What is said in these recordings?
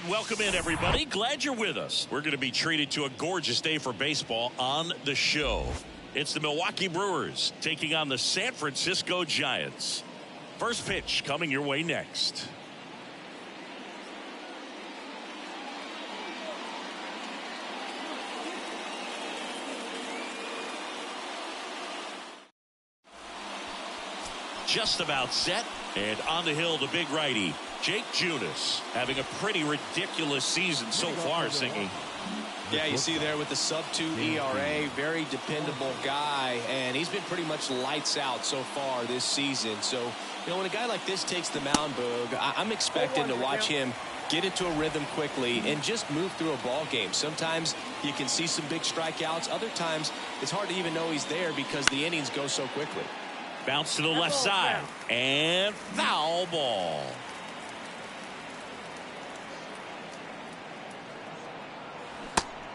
And welcome in, everybody. Glad you're with us. We're going to be treated to a gorgeous day for baseball on the show. It's the Milwaukee Brewers taking on the San Francisco Giants. First pitch coming your way next. Just about set, and on the hill, the big righty, Jake Junis, having a pretty ridiculous season so far, Singy. Yeah, you see there with the sub-2 ERA, very dependable guy, and he's been pretty much lights out so far this season. So, you know, when a guy like this takes the mound, Boog, I'm expecting to watch him get into a rhythm quickly and just move through a ball game. Sometimes you can see some big strikeouts. Other times it's hard to even know he's there because the innings go so quickly. Bounce to the left side, and foul ball.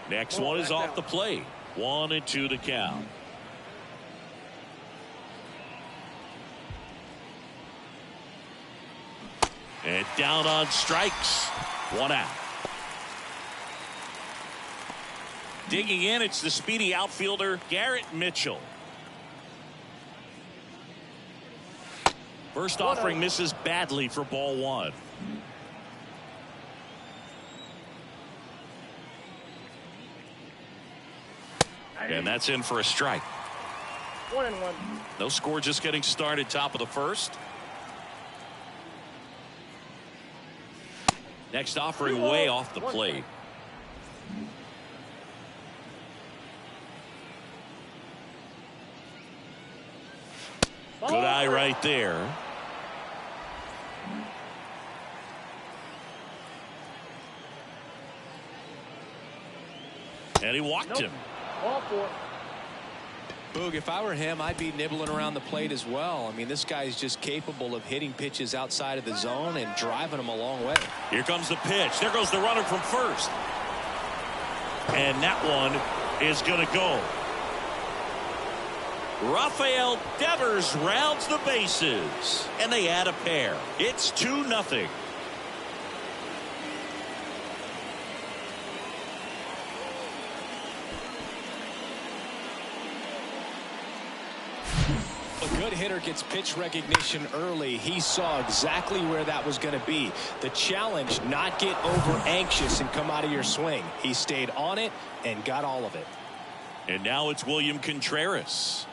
Next one is off the plate. 1-2 to count. And down on strikes. 1 out. Digging in, it's the speedy outfielder Garrett Mitchell. First offering misses badly for ball 1. And that's in for a strike. 1-1. No score, just getting started, top of the first. Next offering way off the plate. Good eye right there. And he walked him. Ball 4. Boog, if I were him, I'd be nibbling around the plate as well. I mean, this guy is just capable of hitting pitches outside of the zone and driving them a long way. Here comes the pitch. There goes the runner from first. And that one is going to go. Rafael Devers rounds the bases, and they add a pair. It's 2-0. A good hitter gets pitch recognition early. He saw exactly where that was going to be. The challenge, not get over anxious and come out of your swing. He stayed on it and got all of it. And now it's William Contreras.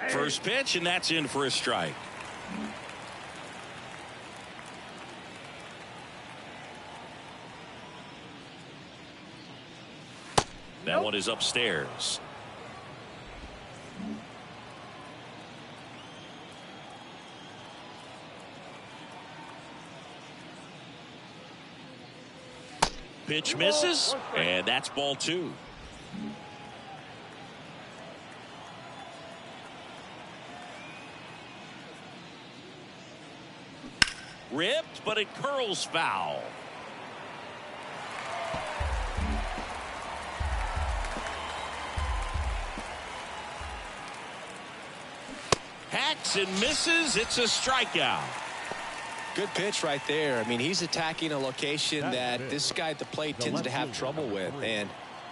First pitch, and that's in for a strike. That one is upstairs. Pitch misses, and that's ball 2. Ripped, but it curls foul. Hacks and misses. It's a strikeout. Good pitch right there. I mean, he's attacking a location that this guy at the plate tends to have trouble with. And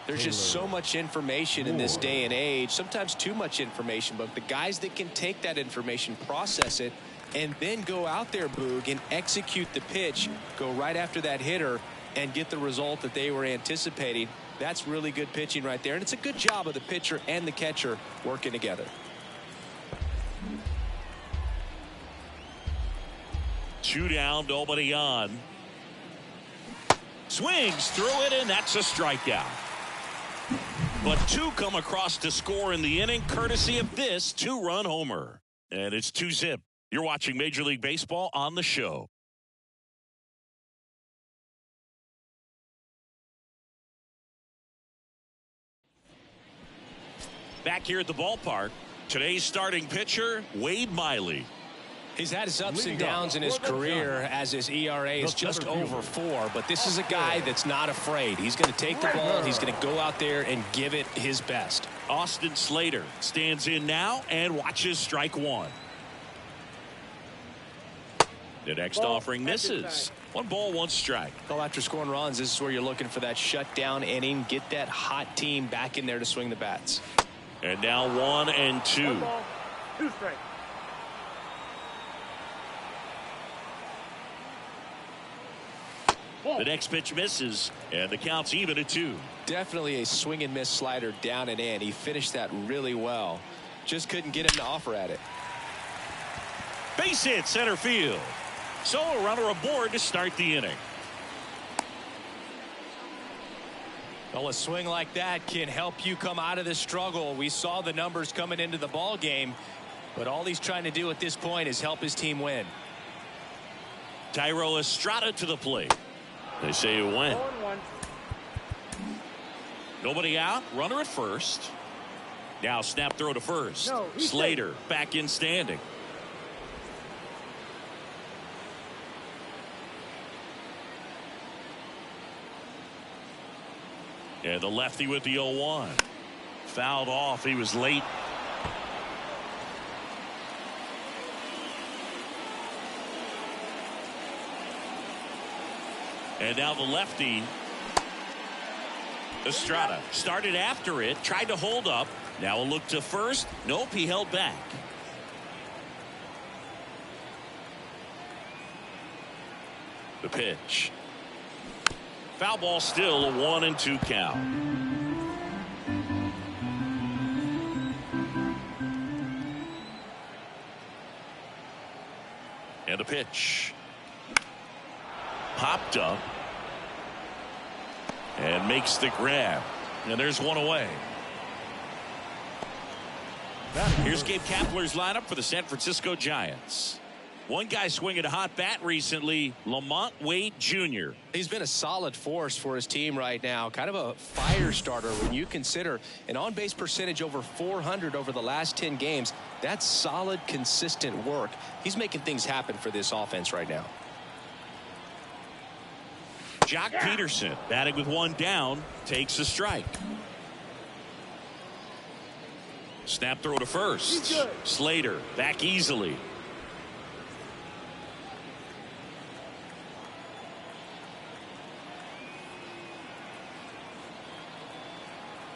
there's just so much information in this day and age, sometimes too much information. But the guys that can take that information, process it, and then go out there, Boog, and execute the pitch, go right after that hitter, and get the result that they were anticipating. That's really good pitching right there. And it's a good job of the pitcher and the catcher working together. 2 down, nobody on. Swings through it, and that's a strikeout. But 2 come across to score in the inning, courtesy of this 2-run homer. And it's 2-zip. You're watching Major League Baseball on the show. Back here at the ballpark, today's starting pitcher, Wade Miley. He's had his ups and downs in his career as his ERA is just over 4, but this is a guy that's not afraid. He's going to take the ball. He's going to go out there and give it his best. Austin Slater stands in now and watches strike 1. The next offering misses. 1 ball, 1 strike. Well, after scoring runs, this is where you're looking for that shutdown inning. Get that hot team back in there to swing the bats. And now 1 and 2. 1 ball, 2 strikes. The next pitch misses, and the count's even at 2. Definitely a swing and miss slider down and in. He finished that really well. Just couldn't get him to offer at it. Base hit center field. So a runner aboard to start the inning. Well, a swing like that can help you come out of this struggle. We saw the numbers coming into the ball game, but all he's trying to do at this point is help his team win. Thairo Estrada to the plate. They say it went. 0-1. Nobody out. Runner at first. Now snap throw to first. No, Slater back in standing. And the lefty with the 0-1. Fouled off. He was late. And now the lefty, Estrada, started after it, tried to hold up. Now a look to first. Nope, he held back. The pitch. Foul ball, still a 1-2 count. And a pitch. Popped up. And makes the grab. And there's 1 away. Here's Gabe Kapler's lineup for the San Francisco Giants. One guy swinging a hot bat recently, Lamont Wade Jr. He's been a solid force for his team right now. Kind of a fire starter when you consider an on-base percentage over 400 over the last 10 games. That's solid, consistent work. He's making things happen for this offense right now. Jock Peterson batting with 1 down, takes a strike. Snap throw to first. Slater back easily.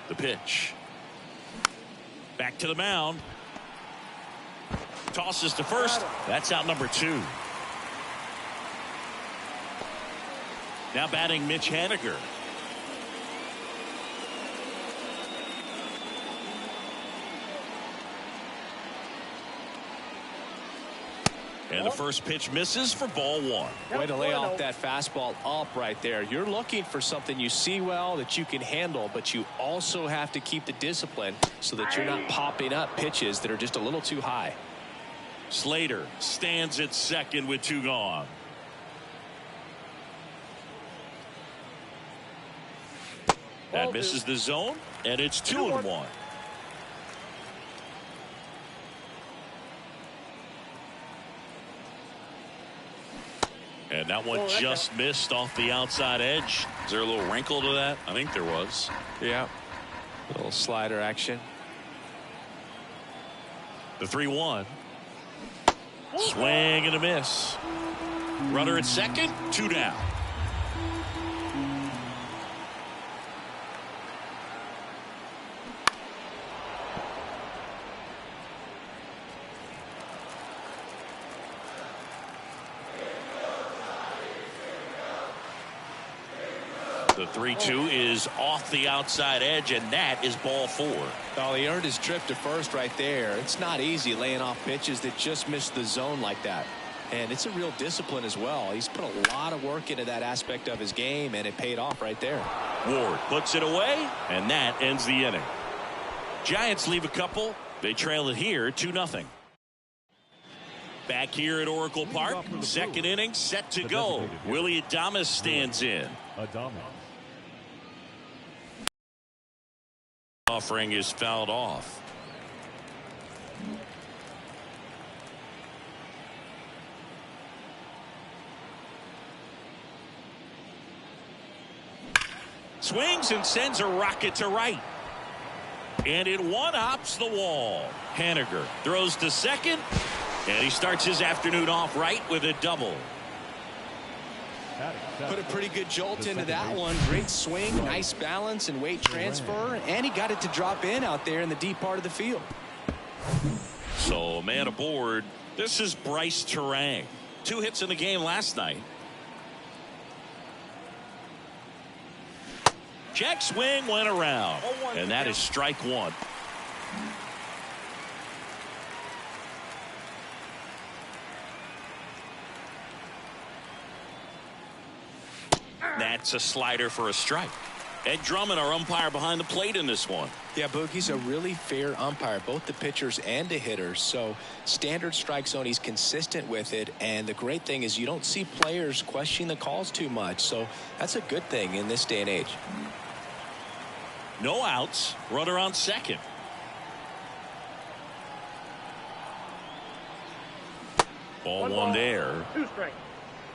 The pitch. Back to the mound. Tosses to first. That's out number 2. Now batting Mitch Haniger. And the first pitch misses for ball 1. Way to lay off that fastball up right there. You're looking for something you see well that you can handle, but you also have to keep the discipline so that you're not popping up pitches that are just a little too high. Slater stands at second with 2 gone. That misses the zone, and it's 2-1. And that one just missed off the outside edge. Is there a little wrinkle to that? I think there was. Yeah. A little slider action. The 3-1. Swing and a miss. Runner at second, 2 down. The 3-2 is off the outside edge, and that is ball 4. Oh, he earned his trip to first right there. It's not easy laying off pitches that just miss the zone like that. And it's a real discipline as well. He's put a lot of work into that aspect of his game, and it paid off right there. Ward puts it away, and that ends the inning. Giants leave a couple. They trail it here 2-0. Back here at Oracle Park, second inning set to go. Willie Adames stands in. Offering is fouled off. Swings and sends a rocket to right. And it one-hops the wall. Haniger throws to second. And he starts his afternoon off right with a double. Put a pretty good jolt into that one. Great swing, nice balance and weight transfer, and he got it to drop in out there in the deep part of the field. So, man aboard. This is Bryce Terang. 2 hits in the game last night. Check swing went around, and that is strike 1. That's a slider for a strike. Ed Drummond, our umpire behind the plate in this one. Yeah, Boogie's a really fair umpire, both the pitchers and the hitters. So standard strike zone, he's consistent with it. And the great thing is you don't see players questioning the calls too much. So that's a good thing in this day and age. No outs. Runner on second. Ball 1 there. 2 strikes.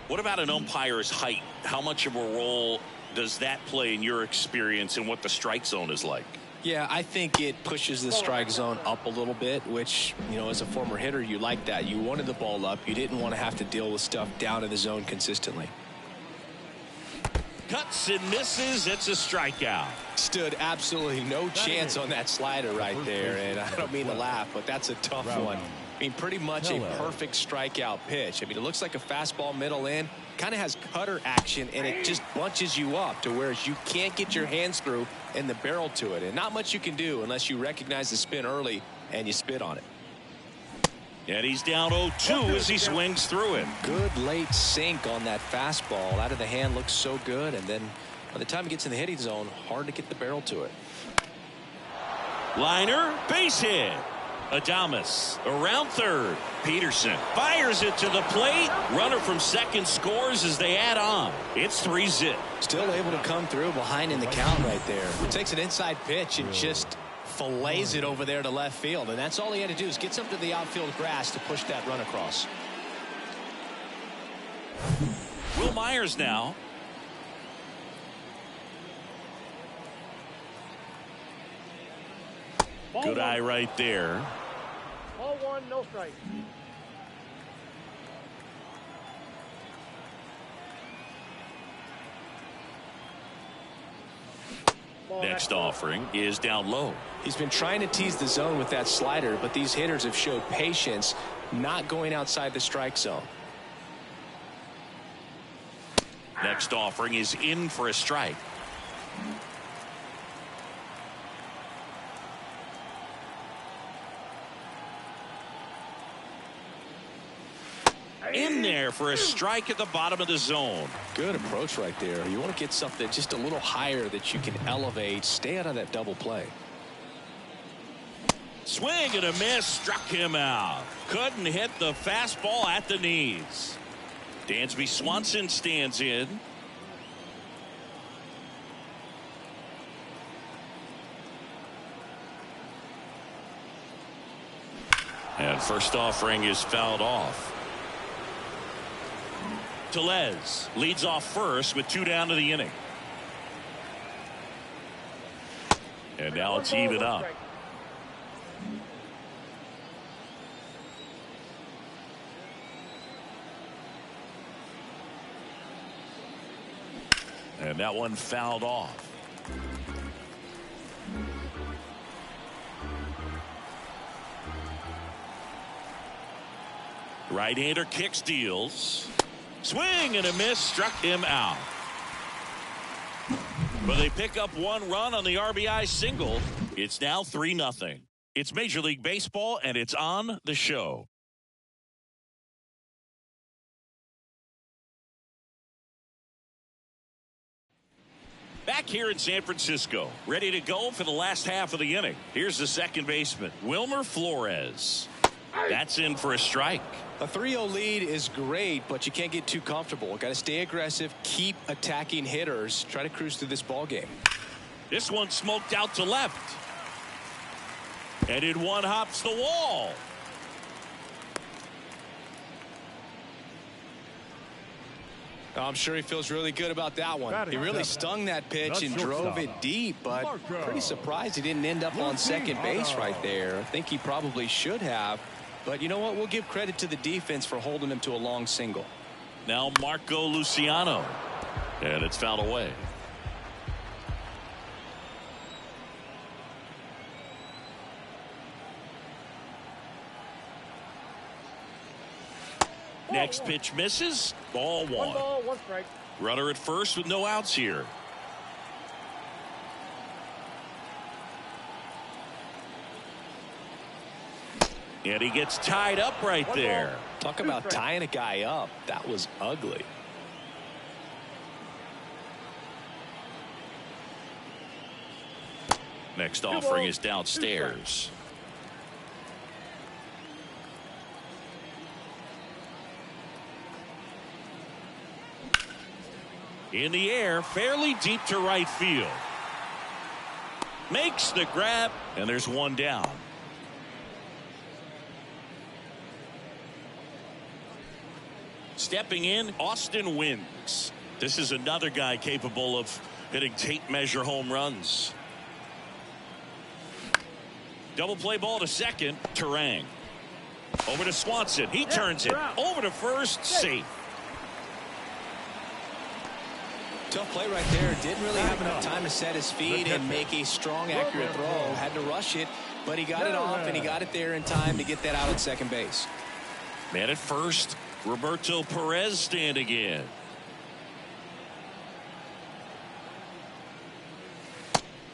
What about an umpire's height? How much of a role does that play in your experience and what the strike zone is like? Yeah, I think it pushes the strike zone up a little bit, which, you know, as a former hitter, you like that. You wanted the ball up. You didn't want to have to deal with stuff down in the zone consistently. Cuts and misses. It's a strikeout. Stood absolutely no chance on that slider right there. And I don't mean to laugh, but that's a tough one. I mean, pretty much a perfect strikeout pitch. I mean, it looks like a fastball middle in. Kind of has cutter action, and it just bunches you up to where you can't get your hands through and the barrel to it. And not much you can do unless you recognize the spin early and you spit on it. And he's down 0-2 as he swings through it. Good late sink on that fastball. Out of the hand looks so good, and then by the time it gets in the hitting zone, hard to get the barrel to it. Liner, base hit. Adames around third. Peterson fires it to the plate. Runner from second scores as they add on. It's 3-zip. Still able to come through behind in the count right there. Takes an inside pitch and just fillets it over there to left field. And that's all he had to do is get something to the outfield grass to push that run across. Will Myers now. Good eye right there. Ball 1, no strike. Next offering is down low. He's been trying to tease the zone with that slider, but these hitters have showed patience, not going outside the strike zone. Next offering is in for a strike. In there for a strike at the bottom of the zone. Good approach right there. You want to get something just a little higher that you can elevate. Stay out of that double play. Swing and a miss. Struck him out. Couldn't hit the fastball at the knees. Dansby Swanson stands in. And first offering is fouled off. Tellez leads off first with 2 down to the inning. And now it's even up. And that one fouled off. Right-hander kicks, deals. Swing and a miss, struck him out. But they pick up 1 run on the RBI single. It's now 3-0. It's Major League Baseball, and it's on the show. Back here in San Francisco, ready to go for the last half of the inning. Here's the second baseman, Wilmer Flores. That's in for a strike. A 3-0 lead is great, but you can't get too comfortable. Got to stay aggressive, keep attacking hitters, try to cruise through this ball game. This one smoked out to left. And in one hops the wall. I'm sure he feels really good about that one. He really stung that pitch and drove it deep, but pretty surprised he didn't end up on second base right there. I think he probably should have. But you know what? We'll give credit to the defense for holding him to a long single. Now Marco Luciano. And it's fouled away. Next pitch misses. Ball one. 1 ball, 1 strike. Runner at first with no outs here. And he gets tied up right there. Talk about tying a guy up. That was ugly. Next offering is downstairs. In the air, fairly deep to right field. Makes the grab, and there's one down. Stepping in, Austin Wynns. This is another guy capable of hitting tape measure home runs. Double play ball to second. Terang. Over to Swanson. He turns it. Over to first. Safe. Tough play right there. Didn't really have enough time to set his feet and make a strong, accurate throw. Had to rush it, but he got it off, and he got it there in time to get that out at second base. Man at first. Roberto Perez standing in.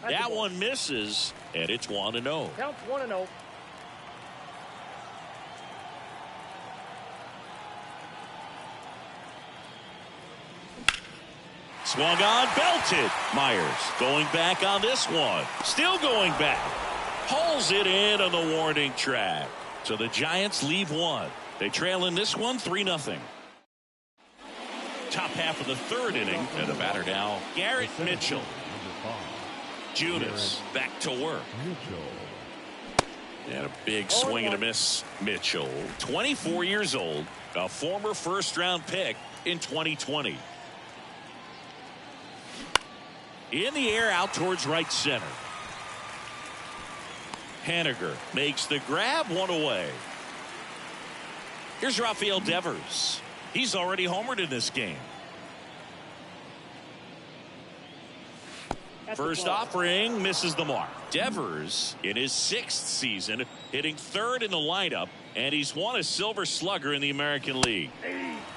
That one misses, and it's 1-0. Counts 1-0. Swung on, belted. Myers going back on this one. Still going back. Hauls it in on the warning track. So the Giants leave one. They trail in this one 3-0. Top half of the third inning. And the batter now, Garrett Mitchell. Junis back to work. And a big swing and a miss. Mitchell, 24 years old, a former first-round pick in 2020. In the air, out towards right center. Haniger makes the grab, one away. Here's Rafael Devers. He's already homered in this game. First offering misses the mark. Devers in his 6th season hitting 3rd in the lineup, and he's won a Silver Slugger in the American League.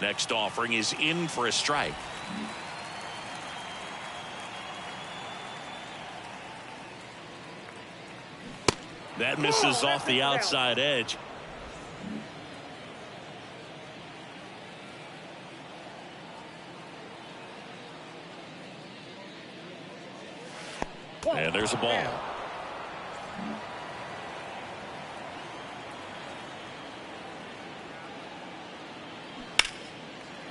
Next offering is in for a strike. That misses off the outside edge. And there's a ball.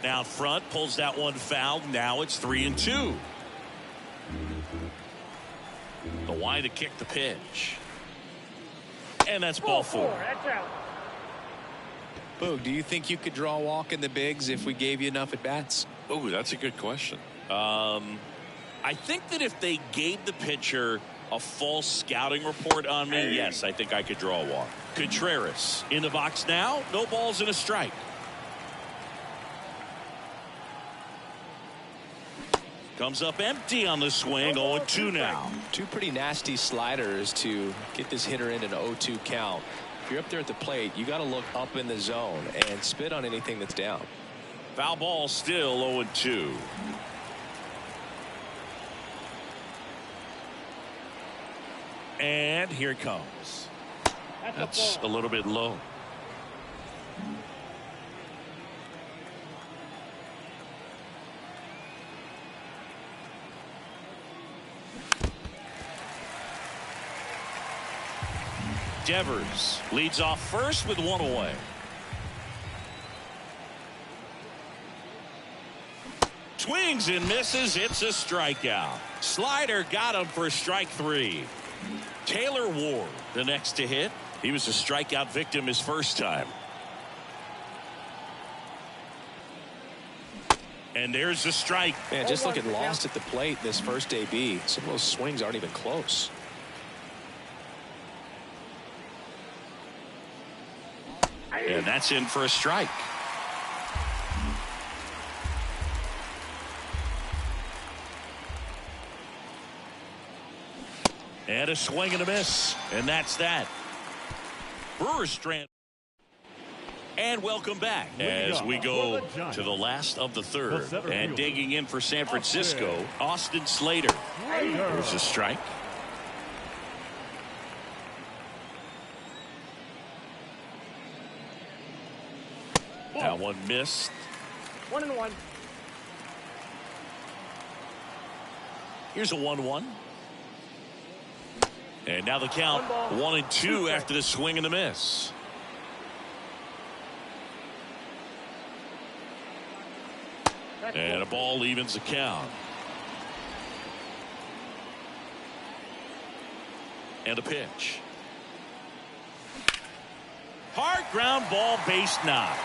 Now front, pulls that one foul. Now it's 3-2. The wide to kick the pitch. And that's ball 4. That's out. Boog, do you think you could draw a walk in the bigs if we gave you enough at bats? Oh, that's a good question. I think that if they gave the pitcher a false scouting report on me, yes, I think I could draw a walk. Contreras in the box now. No balls and a strike. Comes up empty on the swing. 0-2 now. 2 pretty nasty sliders to get this hitter in an 0-2 count. If you're up there at the plate, you got to look up in the zone and spit on anything that's down. Foul ball, still 0-2. And here it comes. That's a little bit low. Devers leads off first with 1 away. Swings and misses. It's a strikeout. Slider got him for strike 3. Taylor Ward, the next to hit. He was a strikeout victim his first time. And there's the strike. Man, just looking lost at the plate this first AB. Some of those swings aren't even close. And that's in for a strike. And a swing and a miss. And that's that. Brewers strand. And welcome back as we go to the last of the third. And digging in for San Francisco, Austin Slater. There's a strike. That one missed. 1-1. Here's a 1-1. And now the count 1-2 after the swing and the miss. And a ball evens the count. And a pitch. Hard ground ball, base knock.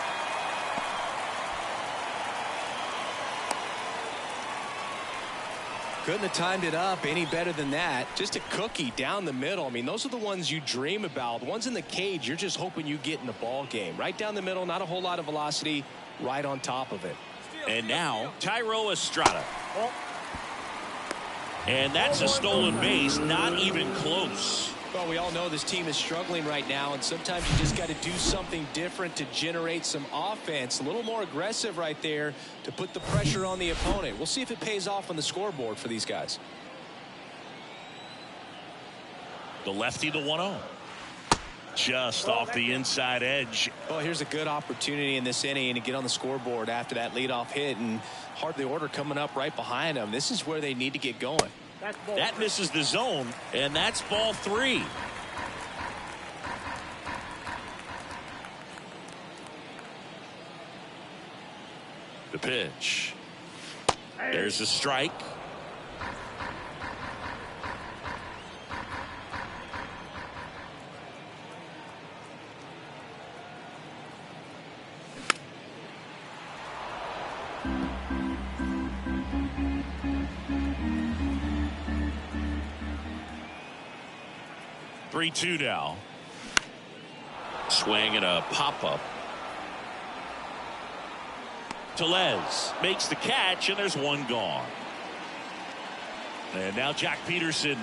Couldn't have timed it up any better than that. Just a cookie down the middle. I mean, those are the ones you dream about. The ones in the cage, you're just hoping you get in the ball game. Right down the middle, not a whole lot of velocity, right on top of it. And now, Thairo Estrada. And that's a stolen base, not even close. Well, we all know this team is struggling right now, and sometimes you just got to do something different to generate some offense. A little more aggressive right there to put the pressure on the opponent. We'll see if it pays off on the scoreboard for these guys. The lefty, the 1-0. Just off the inside edge. Well, here's a good opportunity in this inning to get on the scoreboard after that leadoff hit, and hardly order coming up right behind them. This is where they need to get going. That misses the zone, and that's ball 3. The pitch. There's a strike. Three-two now. Swing and a pop-up. Tellez makes the catch, and there's one gone. And now Jack Peterson.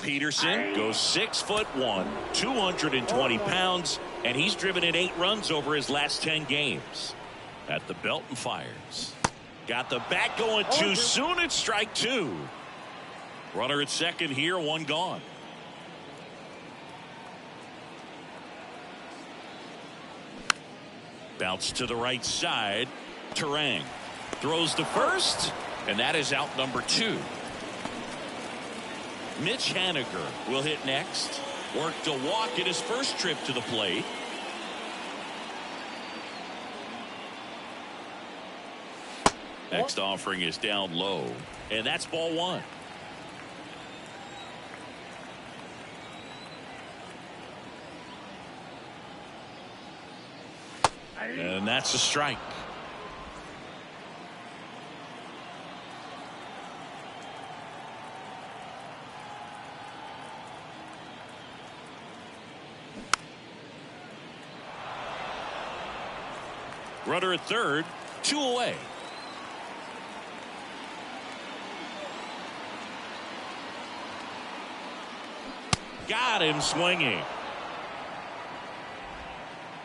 Peterson goes 6'1", 220 pounds, and he's driven in 8 runs over his last 10 games. At the belt and fires. Got the bat going too soon. It's strike 2. Runner at second here, one gone. Bounce to the right side. Terang throws to first, and that is out number 2. Mitch Haniger will hit next. Worked a walk in his first trip to the plate. Next offering is down low, and that's ball 1. And that's a strike. Runner at third, 2 away. Got him swinging.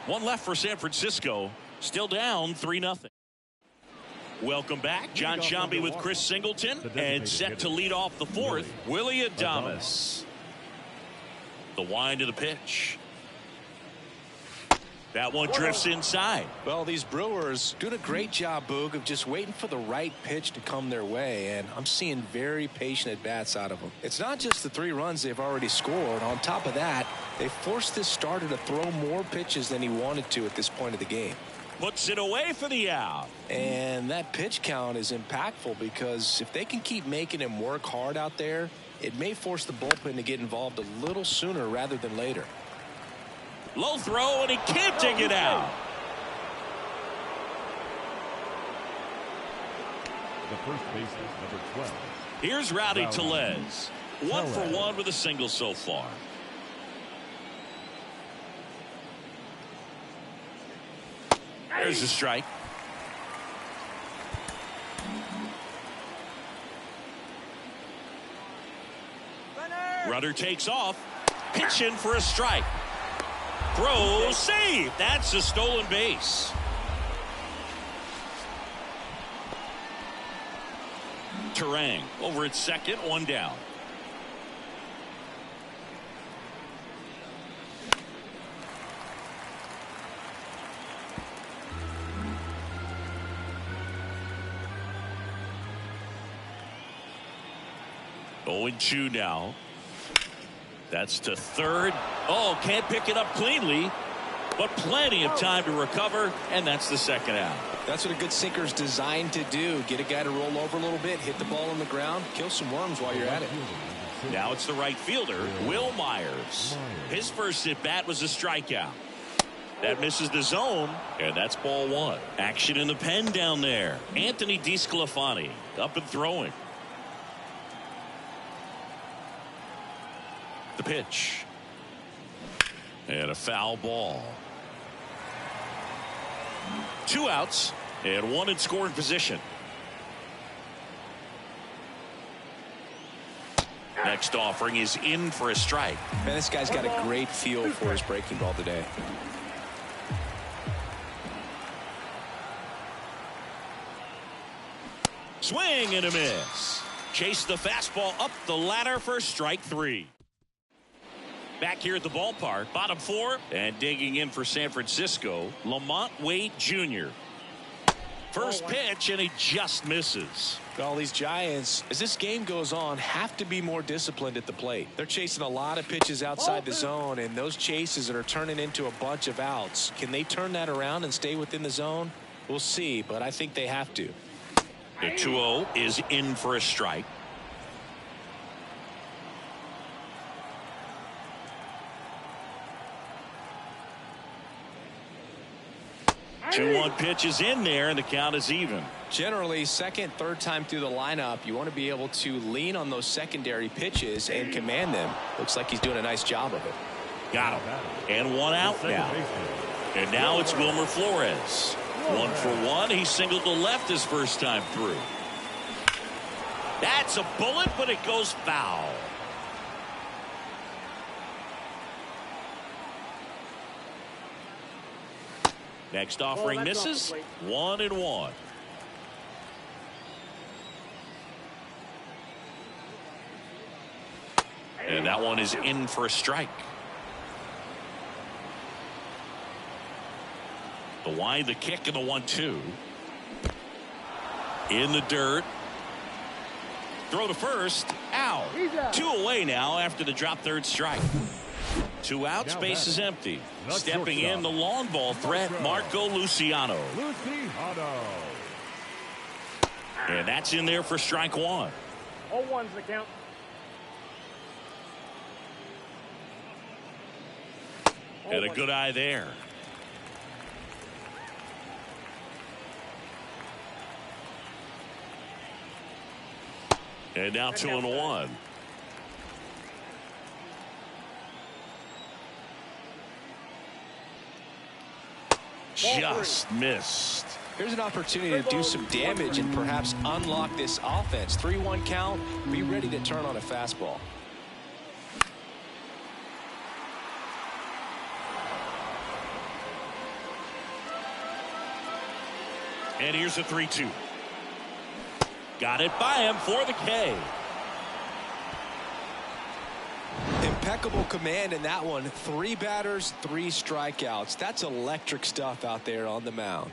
One left for San Francisco. Still down 3-0. Welcome back. John Sciambi with Chris Singleton. And set to lead off the fourth, Willie Adames. The wind of the pitch. That one drifts inside. Well, these Brewers doing a great job, Boog, of just waiting for the right pitch to come their way, and I'm seeing very patient at-bats out of them. It's not just the 3 runs they've already scored. On top of that, they forced this starter to throw more pitches than he wanted to at this point of the game. Puts it away for the out. And that pitch count is impactful because if they can keep making him work hard out there, it may force the bullpen to get involved a little sooner rather than later. Low throw, and he can't take it out. The first baseman, number 12. Here's Rowdy Tellez. 1 for 1 with a single so far. There's a strike. Runner takes off. Pitch in for a strike. Throw, save. That's a stolen base. Terang over at second, 1 down. Oh, 2 now. That's to third. Oh, can't pick it up cleanly, but plenty of time to recover, and that's the second out. That's what a good sinker's designed to do. Get a guy to roll over a little bit, hit the ball on the ground, kill some worms while you're at it. Now it's the right fielder, Will Myers. His first at bat was a strikeout. That misses the zone, and that's ball 1. Action in the pen down there. Anthony DeSclafani up and throwing. The pitch. And a foul ball. 2 outs and 1 in scoring position. Next offering is in for a strike. Man, this guy's got a great feel for his breaking ball today. Swing and a miss. Chase the fastball up the ladder for strike 3. Back here at the ballpark, bottom 4, and digging in for San Francisco, Lamont Wade Jr. First pitch, and he just misses. All these Giants, as this game goes on, have to be more disciplined at the plate. They're chasing a lot of pitches outside the zone, and those chases that are turning into a bunch of outs. Can they turn that around and stay within the zone? We'll see, but I think they have to. The 2-0 is in for a strike. Two 1 pitch is in there, and the count is even. Generally, second, third time through the lineup, you want to be able to lean on those secondary pitches and command them. Looks like he's doing a nice job of it. Got him. And 1 out now. And now it's Wilmer Flores. 1 for 1. He singled to left his first time through. That's a bullet, but it goes foul. Next offering misses. 1-1. And that one is in for a strike. The wind, the kick, and the 1-2. In the dirt. Throw to first. Out. 2 away now after the drop third strike. 2 outs, base is empty. Stepping in the long ball threat, Marco Luciano. And that's in there for strike 1. 0-1's the count. And a good eye there. And now 2-1. Just missed. Here's an opportunity to do some damage and perhaps unlock this offense. 3-1 count. Be ready to turn on a fastball. And here's a 3-2. Got it by him for the K. Impeccable command in that one. 3 batters, 3 strikeouts. That's electric stuff out there on the mound.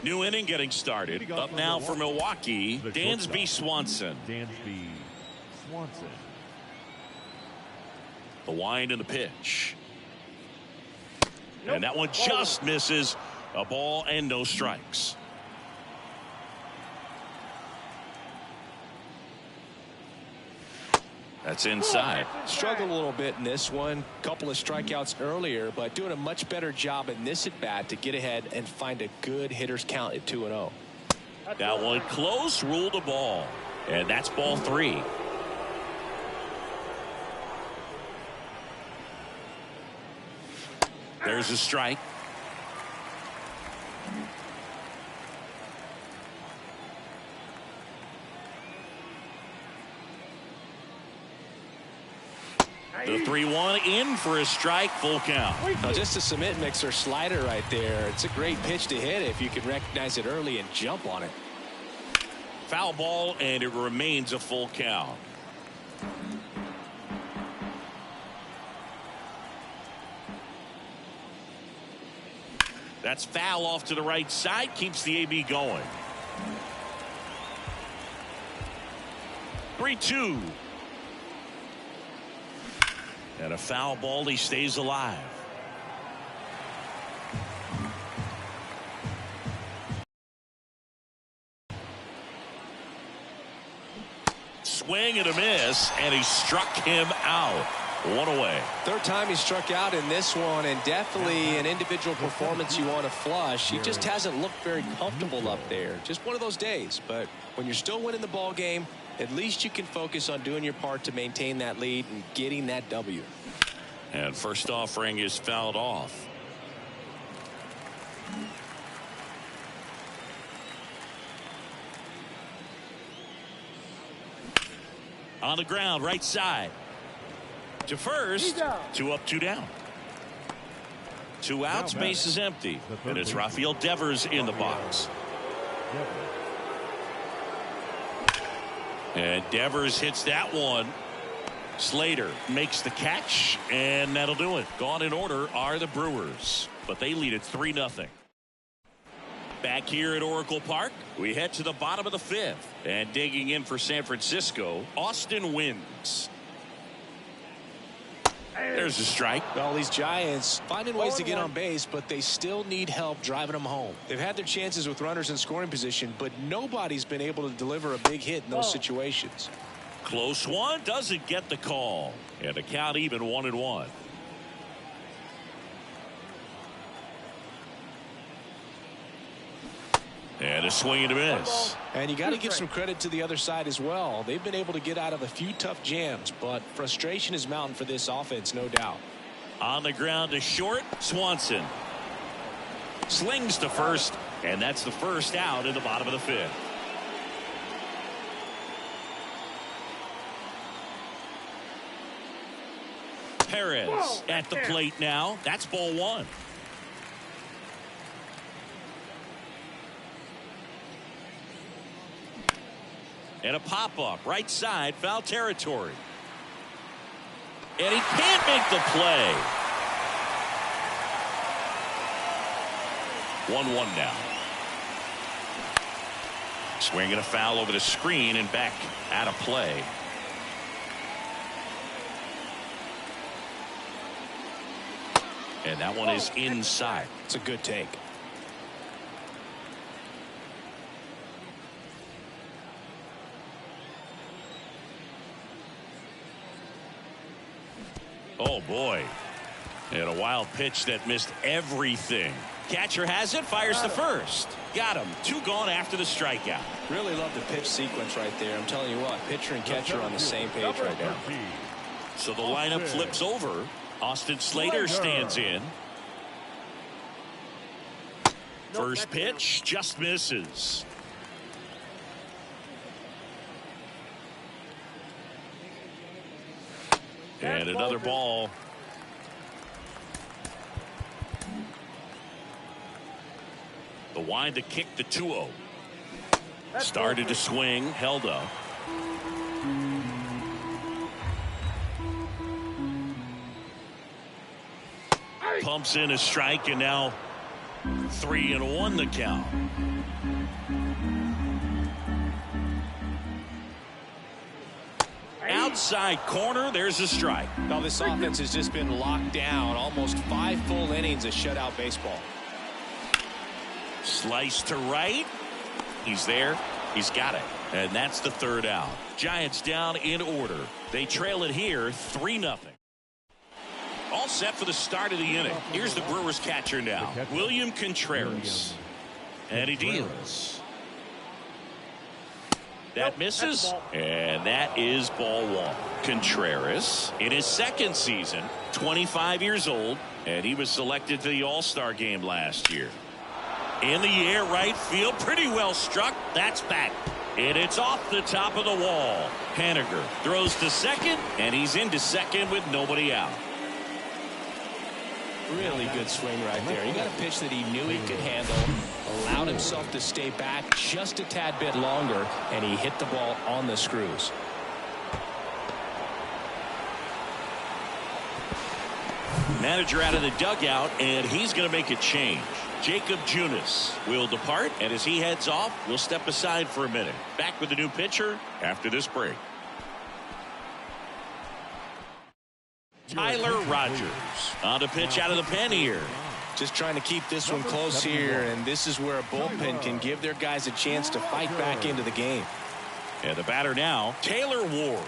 New inning getting started. Up now for Milwaukee, Dansby Swanson. The wind and the pitch. And that one just misses. A ball and no strikes. That's inside. Struggled a little bit in this one. Couple of strikeouts earlier, but doing a much better job in this at bat to get ahead and find a good hitter's count at 2-0. That one close, ruled a ball. And that's ball 3. There's a strike. The 3-1 in for a strike, full count. Now just a cement mixer slider right there. It's a great pitch to hit if you can recognize it early and jump on it. Foul ball, and it remains a full count. That's foul off to the right side, keeps the AB going. 3-2. And a foul ball, he stays alive. Swing and a miss, and he struck him out. One away. Third time he struck out in this one, and definitely an individual performance you want to flush. He just hasn't looked very comfortable up there. Just one of those days. But when you're still winning the ball game, at least you can focus on doing your part to maintain that lead and getting that W. And first offering is fouled off. On the ground, right side. To first. 2 up, 2 down. 2 outs, base is empty. And it's Rafael Devers in the box. And Devers hits that one. Slater makes the catch, and that'll do it. Gone in order are the Brewers, but they lead it 3-0. Back here at Oracle Park, we head to the bottom of the 5th. And digging in for San Francisco, Austin wins. There's a strike. Well, these Giants finding ways to get on base, but they still need help driving them home. They've had their chances with runners in scoring position, but nobody's been able to deliver a big hit in those situations. Close one, doesn't get the call. And the count even 1-1. And a swing and a miss. And you got to give some credit to the other side as well. They've been able to get out of a few tough jams, but frustration is mounting for this offense, no doubt. On the ground to short, Swanson slings to first, and that's the first out in the bottom of the 5th. Perez at the plate now. That's ball 1. And a pop-up, right side, foul territory. And he can't make the play. 1-1 now. Swinging a foul over the screen and back out of play. And that one is inside. It's a good take. Oh, boy. And a wild pitch that missed everything. Catcher has it, fires to first. Got him. 2 gone after the strikeout. Really love the pitch sequence right there. I'm telling you what, pitcher and catcher on the same page right now. So the lineup flips over. Austin Slater stands in. First pitch just misses. And another ball. The wind to kick the 2-0. Started to swing, held up. Pumps in a strike, and now 3-1 the count. Outside corner, there's a strike. Now this offense has just been locked down. Almost 5 full innings of shutout baseball. Slice to right. He's there. He's got it. And that's the third out. Giants down in order. They trail it here 3-0. All set for the start of the inning. Here's the Brewers catcher now, William Contreras. And he deals. That misses, and that is ball one. Contreras in his second season, 25 years old, and he was selected to the All-Star game last year. In the air, right field, pretty well struck. That's back. And it's off the top of the wall. Haniger throws to second, and he's into second with nobody out. Really good swing right there. He got a pitch that he knew he could handle, allowed himself to stay back just a tad bit longer, and he hit the ball on the screws. Manager out of the dugout, and he's going to make a change. Jacob Junis will depart, and as he heads off, we'll step aside for a minute. Back with the new pitcher after this break. Tyler Rogers on the pitch out of the pen here. Just trying to keep this one close here, and this is where a bullpen can give their guys a chance to fight back into the game. And the batter now, Taylor Ward.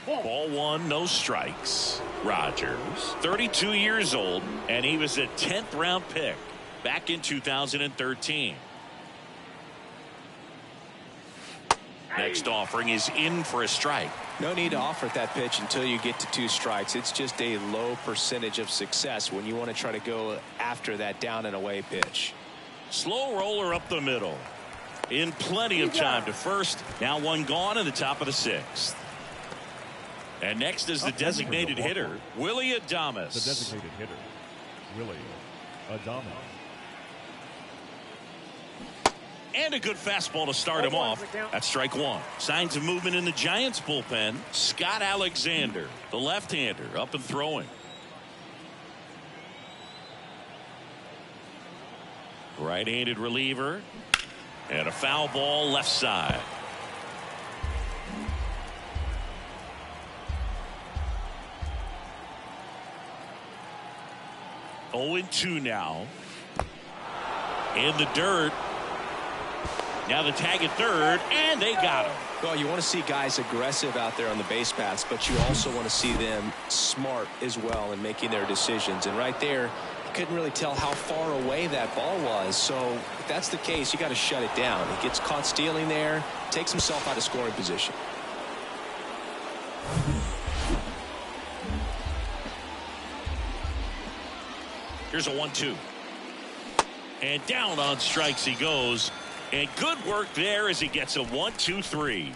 Ball one, no strikes. Rogers, 32 years old, and he was a 10th round pick back in 2013. Next offering is in for a strike. No need to offer that pitch until you get to 2 strikes. It's just a low percentage of success when you want to try to go after that down and away pitch. Slow roller up the middle. In plenty of time to first. Now one gone in the top of the 6th. And next is the designated hitter, Willie Adames. The designated hitter, Willie Adames. And a good fastball to start him off. That's strike one. Signs of movement in the Giants bullpen. Scott Alexander, the left-hander, up and throwing. Right-handed reliever. And a foul ball left side. Oh, 0-2 now. In the dirt. Now the tag at third, and they got him. Well, you want to see guys aggressive out there on the base paths, but you also want to see them smart as well in making their decisions. And right there, you couldn't really tell how far away that ball was. So if that's the case, you got to shut it down. He gets caught stealing there, takes himself out of scoring position. Here's a 1-2. And down on strikes he goes. And good work there as he gets a 1-2-3.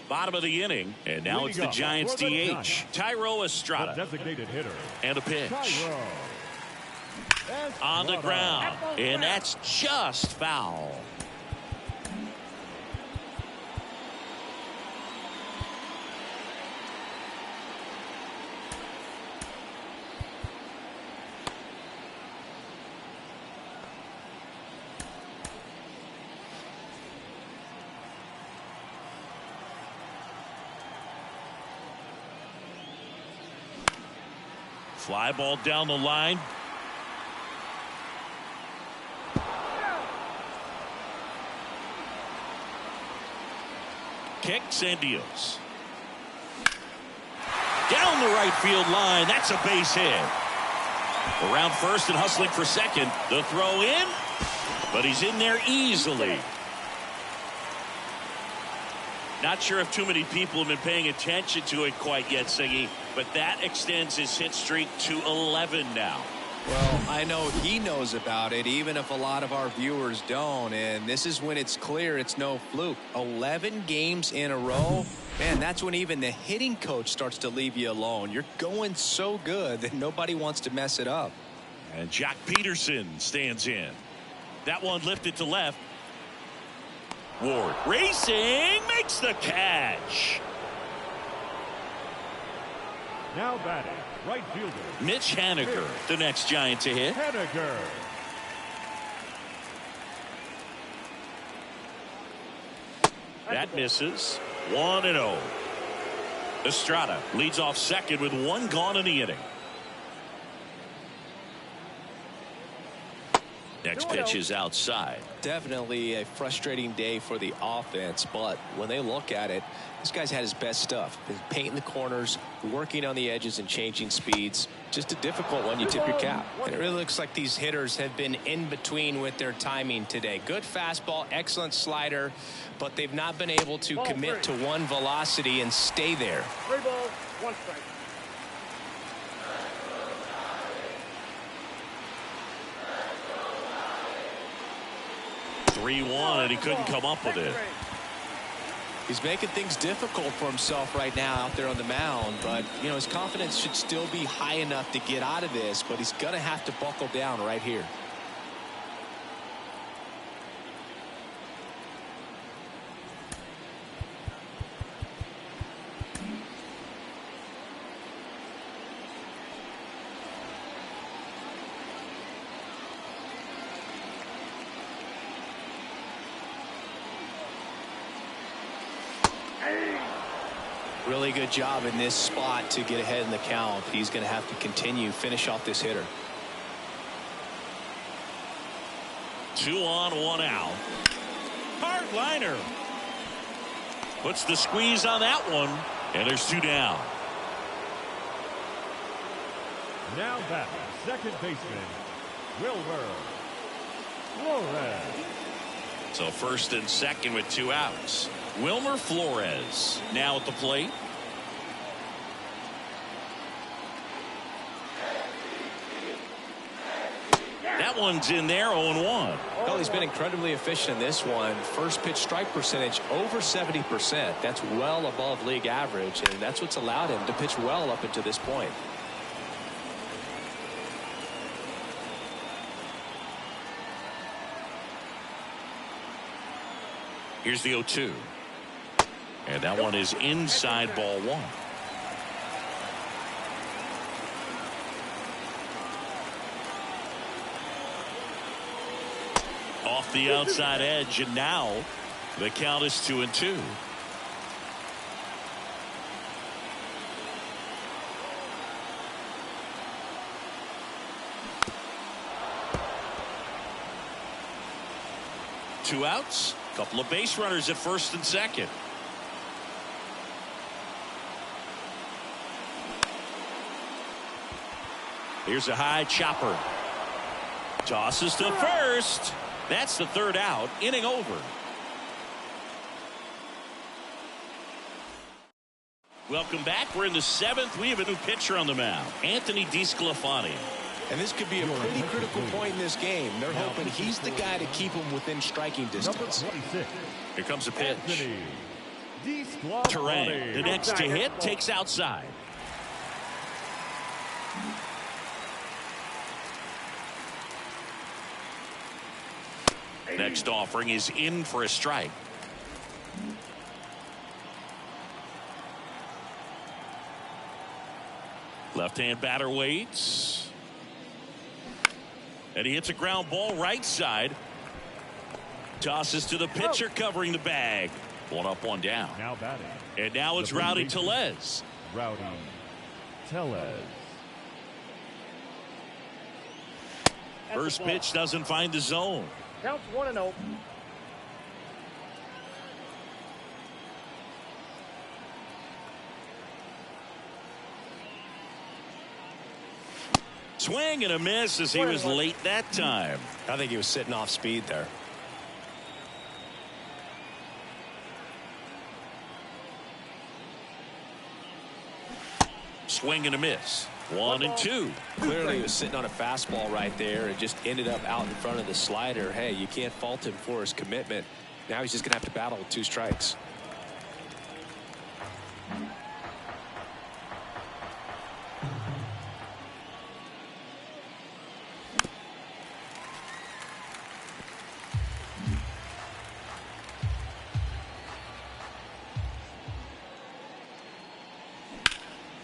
Bottom of the inning, and now it's the Giants DH, Tyro Estrada. Designated hitter. And a pitch. On the ground, and that's just foul. Fly ball down the line. Kicks and deals. Down the right field line. That's a base hit. Around first and hustling for second. The throw in, but he's in there easily. Not sure if too many people have been paying attention to it quite yet, Siggy, but that extends his hit streak to 11 now. Well, I know he knows about it, even if a lot of our viewers don't. And this is when it's clear it's no fluke. 11 games in a row. Man, that's when even the hitting coach starts to leave you alone. You're going so good that nobody wants to mess it up. And Jock Peterson stands in. That one lifted to left. Ward racing, makes the catch. Now batting, right fielder Mitch Haniger, the next Giant to hit. Haniger. That misses. 1-0. Estrada leads off second with one gone in the inning. Next pitch is outside. Definitely a frustrating day for the offense, but when they look at it, this guy's had his best stuff. He's painting the corners, working on the edges, and changing speeds. Just a difficult one. You tip your cap. And it really looks like these hitters have been in between with their timing today. Good fastball, excellent slider, but they've not been able to commit to one velocity and stay there. 3 balls, 1 strike. 3-1, and he couldn't come up with it. He's making things difficult for himself right now out there on the mound, but you know his confidence should still be high enough to get out of this, but he's gonna have to buckle down right here. Really good job in this spot to get ahead in the count. He's going to have to continue, finish off this hitter. 2 on, 1 out. Hard liner. Puts the squeeze on that one, and there's 2 down. Now batting, second baseman, Wilmer Flores. So first and second with 2 outs. Wilmer Flores now at the plate. That one's in there, 0-1. Well, he's been incredibly efficient in this one. First pitch strike percentage over 70%. That's well above league average, and that's what's allowed him to pitch well up until this point. Here's the 0-2. And that one is inside, ball 1. Off the outside edge, and now the count is 2-2. Two outs, couple of base runners at first and second. Here's a high chopper. Tosses to first. That's the 3rd out. Inning over. Welcome back. We're in the 7th. We have a new pitcher on the mound, Anthony DeSclafani. And this could be a pretty critical point in this game. They're hoping he's the guy to keep them within striking distance. Here comes a pitch. DeSclafani. Terrain, the next to hit, takes outside. Next offering is in for a strike. Left-hand batter waits. And he hits a ground ball right side. Tosses to the pitcher covering the bag. 1 up, 1 down. Now batting. And now it's Rowdy Tellez. Rowdy Tellez. First pitch doesn't find the zone. Counts 1-0. Swing and a miss as he was late that time. I think he was sitting off speed there. Swing and a miss. 1-2. Clearly he was sitting on a fastball right there and just ended up out in front of the slider. Hey, you can't fault him for his commitment. Now he's just going to have to battle with 2 strikes.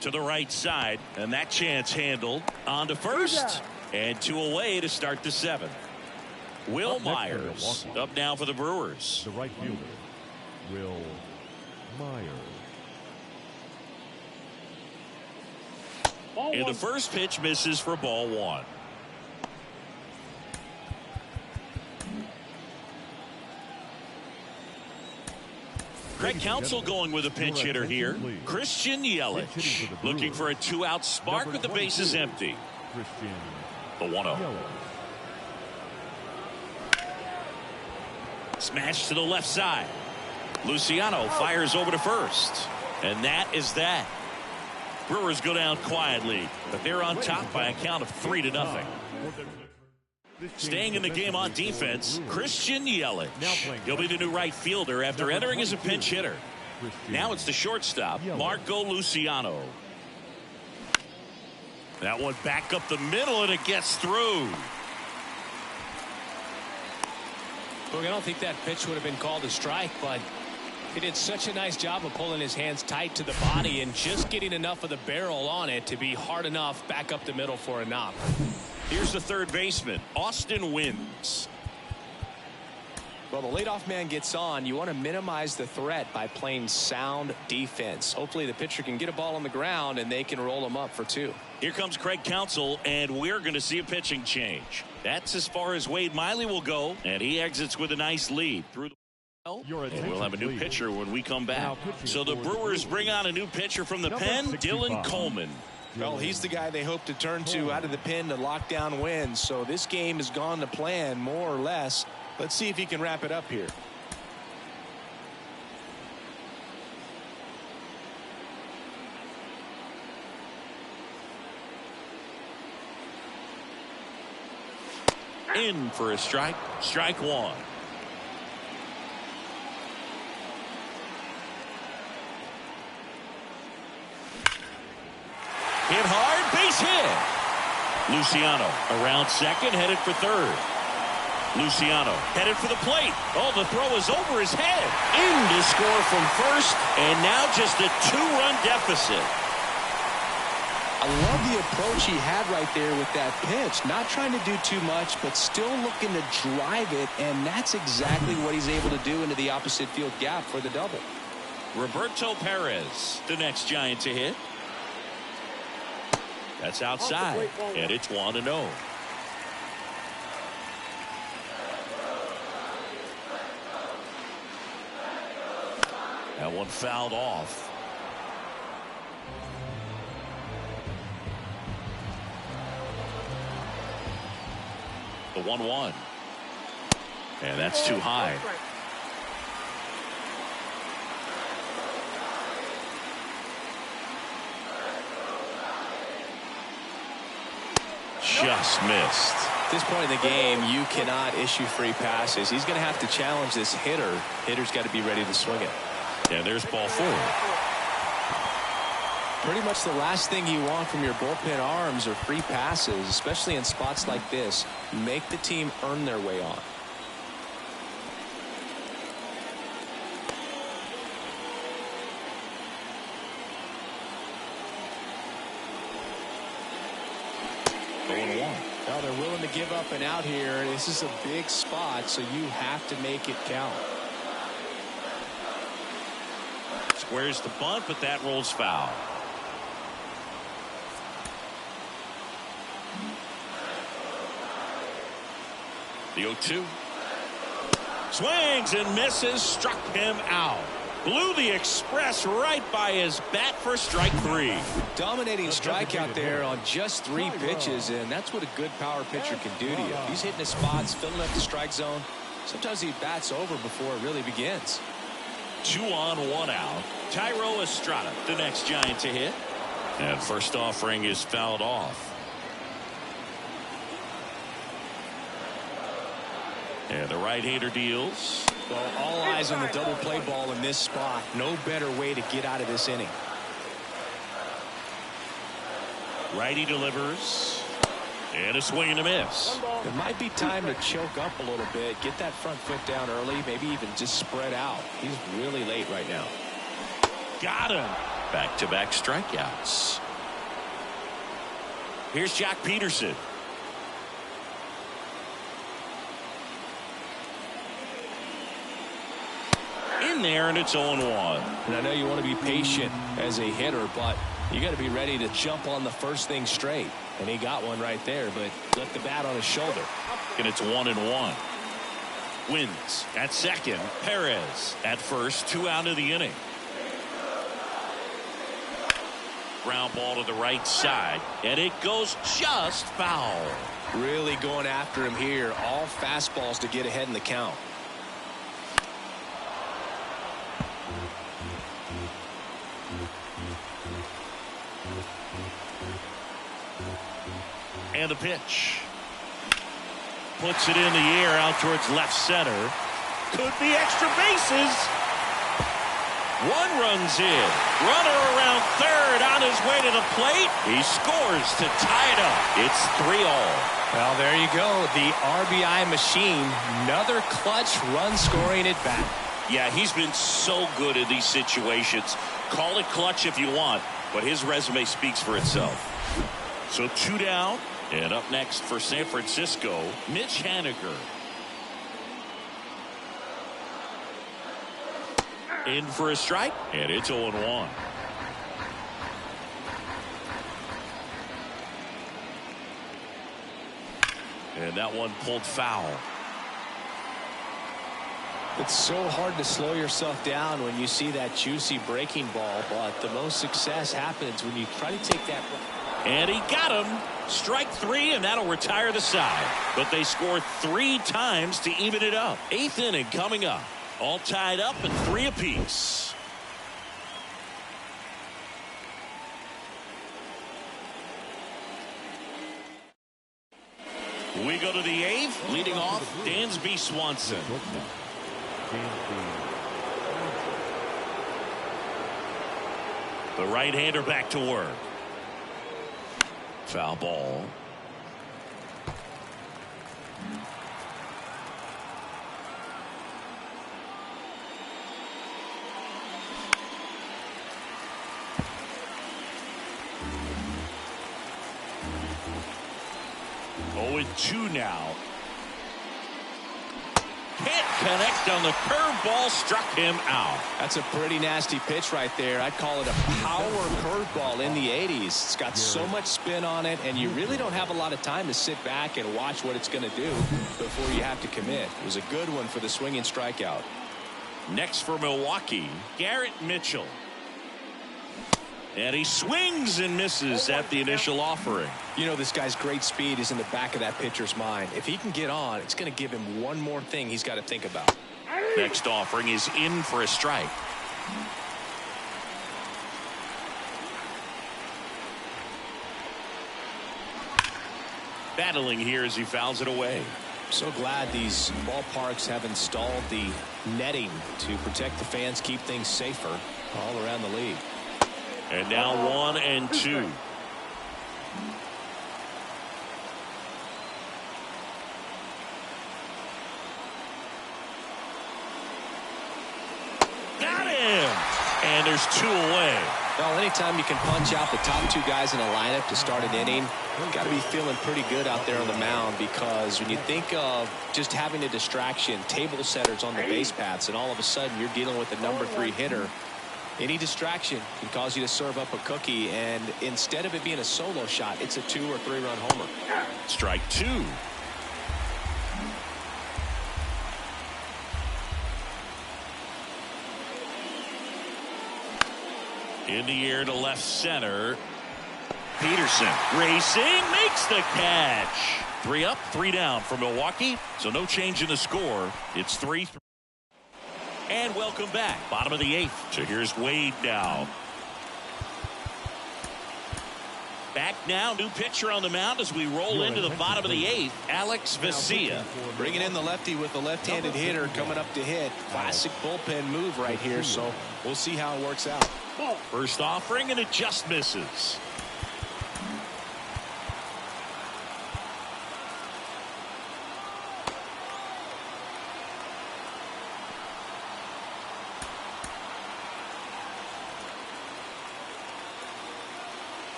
To the right side, and that chance handled. On to first, and 2 away to start the 7th. Will Myers up now for the Brewers. The right fielder, Will Myers. And the first pitch misses for ball 1. Craig Counsell going with a pinch hitter here. Christian Yelich looking for a 2-out spark with the bases empty. The 1-0. Smash to the left side. Luciano fires over to first. And that is that. Brewers go down quietly, but they're on top by a count of 3-0. Staying in the game on defense, Christian Yelich. He'll be the new right fielder after entering as a pinch hitter. Now it's the shortstop, Marco Luciano. That one back up the middle, and it gets through. Look, I don't think that pitch would have been called a strike, but he did such a nice job of pulling his hands tight to the body and just getting enough of the barrel on it to be hard enough back up the middle for a knock. Here's the third baseman, Austin Wynns. Well, the leadoff man gets on. You want to minimize the threat by playing sound defense. Hopefully the pitcher can get a ball on the ground and they can roll him up for 2. Here comes Craig Counsell, and we're going to see a pitching change. That's as far as Wade Miley will go, and he exits with a nice lead through the. And we'll have a new pitcher when we come back. So the Brewers bring on a new pitcher from the pen, Dylan Coleman. Well, he's the guy they hope to turn to out of the pen to lock down wins. So this game has gone to plan more or less. Let's see if he can wrap it up here. In for a strike. Strike 1. Hit hard, base hit. Luciano around second, headed for third. Luciano headed for the plate. Oh, the throw is over his head. In to score from first, and now just a 2-run deficit. I love the approach he had right there with that pitch. Not trying to do too much, but still looking to drive it, and that's exactly what he's able to do into the opposite field gap for the double. Roberto Perez, the next Giant to hit. That's outside, and it's 1-0. That one fouled off. The 1-1. And that's too high. Just missed. At this point in the game, you cannot issue free passes. He's going to have to challenge this hitter. Hitter's got to be ready to swing it. And there's ball 4. Pretty much the last thing you want from your bullpen arms are free passes, especially in spots like this. Make the team earn their way on. Well, they're willing to give up and out here. This is a big spot, so you have to make it count. Squares the bunt, but that rolls foul. The 0-2. Swings and misses, struck him out. Blew the express right by his bat for strike 3. Dominating strikeout there on just 3 pitches, and that's what a good power pitcher can do to you. He's hitting his spots, filling up the strike zone. Sometimes he bats over before it really begins. 2 on, 1 out. Tyro Estrada, the next Giant to hit. And first offering is fouled off. And the right-hander deals. Well, all eyes on the double play ball in this spot. No better way to get out of this inning. Righty delivers. And a swing and a miss. It might be time to choke up a little bit. Get that front foot down early. Maybe even just spread out. He's really late right now. Got him. Back-to-back strikeouts. Here's Jack Peterson. In there, and it's 0-1. And I know you want to be patient as a hitter, but you got to be ready to jump on the first thing straight. And he got one right there, but left the bat on his shoulder. And it's 1-1. wins. At second, Perez. At first, 2 out of the inning. Ground ball to the right side, and it goes just foul. Really going after him here. All fastballs to get ahead in the count. And the pitch. Puts it in the air out towards left center. Could be extra bases. 1 runs in. Runner around third on his way to the plate. He scores to tie it up. It's 3-all. Well, there you go. The RBI machine. Another clutch run scoring at bat. Yeah, he's been so good in these situations. Call it clutch if you want, but his resume speaks for itself. So 2 down. And up next for San Francisco, Mitch Haniger. In for a strike, and it's 0-1. And that one pulled foul. It's so hard to slow yourself down when you see that juicy breaking ball, but the most success happens when you try to take that. And he got him. Strike 3, and that'll retire the side. But they score 3 times to even it up. 8th inning coming up. All tied up and 3 apiece. We go to the 8th. Leading off, Dansby Swanson. The right-hander back to work. Foul ball. Oh, and 2 now. Can't connect on the curveball, struck him out. That's a pretty nasty pitch right there. I'd call it a power curveball in the 80s. It's got so much spin on it, and you really don't have a lot of time to sit back and watch what it's going to do before you have to commit. It was a good one for the swinging strikeout. Next for Milwaukee, Garrett Mitchell. And he swings and misses at the initial offering. You know, this guy's great speed is in the back of that pitcher's mind. If he can get on, it's going to give him one more thing he's got to think about. Next offering is in for a strike. Battling here as he fouls it away. So glad these ballparks have installed the netting to protect the fans, keep things safer all around the league. And now 1 and 2. Got him! And there's 2 away. Well, anytime you can punch out the top 2 guys in a lineup to start an inning, you've got to be feeling pretty good out there on the mound, because when you think of just having a distraction, table setters on the base paths, and all of a sudden you're dealing with a number 3 hitter, any distraction can cause you to serve up a cookie, and instead of it being a solo shot, it's a 2 or 3 run homer. Strike 2. In the air to left center. Peterson racing, makes the catch. 3 up, 3 down for Milwaukee, so no change in the score. It's 3-3. And welcome back. Bottom of the 8th. So here's Wade now. Back now, new pitcher on the mound as we roll into the bottom of the 8th. Alex Vesia. Bringing in the lefty with the left-handed hitter coming up to hit. Classic bullpen move right here, so we'll see how it works out. First offering, and it just misses.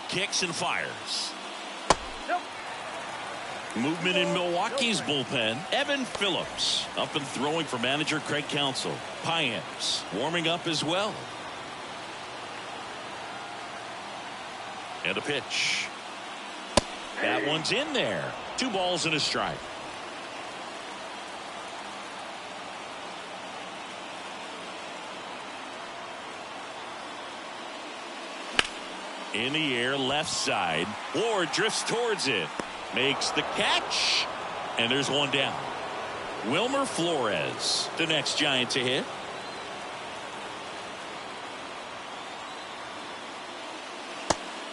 Kicks and fires. Nope. Movement in Milwaukee's bullpen. Evan Phillips up and throwing for manager Craig Counsell. Payams warming up as well. And a pitch. That one's in there. 2 balls and a strike. In the air, left side. Ward drifts towards it. Makes the catch. And there's one down. Wilmer Flores, the next Giant to hit.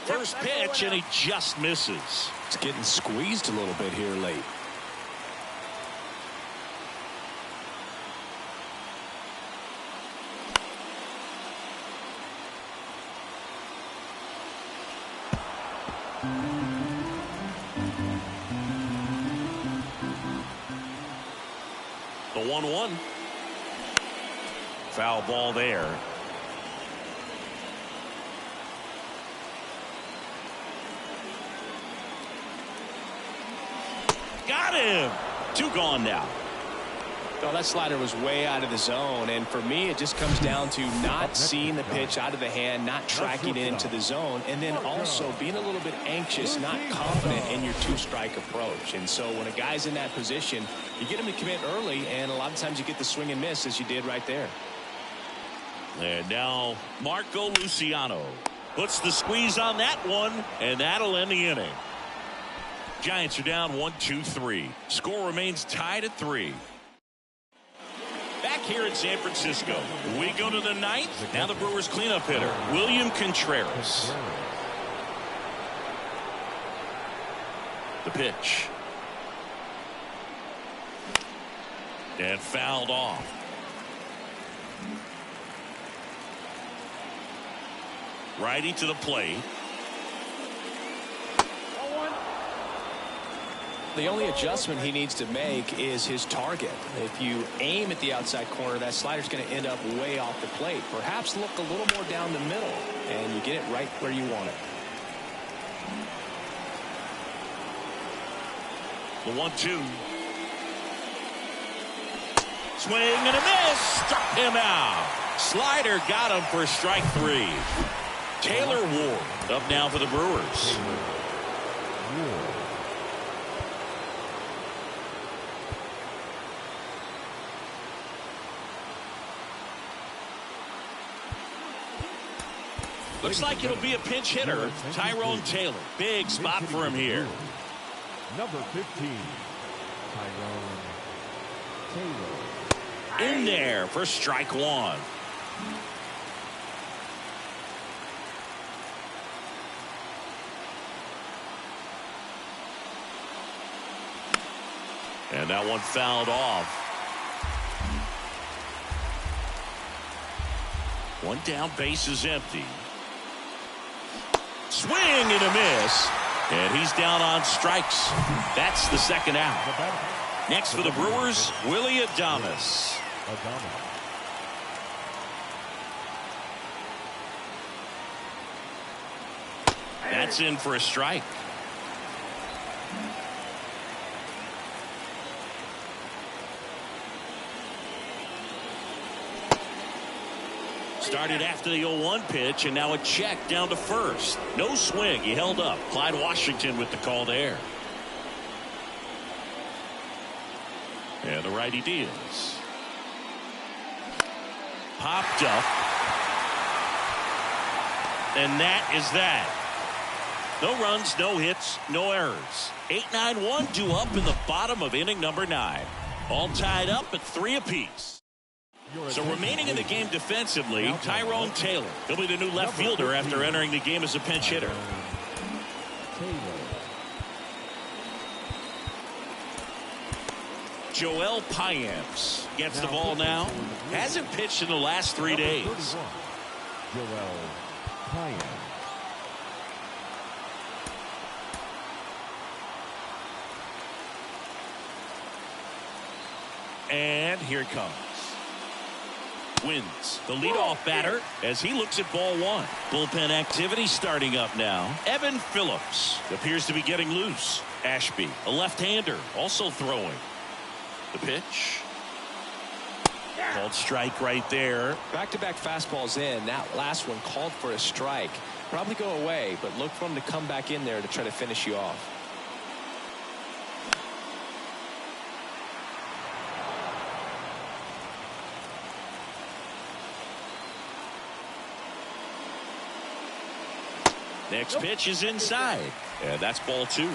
First pitch, and he just misses. It's getting squeezed a little bit here late. The 1-1. Foul ball there. Got him. 2 gone now. Well, that slider was way out of the zone, and for me it just comes down to not seeing the pitch out of the hand, not tracking it into the zone, and then also being a little bit anxious, not confident in your 2-strike approach. And so when a guy's in that position, you get him to commit early, and a lot of times you get the swing and miss as you did right there. And now Marco Luciano puts the squeeze on that one, and that'll end the inning. Giants are down 1-2-3. Score remains tied at 3. Back here in San Francisco, we go to the 9th. Now the Brewers cleanup hitter, William Contreras. The pitch. And fouled off. Righty to the plate. The only adjustment he needs to make is his target. If you aim at the outside corner, that slider's going to end up way off the plate. Perhaps look a little more down the middle, and you get it right where you want it. The 1-2. Swing and a miss. Struck him out. Slider got him for strike 3. Taylor Ward up now for the Brewers. Looks like it'll be a pinch hitter, Tyrone Taylor. Big spot for him here. Number 15, Tyrone Taylor. In there for strike 1. And that one fouled off. 1 down, base is empty. Swing and a miss. And he's down on strikes. That's the 2nd out. Next for the Brewers, Willie Adames. That's in for a strike. Started after the 0-1 pitch, and now a check down to first. No swing. He held up. Clyde Washington with the call there. And the righty deals. Popped up. And that is that. No runs, no hits, no errors. 8-9-1 due up in the bottom of inning number 9. All tied up at 3 apiece. So remaining in the game defensively, Tyrone Taylor. He'll be the new left fielder after entering the game as a pinch hitter. Joel Payamps gets the ball now. Hasn't pitched in the last 3 days. Joel Payamps. And here it comes. Wins the leadoff batter as he looks at ball 1. Bullpen activity starting up now. Evan Phillips appears to be getting loose. Ashby, a left-hander, also throwing. The pitch. Called strike right there. Back-to-back fastballs in. That last one called for a strike. Probably go away, but look for him to come back in there to try to finish you off. Next pitch is inside. And that's ball 2.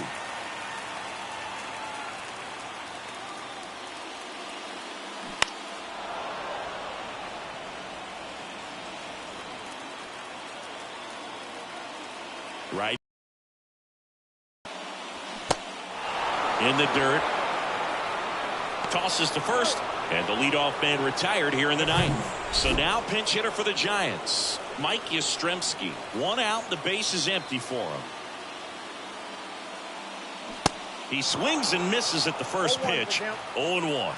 Right in the dirt. Tosses to first, and the leadoff man retired here in the 9th. So now pinch hitter for the Giants, Mike Yastrzemski. 1 out, the base is empty for him. He swings and misses at the first pitch. 0-1.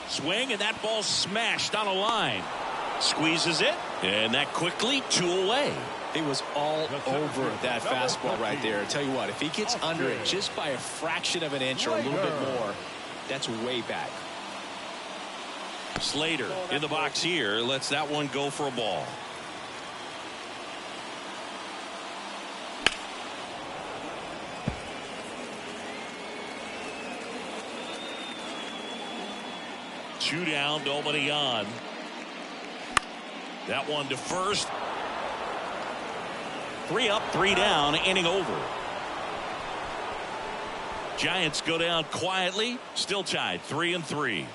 Swing, and that ball smashed on a line. Squeezes it, and that quickly 2 away. He was all over that fastball right there. I tell you what, if he gets under it just by a fraction of an inch or a little bit more, that's way back. Slater in the box here lets that one go for a ball. Two down, nobody on. That one to first. 3 up, 3 down, inning over. Giants go down quietly, still tied 3-3.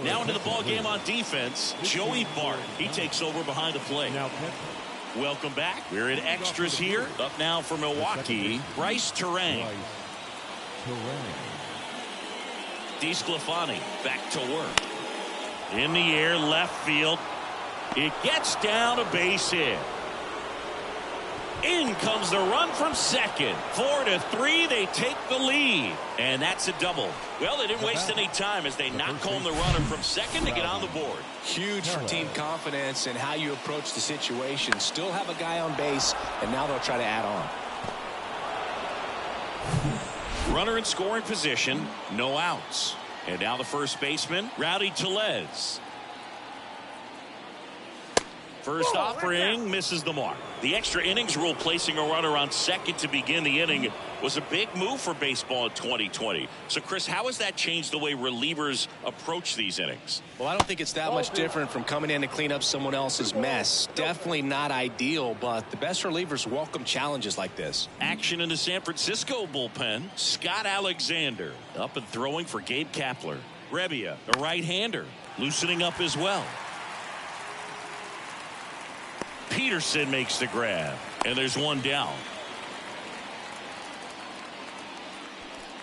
Now into the ball game on defense, Joey Bart. He takes over behind the plate. Welcome back. We're in extras here. Up now for Milwaukee, Bryce Terang. DeSclafani back to work. In the air, left field. It gets down, a base hit. In comes the run from second. 4-3, they take the lead. And that's a double. Well, they didn't waste any time as they knock home the runner from second to get on the board. Huge for team confidence and how you approach the situation. Still have a guy on base, and now they'll try to add on. Runner in scoring position, no outs. And now the first baseman, Rowdy Tellez. First offering misses the mark. The extra innings rule placing a runner on second to begin the inning was a big move for baseball in 2020. So, Chris, how has that changed the way relievers approach these innings? Well, I don't think it's that much different from coming in to clean up someone else's mess. Definitely not ideal, but the best relievers welcome challenges like this. Action in the San Francisco bullpen. Scott Alexander up and throwing for Gabe Kapler. Rebbia, a right-hander, loosening up as well. Peterson makes the grab, and there's one down.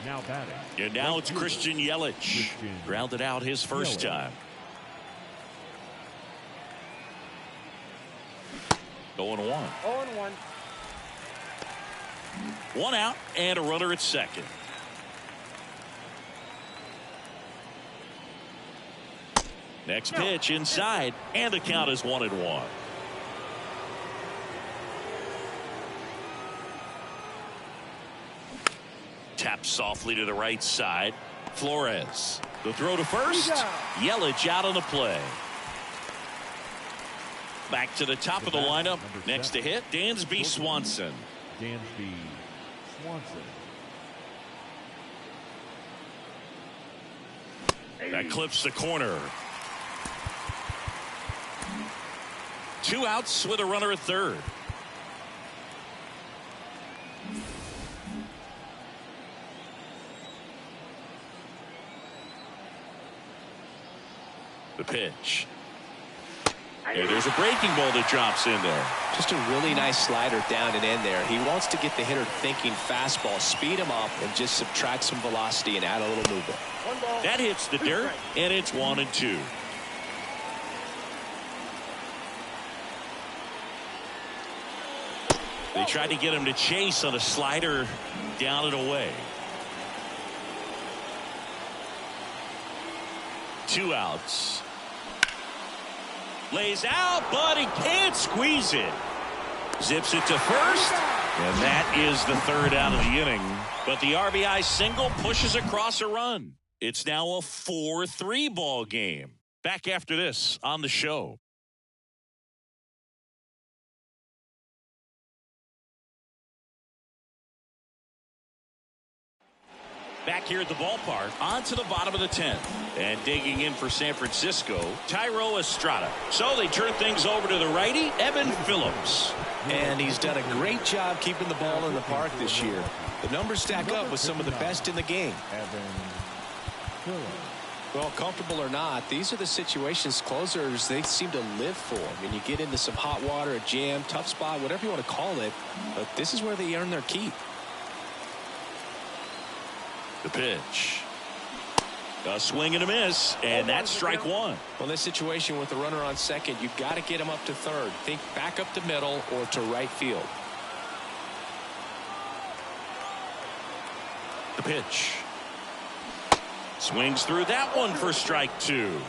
Now batting. And now it's Christian Yelich. Grounded out his first time. 0-1. 0-1. 1 out and a runner at second. Next pitch inside, and the count is 1-1. Taps softly to the right side. Flores. The throw to first. Yelich out on the play. Back to the top of the lineup. Next to hit, Dansby Swanson. Dansby Swanson. That clips the corner. 2 outs with a runner at third. The pitch. And there's a breaking ball that drops in there. Just a really nice slider down and in there. He wants to get the hitter thinking fastball, speed him up, and just subtract some velocity and add a little movement. That hits the dirt, and it's 1-2. They tried to get him to chase on a slider down and away. 2 outs. Lays out, but he can't squeeze it. Zips it to first, and that is the 3rd out of the inning. But the RBI single pushes across a run. It's now a 4-3 ball game. Back after this on the show. Back here at the ballpark, on to the bottom of the 10th. And digging in for San Francisco, Thairo Estrada. So they turn things over to the righty, Evan Phillips. And he's done a great job keeping the ball in the park this year. The numbers stack up with some of the best in the game. Well, comfortable or not, these are the situations closers they seem to live for. I mean, you get into some hot water, a jam, tough spot, whatever you want to call it, but this is where they earn their keep. The pitch. A swing and a miss, and that's strike one. Well, in this situation with the runner on second, you've got to get him up to third. Think back up the middle or to right field. The pitch. Swings through that one for strike two.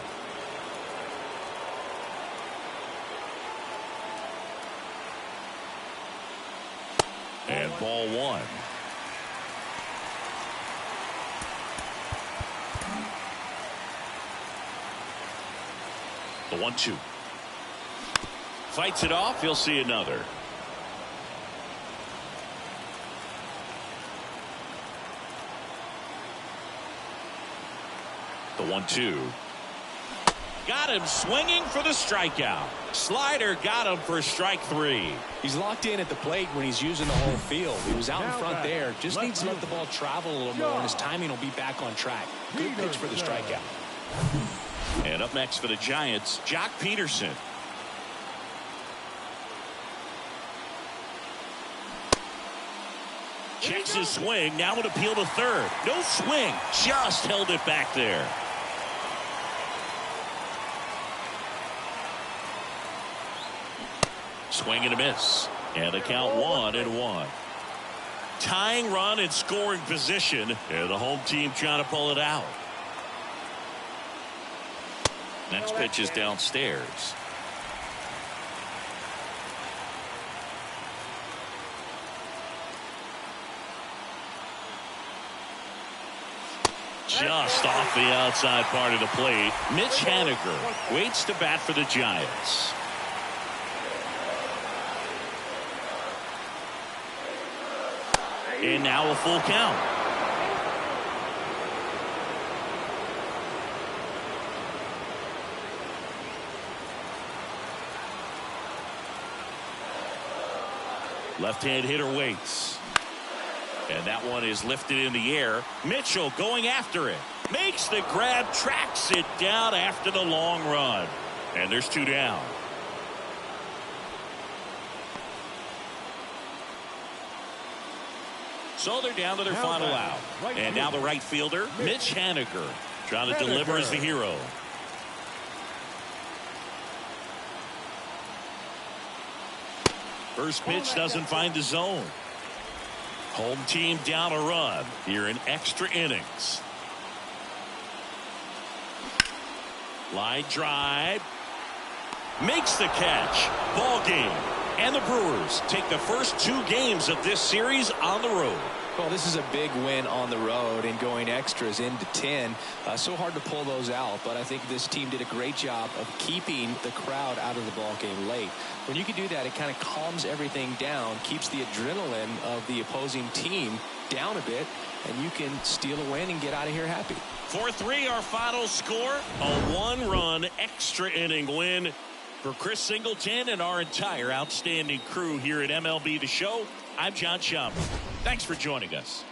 And ball one. The 1-2. Fights it off. He'll see another. The 1-2. Got him swinging for the strikeout. Slider got him for strike three. He's locked in at the plate when he's using the whole field. He was out in front there. Just needs to let the ball travel a little more, and his timing will be back on track. Good pitch for the strikeout. And up next for the Giants, Jock Peterson. Checks his swing. Now would appeal to third. No swing. Just held it back there. Swing and a miss. And the count 1-1. Tying run in scoring position. And the home team trying to pull it out. Next pitch is downstairs. Just off the outside part of the plate. Mitch Haniger waits to bat for the Giants. And now a full count. Left-hand hitter waits. And that one is lifted in the air. Mitchell going after it. Makes the grab, tracks it down after the long run. And there's two down. So they're down to their final out. And now the right fielder, Mitch Haniger, trying to deliver as the hero. First pitch doesn't find the zone. Home team down a run here in extra innings. Line drive. Makes the catch. Ball game. And the Brewers take the first two games of this series on the road. Well, this is a big win on the road and going extras into 10. So hard to pull those out, but I think this team did a great job of keeping the crowd out of the ball game late. When you can do that, it kind of calms everything down, keeps the adrenaline of the opposing team down a bit, and you can steal a win and get out of here happy. 4-3 our final score. A one-run extra inning win for Chris Singleton and our entire outstanding crew here at MLB The Show. I'm John Schaumburg. Thanks for joining us.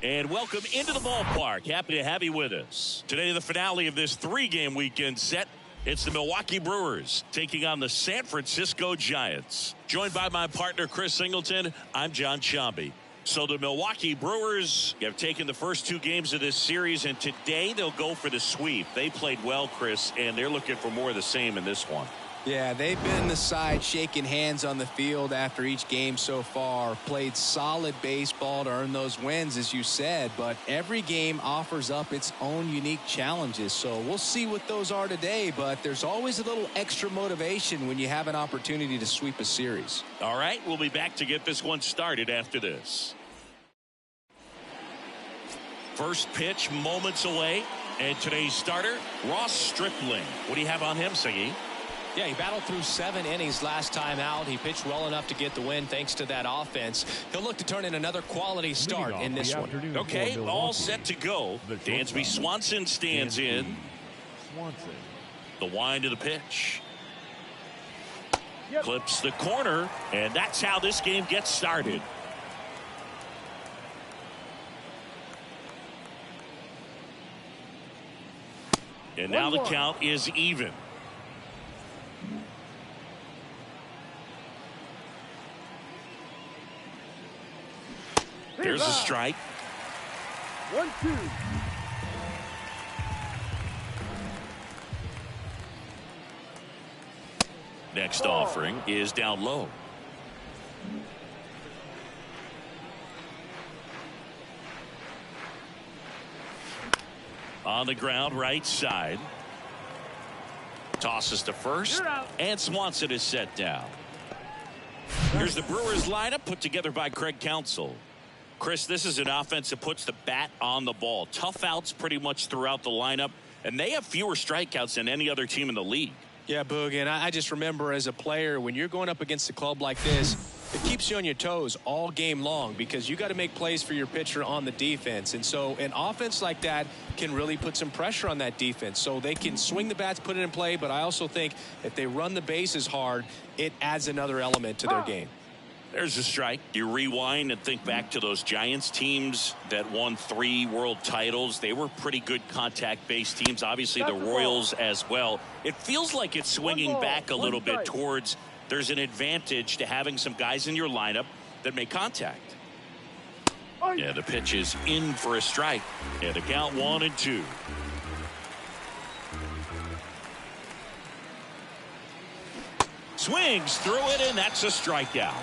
And welcome into the ballpark. Happy to have you with us. Today, the finale of this 3-game weekend set. It's the Milwaukee Brewers taking on the San Francisco Giants. Joined by my partner, Chris Singleton, I'm John Sciambi. So the Milwaukee Brewers have taken the first 2 games of this series, and today they'll go for the sweep. They played well, Chris, and they're looking for more of the same in this one. Yeah, they've been the side shaking hands on the field after each game so far. Played solid baseball to earn those wins, as you said, but every game offers up its own unique challenges. So we'll see what those are today, but there's always a little extra motivation when you have an opportunity to sweep a series. All right, we'll be back to get this one started after this. First pitch moments away, and today's starter, Ross Stripling. What do you have on him, Siggy? Yeah, he battled through 7 innings last time out. He pitched well enough to get the win thanks to that offense. He'll look to turn in another quality start in this one. Okay, all set to go. Dansby Swanson stands in. The wind of the pitch. Clips the corner, and that's how this game gets started. And now the count is even. There's a strike. 1-2. Next offering is down low. On the ground, right side. Tosses to first, and Swanson is set down. Here's the Brewers lineup put together by Craig Counsell. Chris, this is an offense that puts the bat on the ball. Tough outs pretty much throughout the lineup, and they have fewer strikeouts than any other team in the league. Yeah, Boog, and I just remember as a player, when you're going up against a club like this, it keeps you on your toes all game long because you got to make plays for your pitcher on the defense. And so an offense like that can really put some pressure on that defense. So they can swing the bats, put it in play, but I also think if they run the bases hard, it adds another element to their game. There's a strike. You rewind and think back to those Giants teams that won 3 world titles. They were pretty good contact-based teams. Obviously, the Royals as well. It feels like it's swinging back a little bit towards there's an advantage to having some guys in your lineup that make contact. Yeah, the pitch is in for a strike. And the count 1-2. Swings through it, and that's a strikeout.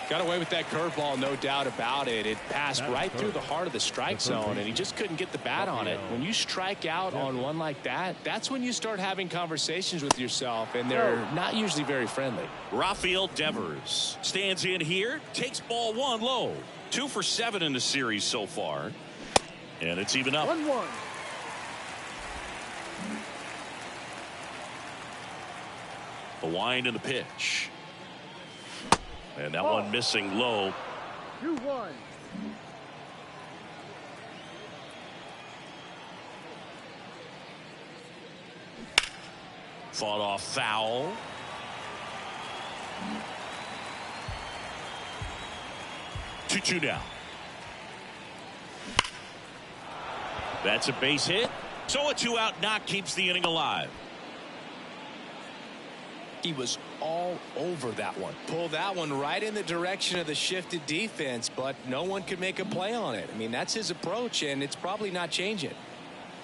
Got away with that curveball, no doubt about it. It passed right through the heart of the strike zone, and he just couldn't get the bat on it. When you strike out on one like that, that's when you start having conversations with yourself, and they're not usually very friendly. Rafael Devers stands in here, takes ball 1 low. 2 for 7 in the series so far. And it's even up. 1-1. The wind and the pitch. And that one missing low. 2-1. Fought off foul. Two now. That's a base hit. So a 2-out knock keeps the inning alive. He was all over that one. Pulled that one right in the direction of the shifted defense, but no one could make a play on it. I mean, that's his approach, and it's probably not changing.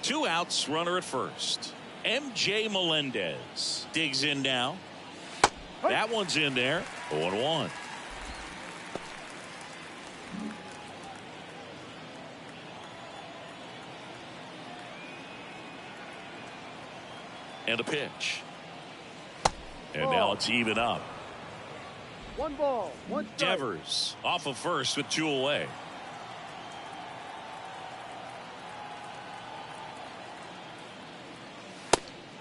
2 outs, runner at first. MJ Melendez digs in now. That one's in there. 0-1. And a pitch. And now it's even up. 1 ball, 1 strike. Devers off of first with 2 away.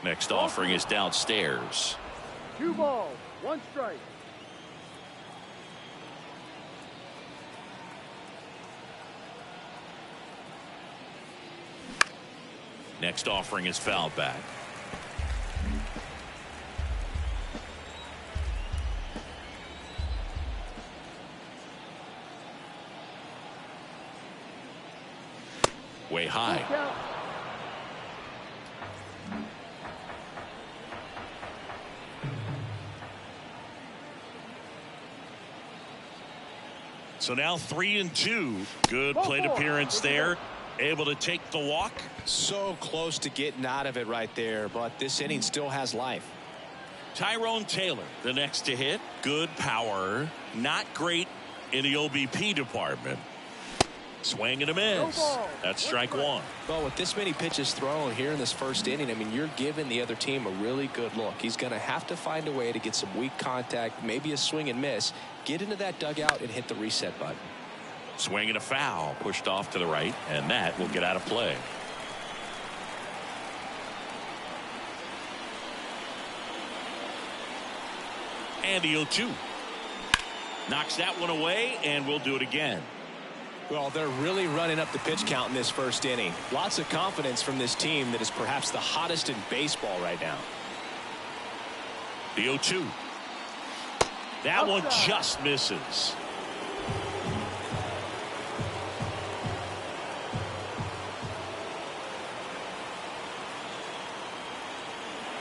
Next offering is downstairs. 2 balls, 1 strike. Next offering is fouled back. way high. Count. So now 3-2. Good plate appearance there. Able to take the walk. So close to getting out of it right there, but this inning still has life. Tyrone Taylor, the next to hit. Good power. Not great in the OBP department. Swing and a miss. That's strike one. Well, with this many pitches thrown here in this first inning, I mean, you're giving the other team a really good look. He's going to have to find a way to get some weak contact, maybe a swing and miss, get into that dugout and hit the reset button. Swing and a foul, pushed off to the right, and that will get out of play. And the 0-2. Knocks that one away, and we'll do it again. Well, they're really running up the pitch count in this first inning. Lots of confidence from this team that is perhaps the hottest in baseball right now. The 0-2. That one just misses.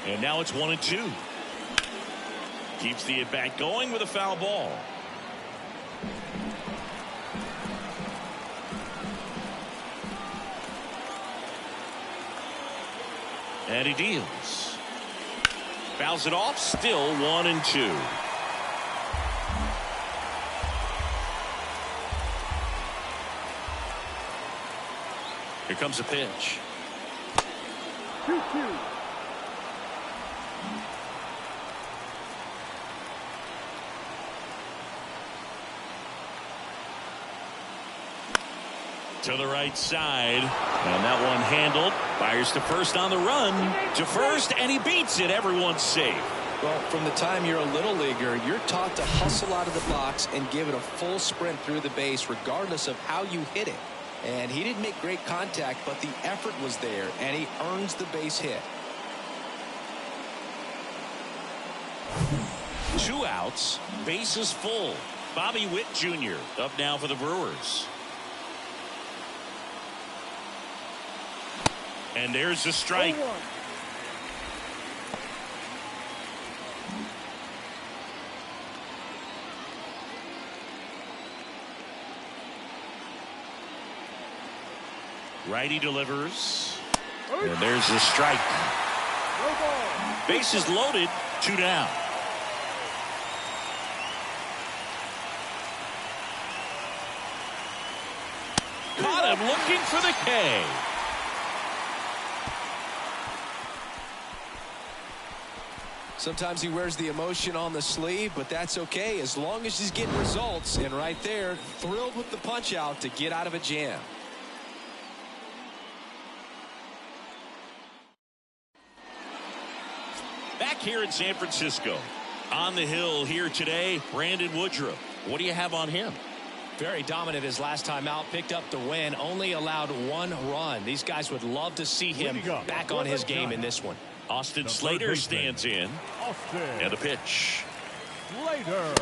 And now it's 1-2. Keeps the at-bat going with a foul ball. And he deals. Fouls it off. Still 1-2. Here comes a pitch. 2-2. To the right side, and that one handled. Fires to first on the run. To first, and he beats it. Everyone's safe. Well, from the time you're a little leaguer, you're taught to hustle out of the box and give it a full sprint through the base regardless of how you hit it. And he didn't make great contact, but the effort was there, and he earns the base hit. 2 outs, bases full. Bobby Witt Jr. up now for the Brewers. And there's the strike. 0-1. Righty delivers. And there's the strike. No ball. Bases loaded, 2 down. Caught him looking for the K. Sometimes he wears the emotion on the sleeve, but that's okay as long as he's getting results. And right there, thrilled with the punch out to get out of a jam. Back here in San Francisco. On the hill here today, Brandon Woodruff. What do you have on him? Very dominant his last time out. Picked up the win. Only allowed 1 run. These guys would love to see him back on his game in this one. Austin Slater stands in. And a pitch. Slater.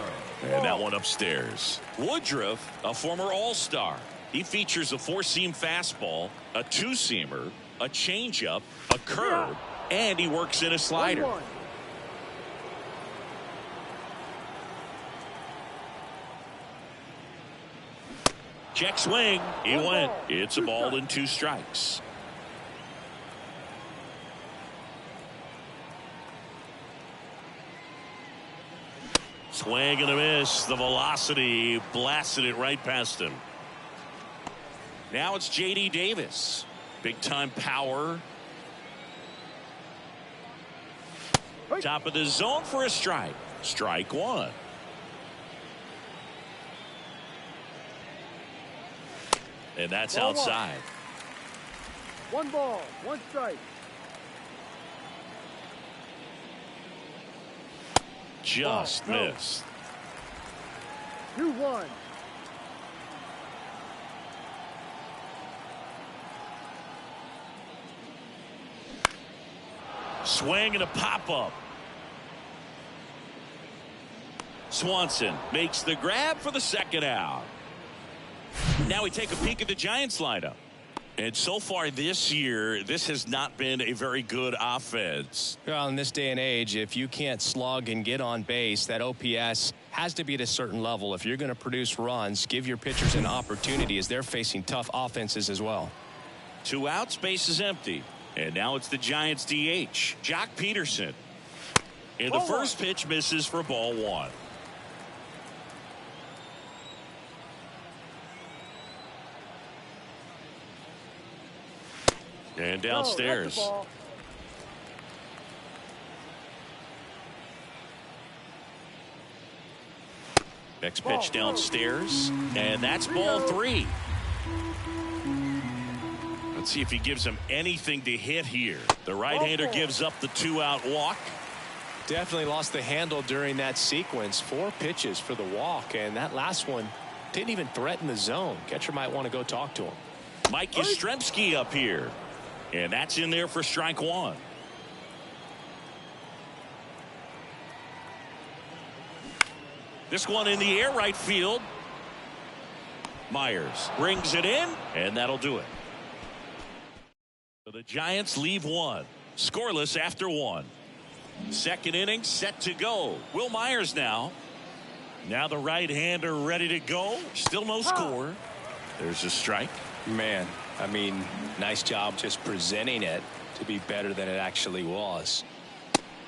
And that one upstairs. Woodruff, a former All-Star. He features a 4-seam fastball, a 2-seamer, a changeup, a curve, and he works in a slider. 1-1. Check swing. He went. It's a ball and 2 strikes. Swing and a miss. The velocity blasted it right past him. Now it's J.D. Davis. Big time power. Top of the zone for a strike. Strike 1. And that's outside. 1 ball, 1 strike. Just missed. 2-1. Swing and a pop-up. Swanson makes the grab for the second out. Now we take a peek at the Giants lineup. And so far this year, this has not been a very good offense. Well, in this day and age, if you can't slug and get on base, that OPS has to be at a certain level. If you're going to produce runs, give your pitchers an opportunity as they're facing tough offenses as well. 2 outs, base is empty. And now it's the Giants DH, Jock Peterson. And the first pitch misses for ball 1. And downstairs. Next pitch downstairs. And that's ball 3. Let's see if he gives him anything to hit here. The right-hander gives up the 2-out walk. Definitely lost the handle during that sequence. 4 pitches for the walk, and that last one didn't even threaten the zone. Catcher might want to go talk to him. Mike Yastrzemski up here. And that's in there for strike 1. This one in the air, right field. Myers brings it in, and that'll do it. So the Giants leave 1. Scoreless after 1. Second inning set to go. Will Myers now. Now the right-hander ready to go. Still no score. There's a strike. Man, I mean, nice job just presenting it to be better than it actually was.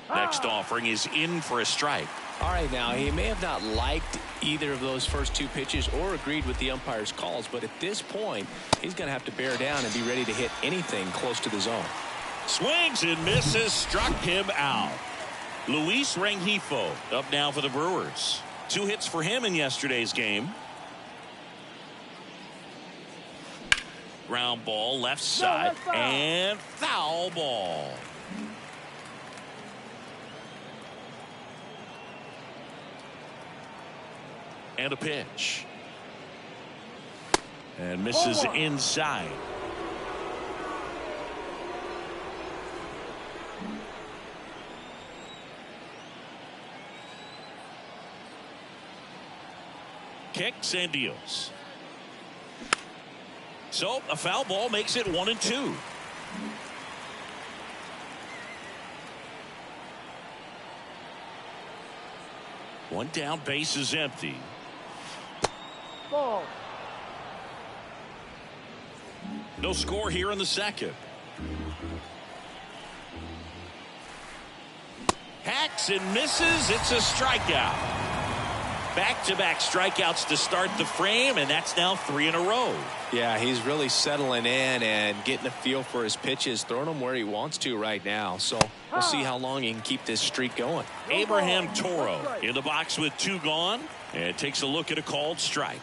Next offering is in for a strike. All right, now he may have not liked either of those first 2 pitches or agreed with the umpire's calls, but at this point he's going to have to bear down and be ready to hit anything close to the zone. Swings and misses, struck him out. Luis Rengifo up now for the Brewers. 2 hits for him in yesterday's game. Ground ball left side and foul ball. And a pitch. And misses inside. Kicks and deals. So a foul ball makes it 1-2. One down, base is empty. Ball. No score here in the second. Hacks and misses. It's a strikeout. Back-to-back strikeouts to start the frame, and that's now 3 in a row. Yeah, he's really settling in and getting a feel for his pitches, throwing them where he wants to right now. So we'll see how long he can keep this streak going. Abraham Toro in the box with 2 gone, and takes a look at a called strike.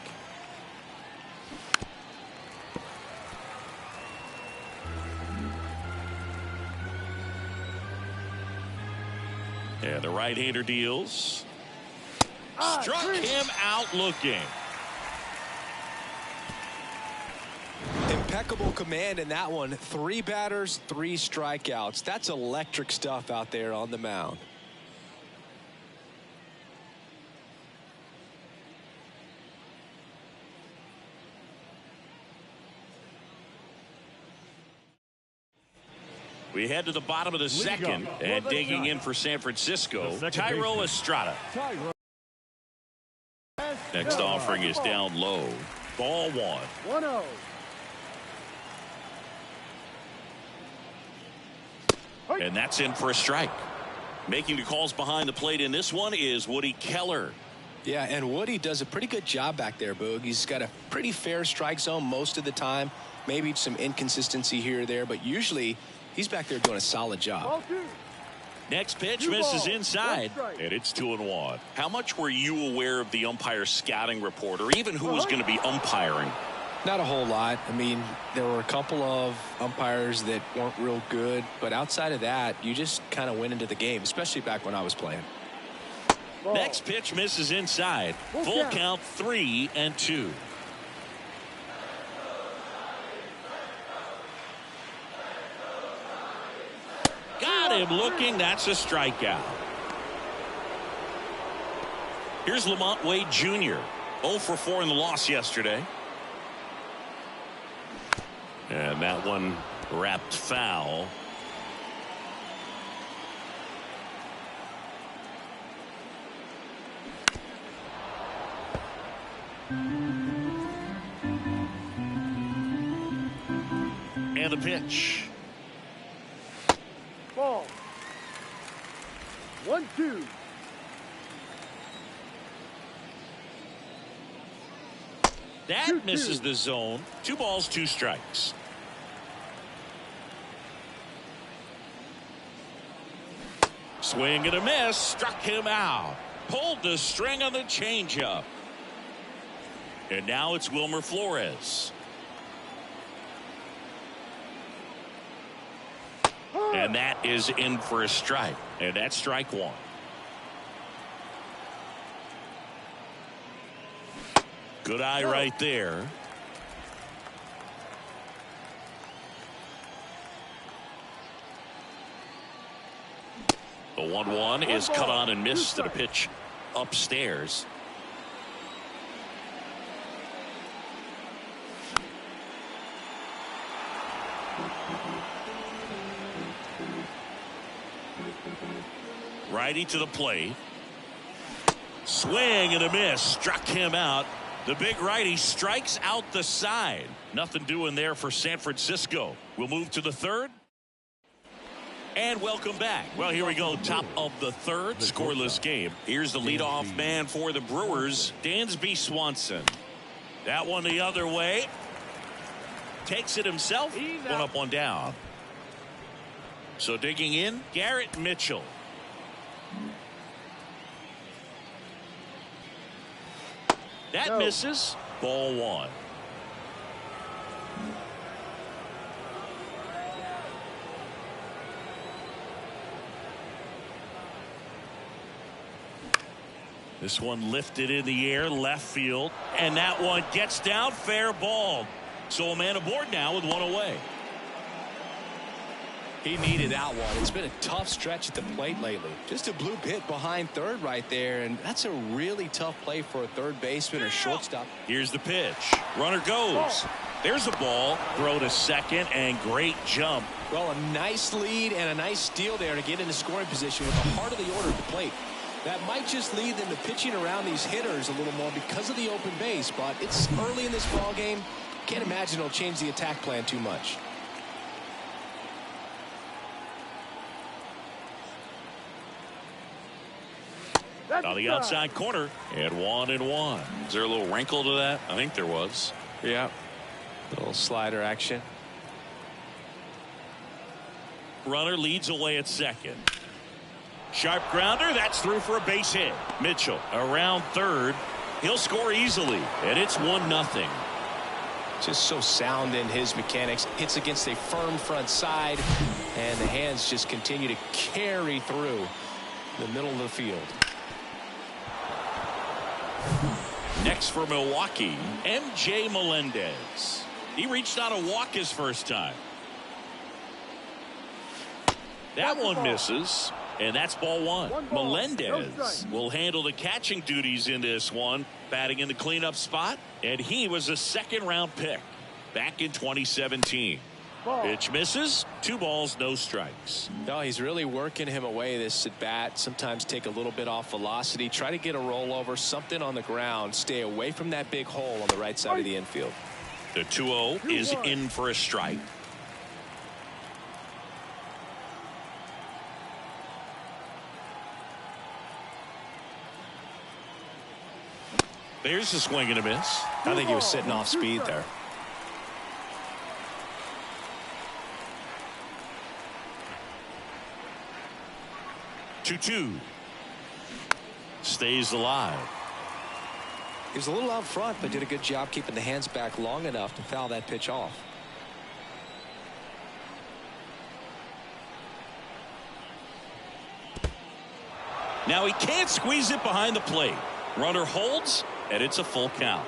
And the right-hander deals. Struck him out looking. Impeccable command in that one. 3 batters, 3 strikeouts. That's electric stuff out there on the mound. We head to the bottom of the second, and digging in for San Francisco, Thairo Estrada. Next offering is down low. Ball 1. 1-0. And that's in for a strike. Making the calls behind the plate in this one is Woody Keller. Yeah, and Woody does a pretty good job back there, Boog. He's got a pretty fair strike zone most of the time. Maybe some inconsistency here or there, but usually he's back there doing a solid job. Next pitch misses inside, and it's 2-1. How much were you aware of the umpire's scouting report, or even who was going to be umpiring? Not a whole lot. I mean, there were a couple of umpires that weren't real good, but outside of that, you just kind of went into the game, especially back when I was playing. Next pitch misses inside. Full count, 3-2. Got him looking. That's a strikeout. Here's Lamont Wade Jr. 0 for 4 in the loss yesterday. And that one wrapped foul. And the pitch. Ball. 1-2. That misses the zone. 2 balls, 2 strikes. Swing and a miss. Struck him out. Pulled the string on the changeup. And now it's Wilmer Flores. And that is in for a strike. And that's strike 1. Good eye right there. The 1-1 is cut on and missed to the pitch upstairs. Righty to the plate. Swing and a miss. Struck him out. The big righty strikes out the side. Nothing doing there for San Francisco. We'll move to the 3rd. And welcome back. Well, here we go. Top of the 3rd. Scoreless game. Here's the leadoff man for the Brewers, Dansby Swanson. That one the other way. Takes it himself. 1 up, 1 down. So digging in, Garrett Mitchell. That misses. Ball 1. This one lifted in the air, left field, and that one gets down, fair ball. So a man aboard now with 1 away. He needed that one. It's been a tough stretch at the plate lately. Just a bloop hit behind third right there, and that's a really tough play for a third baseman or shortstop. Here's the pitch. Runner goes. There's a ball. Throw to second, and great jump. Well, a nice lead and a nice steal there to get into scoring position with the heart of the order at the plate. That might just lead them to pitching around these hitters a little more because of the open base, but it's early in this ball game. Can't imagine it'll change the attack plan too much. On the outside corner, and 1-1. Is there a little wrinkle to that? I think there was. Yeah. Little slider action. Runner leads away at second. Sharp grounder. That's through for a base hit. Mitchell around third. He'll score easily, and it's 1-0. Just so sound in his mechanics. Hits against a firm front side, and the hands just continue to carry through the middle of the field. Next for Milwaukee, MJ Melendez. He reached out a walk his first time. That one misses, and that's ball 1. Melendez will handle the catching duties in this one, batting in the cleanup spot, and he was a 2nd-round pick back in 2017. Pitch misses. 2 balls, no strikes. No, he's really working him away this at bat. Sometimes take a little bit off velocity. Try to get a rollover, something on the ground. Stay away from that big hole on the right side of the infield. The 2-0 is in for a strike. There's a swing and a miss. I think he was sitting off speed there. Two. Stays alive. He was a little out front, but did a good job keeping the hands back long enough to foul that pitch off. Now he can't squeeze it behind the plate. Runner holds, and it's a full count.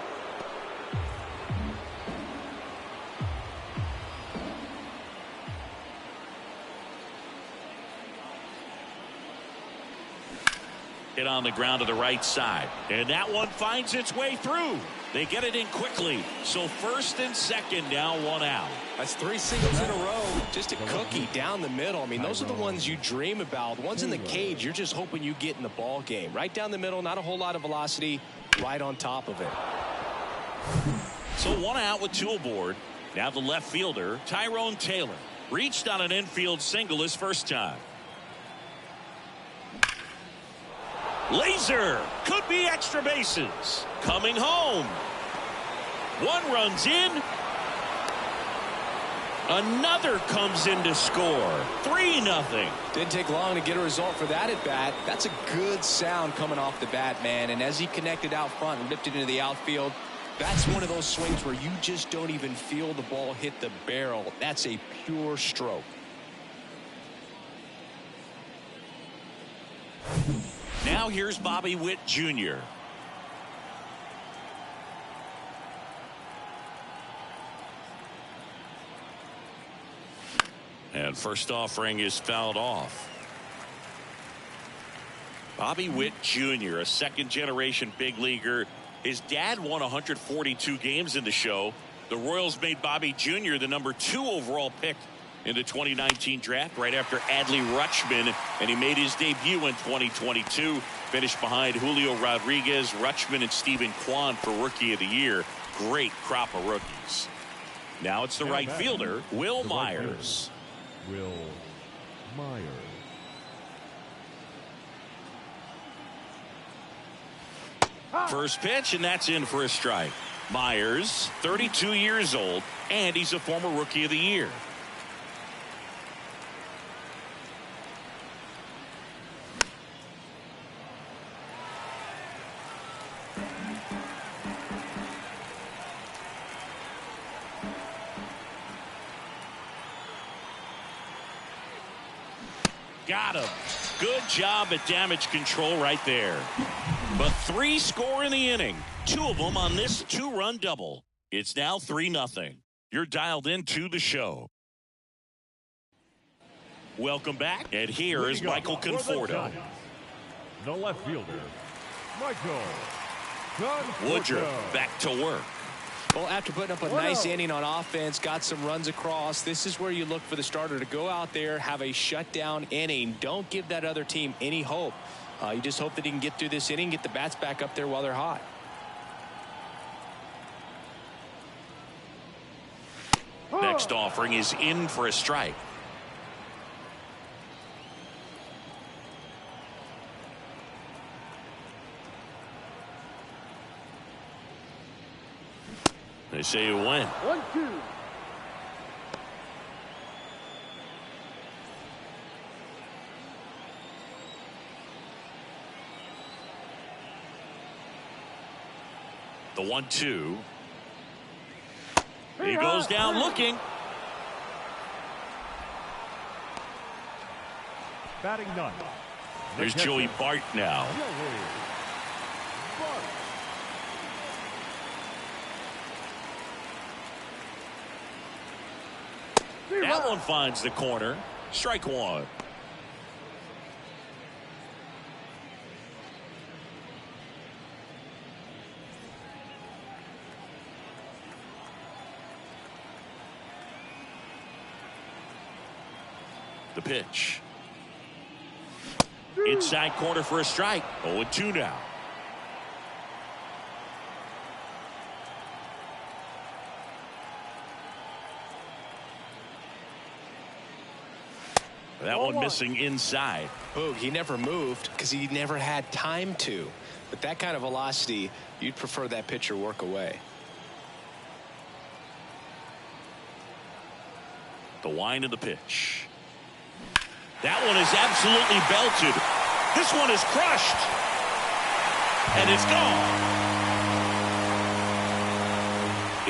Hit on the ground to the right side, and that one finds its way through. They get it in quickly. So first and second now, one out. That's 3 singles in a row. Just a cookie down the middle. I mean, those are the ones you dream about. The ones in the cage, you're just hoping you get in the ball game. Right down the middle, not a whole lot of velocity, right on top of it. So one out with 2 aboard. Now the left fielder, Tyrone Taylor, reached on an infield single his first time. Laser, could be extra bases. Coming home. 1 runs in. Another comes in to score. 3-0. Didn't take long to get a result for that at bat. That's a good sound coming off the bat, man. And as he connected out front and ripped it into the outfield, that's one of those swings where you just don't even feel the ball hit the barrel. That's a pure stroke. Now here's Bobby Witt Jr. And first offering is fouled off. Bobby Witt Jr., a second-generation big leaguer. His dad won 142 games in the show. The Royals made Bobby Jr. the number 2 overall pick in the 2019 draft right after Adley Rutschman, and he made his debut in 2022. Finished behind Julio Rodriguez, Rutschman, and Stephen Kwan for Rookie of the Year. Great crop of rookies. Now it's the right fielder, Will Myers. Will Myers. First pitch, and that's in for a strike. Myers, 32 years old, and he's a former Rookie of the Year. Got him. Good job at damage control right there. But 3 score in the inning. 2 of them on this 2-run double. It's now 3-0. You're dialed into the show. Welcome back. And here is Michael Conforto. The left fielder, Michael Conforto. Woodruff back to work. Well, after putting up a nice inning on offense, got some runs across, this is where you look for the starter to go out there, have a shutdown inning. Don't give that other team any hope. You just hope that he can get through this inning, get the bats back up there while they're hot. Next offering is in for a strike. They say you win. 1-2. The 1-2. He goes down looking. Batting ninth. There's Joey Bart now. That one finds the corner. Strike 1. The pitch. Inside corner for a strike. 0-2 now. That one missing inside. Boog, he never moved because he never had time to. With that kind of velocity, you'd prefer that pitcher work away. The wind of the pitch. That one is absolutely belted. This one is crushed. And it's gone.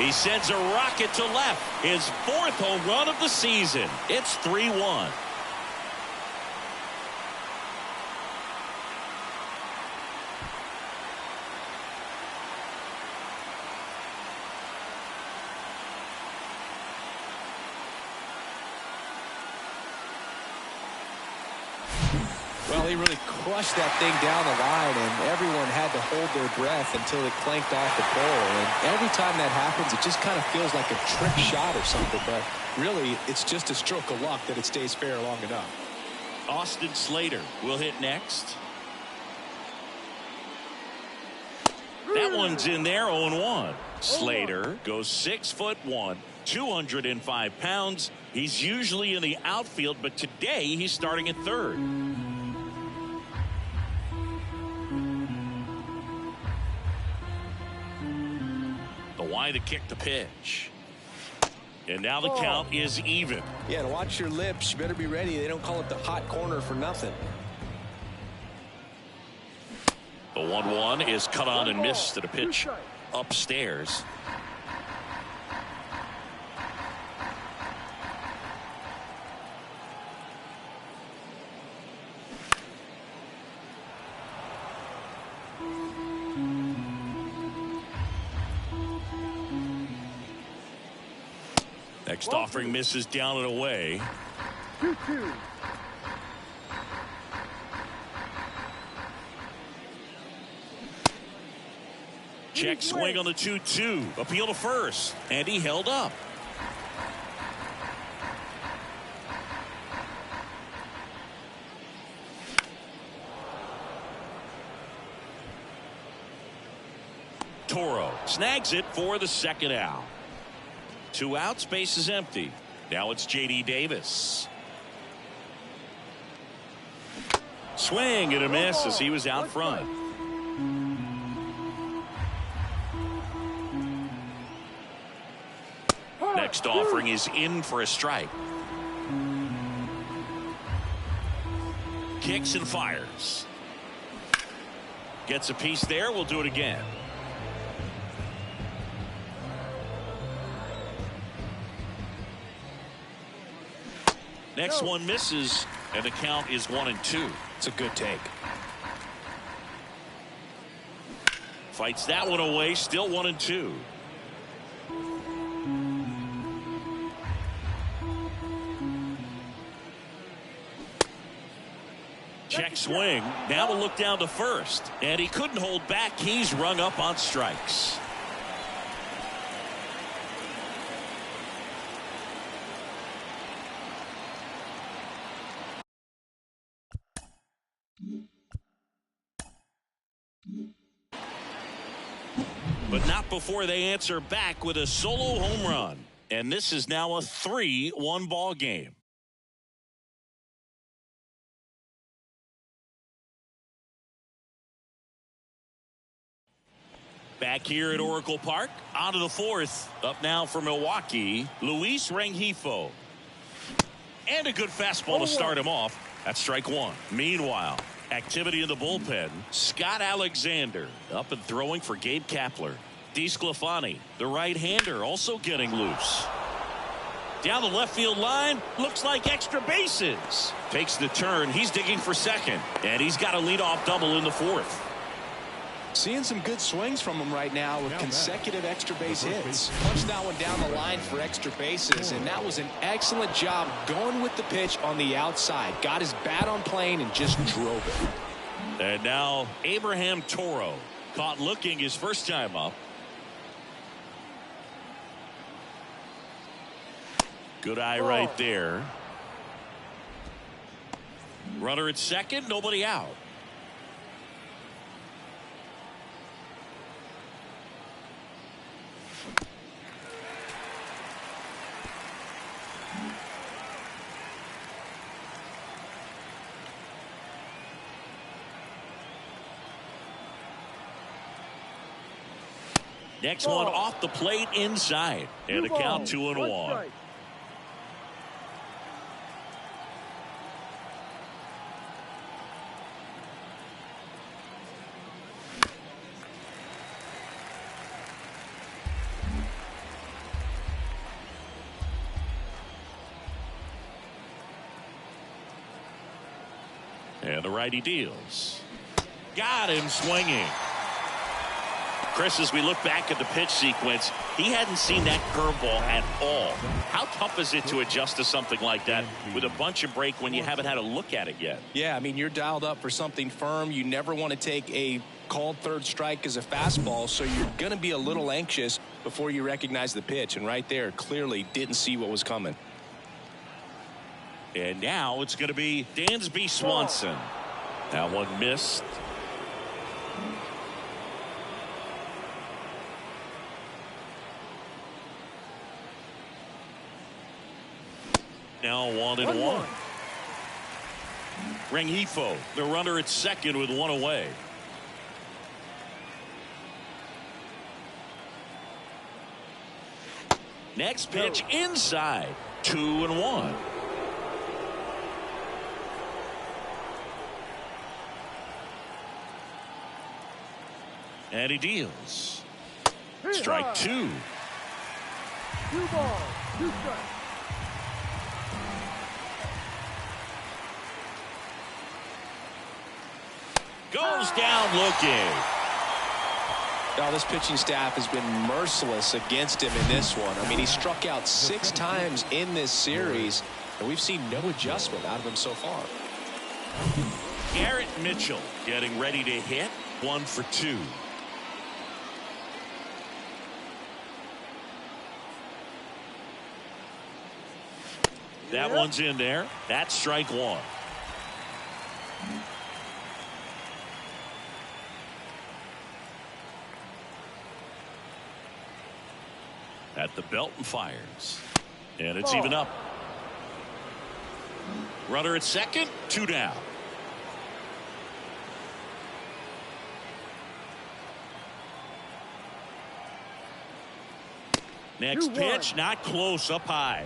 He sends a rocket to left. His 4th home run of the season. It's 3-1. Well, he really crushed that thing down the line, and everyone had to hold their breath until it clanked off the pole. And every time that happens, it just kind of feels like a trick shot or something. But really, it's just a stroke of luck that it stays fair long enough. Austin Slater will hit next. That one's in there, 0-1. Slater goes 6'1", 205 pounds. He's usually in the outfield, but today he's starting at third. The wide to kick the pitch. And now the count is even. Yeah, to watch your lips, you better be ready. They don't call it the hot corner for nothing. The 1-1 is cut on and missed to the pitch upstairs. Next offering misses down and away. 2-2. Check swing on the 2-2. Appeal to first. And he held up. Toro snags it for the second out. 2 outs, base is empty. Now it's J.D. Davis. Swing and a miss as he was out front. Next offering is in for a strike. Kicks and fires. Gets a piece there. We'll do it again. Next one misses, and the count is 1-2. It's a good take. Fights that one away, still 1-2. Check swing. Now a look down to first. And he couldn't hold back. He's rung up on strikes. But not before they answer back with a solo home run. And this is now a 3-1 ball game. Back here at Oracle Park, on to the fourth. Up now for Milwaukee, Luis Rengifo. And a good fastball to start him off. That's strike one. Meanwhile, activity in the bullpen. Scott Alexander up and throwing for Gabe Kapler. DeSclafani, the right-hander, also getting loose. Down the left field line, looks like extra bases. Takes the turn, he's digging for second. And he's got a leadoff double in the fourth. Seeing some good swings from him right now with consecutive extra base hits. Punched that one down the line for extra bases, and that was an excellent job going with the pitch on the outside. Got his bat on plane and just drove it. And now Abraham Toro caught looking his first time up. Good eye right there. Runner at second, nobody out. Next one off the plate inside. And the count 2-1. And the righty deals. Got him swinging. Chris, as we look back at the pitch sequence, he hadn't seen that curveball at all. How tough is it to adjust to something like that with a bunch and break when you haven't had a look at it yet? Yeah, I mean, you're dialed up for something firm. You never want to take a called third strike as a fastball, so you're going to be a little anxious before you recognize the pitch. And right there, clearly didn't see what was coming. And now it's going to be Dansby Swanson. That one missed. Now 1-1. Rengifo, the runner at second with one away. Next pitch inside. 2-1. And he deals. Strike 2. 2 balls, 2 strikes. Goes down looking. Now, this pitching staff has been merciless against him in this one. I mean, he struck out 6 times in this series, and we've seen no adjustment out of him so far. Garrett Mitchell getting ready to hit. 1 for 2. That one's in there. That's strike 1. At the belt and fires. And it's even up. Runner at second, 2 down. Next pitch, not close, up high.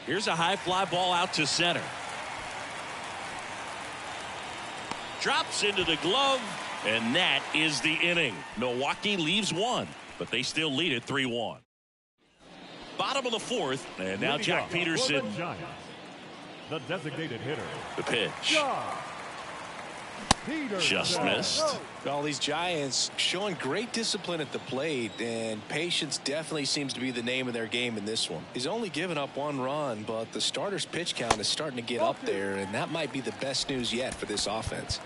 Here's a high fly ball out to center. Drops into the glove, and that is the inning. Milwaukee leaves 1, but they still lead it 3-1. Bottom of the 4th, and now Jack Peterson. The designated hitter. The pitch. Just missed. Well, these Giants showing great discipline at the plate, and patience definitely seems to be the name of their game in this one. He's only given up 1 run, but the starter's pitch count is starting to get up there, and that might be the best news yet for this offense.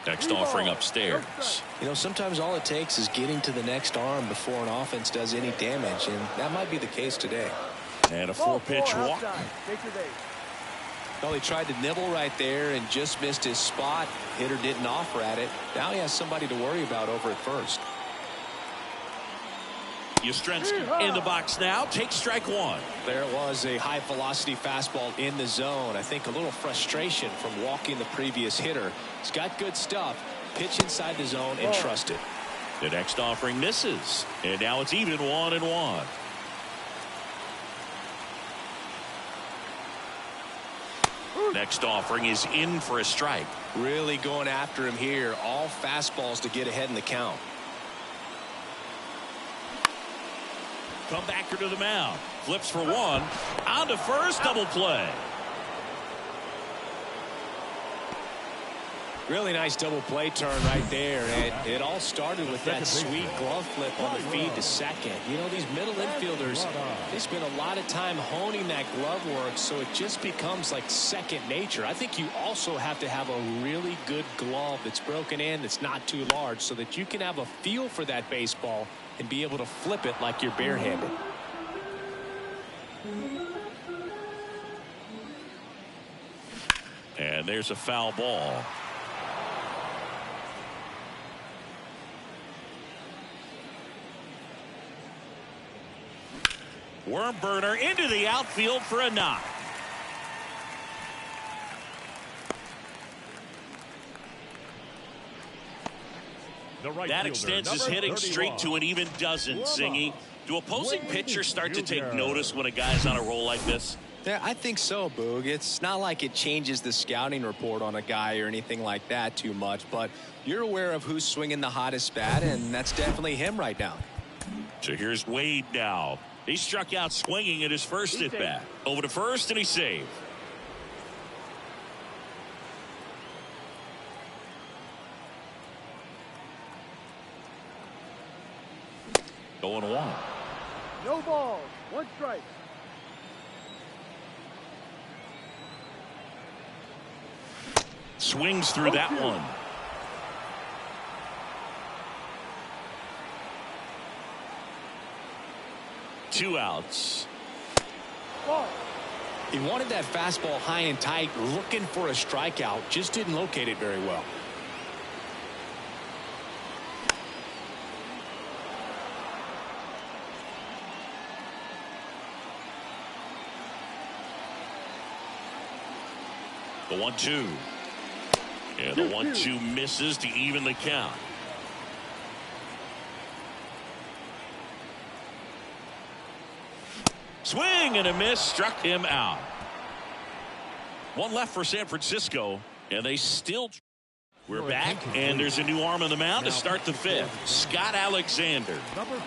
Next offering upstairs. You know, sometimes all it takes is getting to the next arm before an offense does any damage, and that might be the case today. And a 4-pitch walk. Well, he tried to nibble right there and just missed his spot. Hitter didn't offer at it. Now he has somebody to worry about over at first. Yastrzemski in the box now. Takes strike 1. There it was, a high velocity fastball in the zone. I think a little frustration from walking the previous hitter. He's got good stuff. Pitch inside the zone and trust it. The next offering misses. And now it's even 1-1. Next offering is in for a strike. Really going after him here. All fastballs to get ahead in the count. Comebacker to the mound. Flips for 1. On to first. Double play. Really nice double play turn right there, and it all started with that sweet glove flip on the feed to second. You know, these middle infielders, they spend a lot of time honing that glove work, so it just becomes like second nature. I think you also have to have a really good glove that's broken in, that's not too large, so that you can have a feel for that baseball and be able to flip it like you're barehanded. And there's a foul ball. Worm burner into the outfield for a knock. That extends his hitting streak to an even dozen, Singy. Do opposing pitchers start to take notice when a guy's on a roll like this? Yeah, I think so, Boog. It's not like it changes the scouting report on a guy or anything like that too much, but you're aware of who's swinging the hottest bat, and that's definitely him right now. So here's Wade now. He struck out swinging at his first at bat. Over to first, and he saved. Going one. No balls. One strike. Swings through that one. Two outs. Ball. He wanted that fastball high and tight, looking for a strikeout, just didn't locate it very well. The 1-2. And the 1-2 misses to even the count. Swing and a miss, struck him out. One left for San Francisco, and they still. We're back, and there's a new arm on the mound to start the fifth. Scott Alexander.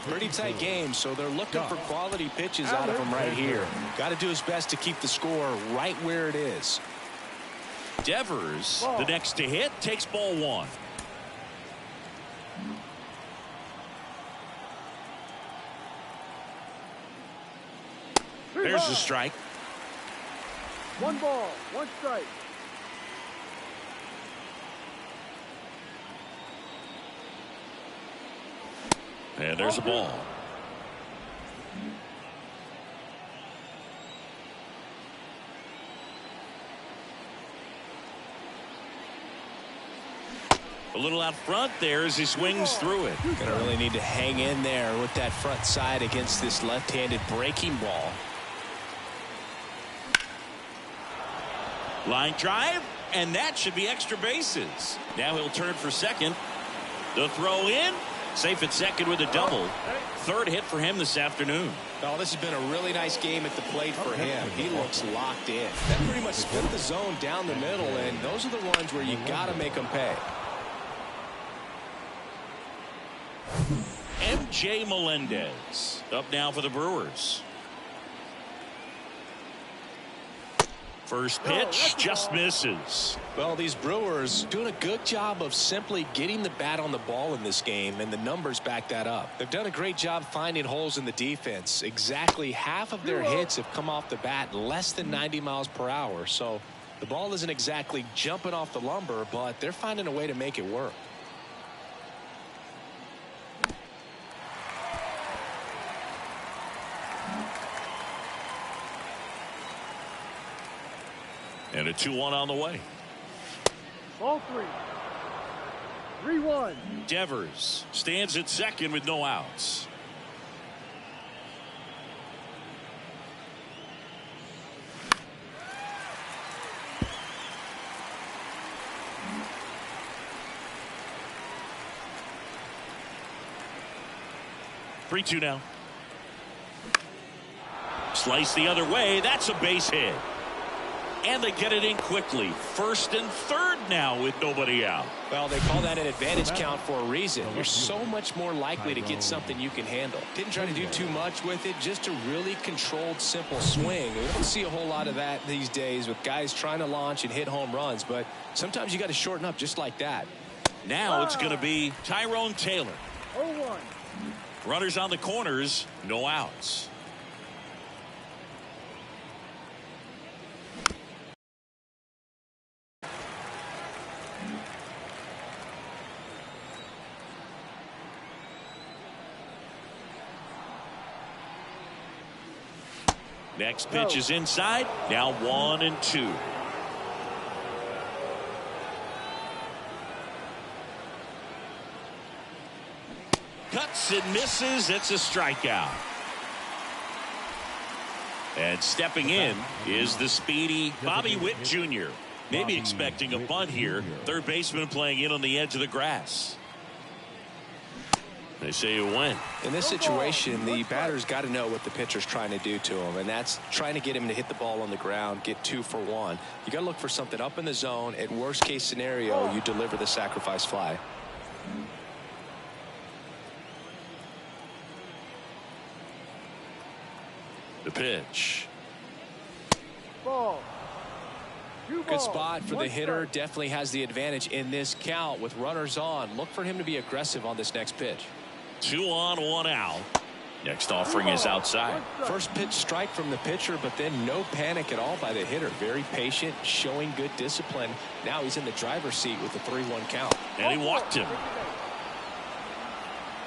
Pretty tight game, so they're looking for quality pitches out of him right here. Got to do his best to keep the score right where it is. Devers, the next to hit, takes ball one. There's the strike. One ball, one strike. And there's a ball. A little out front there as he swings through it. Gonna really need to hang in there with that front side against this left-handed breaking ball. Line drive, and that should be extra bases. Now he'll turn for second. The throw in, safe at second with a double. Third hit for him this afternoon. Oh, this has been a really nice game at the plate for him. He looks locked in. That pretty much split the zone down the middle, and those are the ones where you gotta make them pay. MJ Melendez up now for the Brewers. First pitch just misses. Well, these Brewers doing a good job of simply getting the bat on the ball in this game, and the numbers back that up. They've done a great job finding holes in the defense. Exactly half of their hits have come off the bat less than 90 miles per hour. So the ball isn't exactly jumping off the lumber, but they're finding a way to make it work. And a 2-1 on the way. Ball three. 3-1. Devers stands at second with no outs. Three-two now. Slice the other way. That's a base hit. And they get it in quickly. First and third now with nobody out. Well, they call that an advantage count for a reason. You're so much more likely to get something you can handle. Didn't try to do too much with it, just a really controlled, simple swing. We don't see a whole lot of that these days with guys trying to launch and hit home runs, but sometimes you got to shorten up just like that. Now it's going to be Tyrone Taylor. 0-1. Runners on the corners, no outs. Next pitch is inside. Now 1-2. Cuts and misses. It's a strikeout. And stepping in is the speedy Bobby Witt Jr. Maybe expecting a bunt here. Third baseman playing in on the edge of the grass. They say you win. In this situation, the batter's got to know what the pitcher's trying to do to him, and that's trying to get him to hit the ball on the ground, get 2 for 1. You got to look for something up in the zone. At worst case scenario, you deliver the sacrifice fly. The pitch. Ball. Good spot for the hitter. Definitely has the advantage in this count with runners on. Look for him to be aggressive on this next pitch. 2 on, 1 out. Next offering is outside. First pitch strike from the pitcher, but then no panic at all by the hitter. Very patient, showing good discipline. Now he's in the driver's seat with the 3-1 count. And he walked him.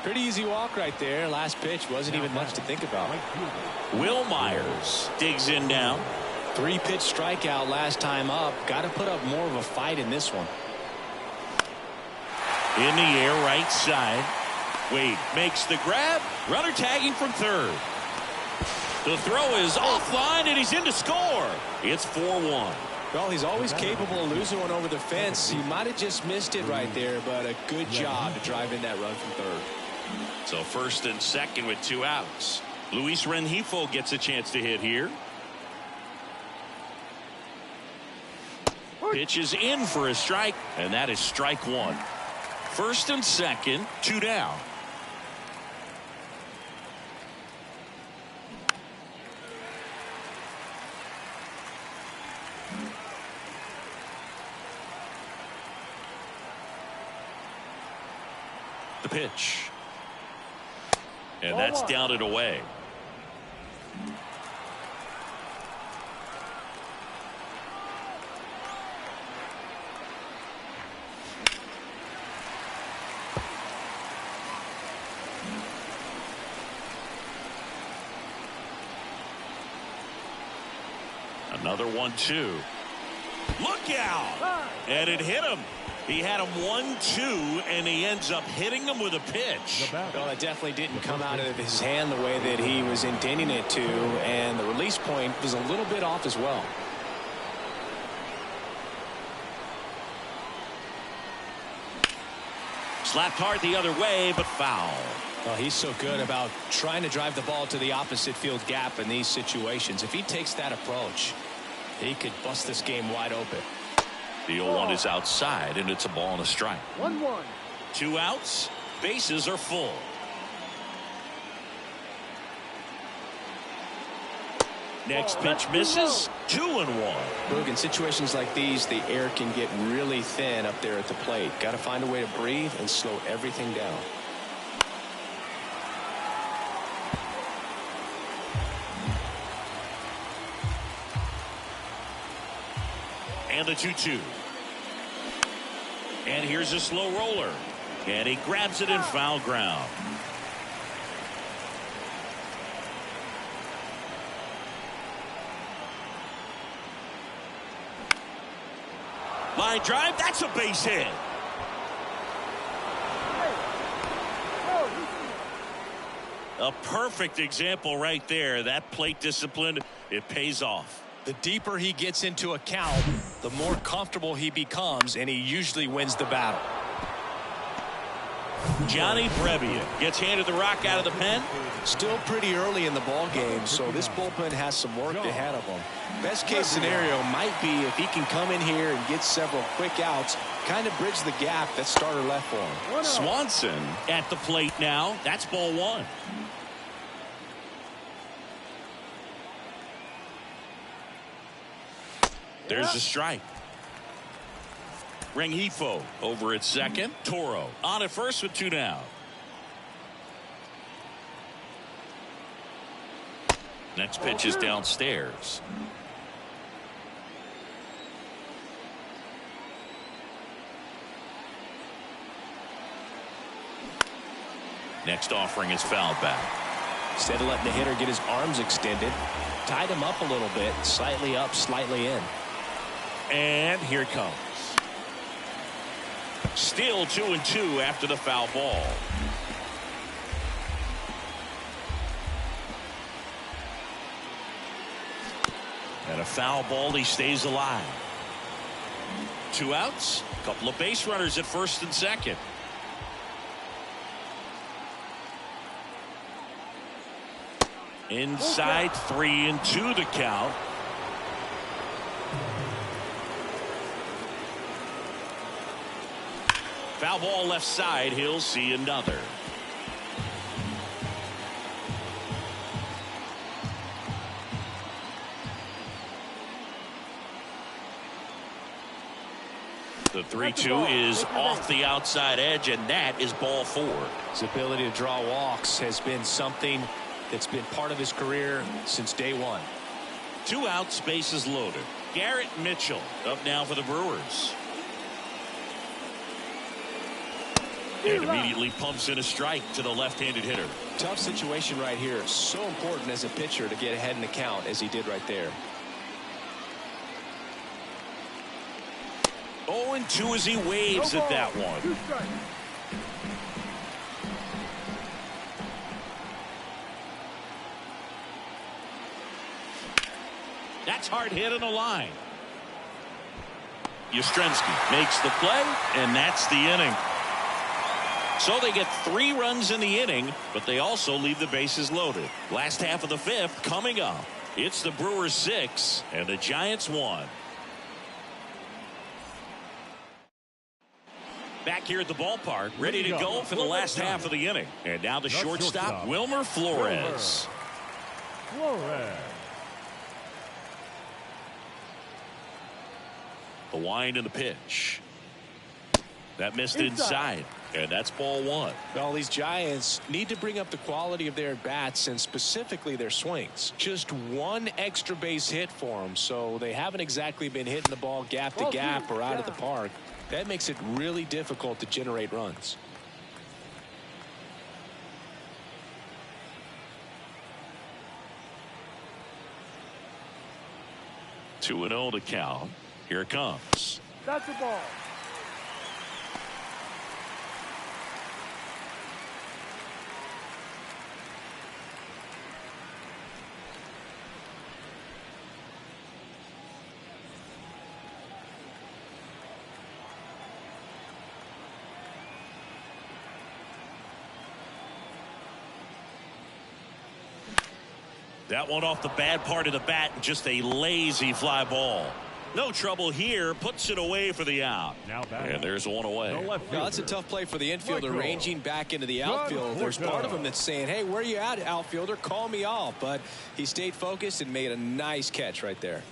Pretty easy walk right there. Last pitch wasn't even much to think about. Will Myers digs in down. 3-pitch strikeout last time up. Got to put up more of a fight in this one. In the air, right side. Wade makes the grab. Runner tagging from third. The throw is offline, and he's in to score. It's 4-1. Well, he's always capable of losing one over the fence. He might have just missed it right there, but a good job to drive in that run from third. So first and second with 2 outs. Luis Rengifo gets a chance to hit here. Pitch is in for a strike, and that is strike 1. First and second, 2 down. The pitch. And that's down and away. Another 1-2. Look out! And it hit him. He had him 1-2, and he ends up hitting him with a pitch. Well, it definitely didn't come out of his hand the way that he was intending it to, and the release point was a little bit off as well. Slapped hard the other way, but foul. Well, he's so good about trying to drive the ball to the opposite field gap in these situations. If he takes that approach, he could bust this game wide open. The 0-1 is outside, and it's a ball and a strike. 1-1. 2 outs. Bases are full. Next pitch misses. 2-1. Look, in situations like these, the air can get really thin up there at the plate. Got to find a way to breathe and slow everything down. And the 2-2. And here's a slow roller. And he grabs it in foul ground. Line drive, that's a base hit. A perfect example right there. That plate discipline, it pays off. The deeper he gets into a count, the more comfortable he becomes, and he usually wins the battle. Johnny Brebbia gets handed the rock out of the pen. Still pretty early in the ball game, so this bullpen has some work ahead of him. Best case scenario might be if he can come in here and get several quick outs, kind of bridge the gap that starter left for him. Swanson at the plate now. That's ball 1. There's a strike. Rengifo over at second. Toro on at first with 2 down. Next pitch is downstairs. Next offering is fouled back. Instead of letting the hitter get his arms extended, tied him up a little bit, slightly up, slightly in. And here it comes. Still 2-2 after the foul ball. And a foul ball, he stays alive. 2 outs, a couple of base runners at first and second. Inside 3-2 the count. Foul ball left side. He'll see another. The 3-2 is off the outside edge, and that is ball 4. His ability to draw walks has been something that's been part of his career since day one. 2 outs, bases loaded. Garrett Mitchell up now for the Brewers. And immediately pumps in a strike to the left-handed hitter. Tough situation right here. So important as a pitcher to get ahead in the count as he did right there. 0-2 as he waves at that one. That's hard hit on the line. Yastrzemski makes the play, and that's the inning. So they get 3 runs in the inning, but they also leave the bases loaded. Last half of the 5th coming up. It's the Brewers 6 and the Giants 1. Back here at the ballpark, ready to go for the last half of the inning. And now the shortstop, Wilmer Flores. The wind and the pitch. That missed inside. And that's ball 1. Well, these Giants need to bring up the quality of their bats and specifically their swings. Just 1 extra base hit for them, so they haven't exactly been hitting the ball gap to gap or out of the park. That makes it really difficult to generate runs. Two and 0 to count. Here it comes. That's the ball. That one off the bad part of the bat, just a lazy fly ball. No trouble here, puts it away for the out. And there's one away. Now, that's a tough play for the infielder, ranging back into the outfield. There's part of him that's saying, hey, where you at, outfielder? Call me off. But he stayed focused and made a nice catch right there.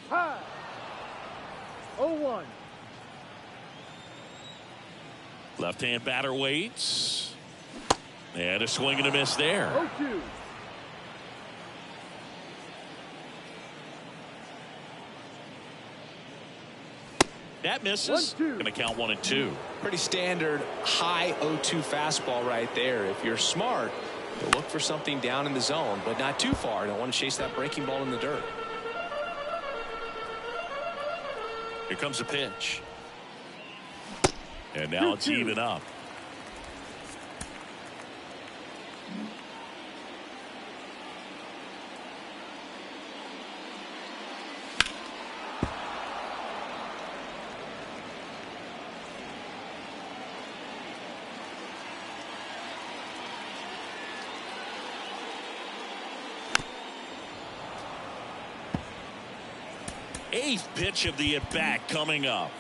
High. 0-1. Left-hand batter waits. And a swing and a miss there. 0-2. That misses. 1-2. Going to count 1-2. Pretty standard high 0-2 fastball right there. If you're smart, you'll look for something down in the zone, but not too far. Don't want to chase that breaking ball in the dirt. Here comes a pitch. And now it's even up. Eighth pitch of the at-bat coming up.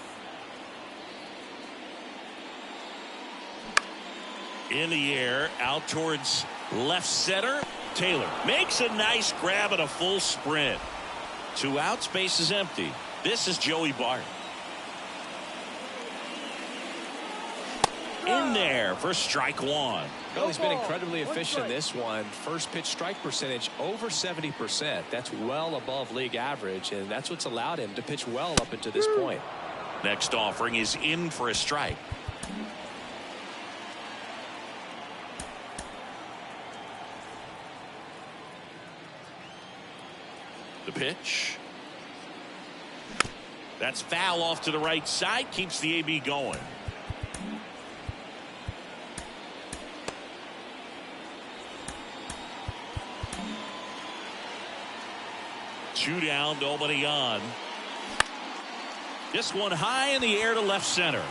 In the air, out towards left center. Taylor makes a nice grab and a full sprint. 2 outs, base is empty. This is Joey Bart. In there for strike 1. Well, he's been incredibly efficient in this one. First pitch strike percentage over 70%. That's well above league average, and that's what's allowed him to pitch well up until this point. Next offering is in for a strike. The pitch. That's foul off to the right side. Keeps the AB going. Two down, nobody on. This one high in the air to left center.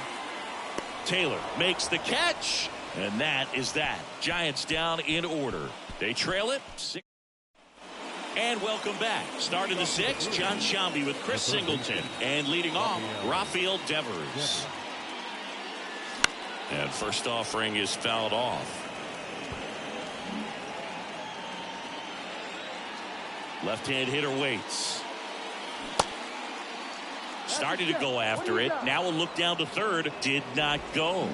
Taylor makes the catch, and that is that. Giants down in order. They trail it. And welcome back. Start of the sixth, John Shambi with Chris Singleton. And leading off, Rafael Devers. And first offering is fouled off. Left-hand hitter waits. Started to go after it. Now a look down to third. Did not go.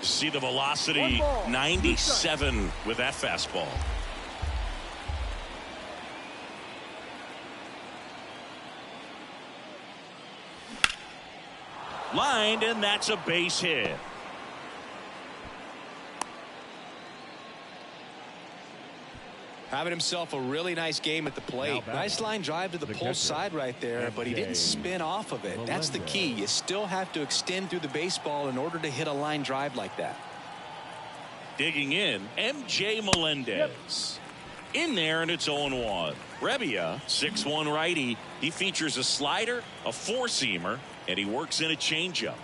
See the velocity, 97 with that fastball. Lined, and that's a base hit. Having himself a really nice game at the plate. Nice line drive to the pull side right there, but he didn't spin off of it. That's the key. You still have to extend through the baseball in order to hit a line drive like that. Digging in, MJ Melendez. In there, and it's 0-1. Rebbia, 6'1" righty. He features a slider, a four-seamer, and he works in a changeup.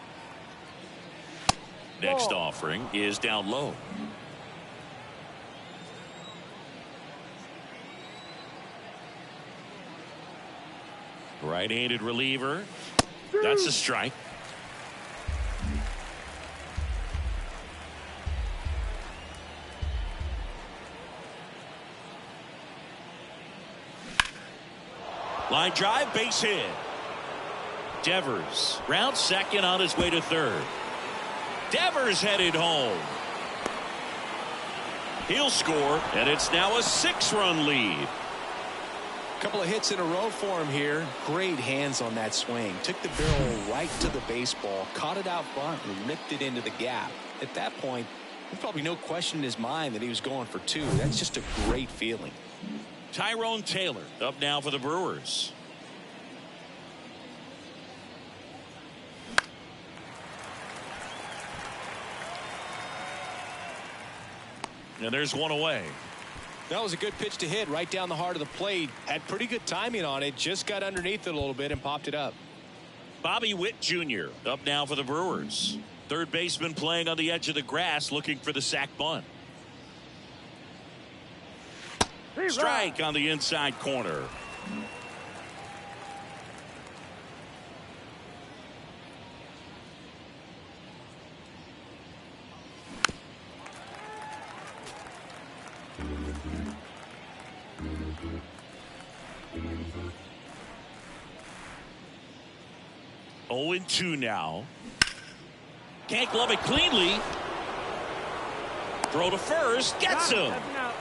Next offering is down low. Right-handed reliever. That's a strike. Line drive, base hit. Devers round second on his way to third. Devers headed home. He'll score, and it's now a 6-run lead. Couple of hits in a row for him here. Great hands on that swing. Took the barrel right to the baseball, caught it out front, and ripped it into the gap. At that point, there's probably no question in his mind that he was going for two. That's just a great feeling. Tyrone Taylor up now for the Brewers. And there's one away. That was a good pitch to hit right down the heart of the plate. Had pretty good timing on it. Just got underneath it a little bit and popped it up. Bobby Witt Jr. up now for the Brewers. Third baseman playing on the edge of the grass looking for the sac bunt. Strike on the inside corner. Oh, 0-2 now. Can't glove it cleanly. Throw to first. Gets him.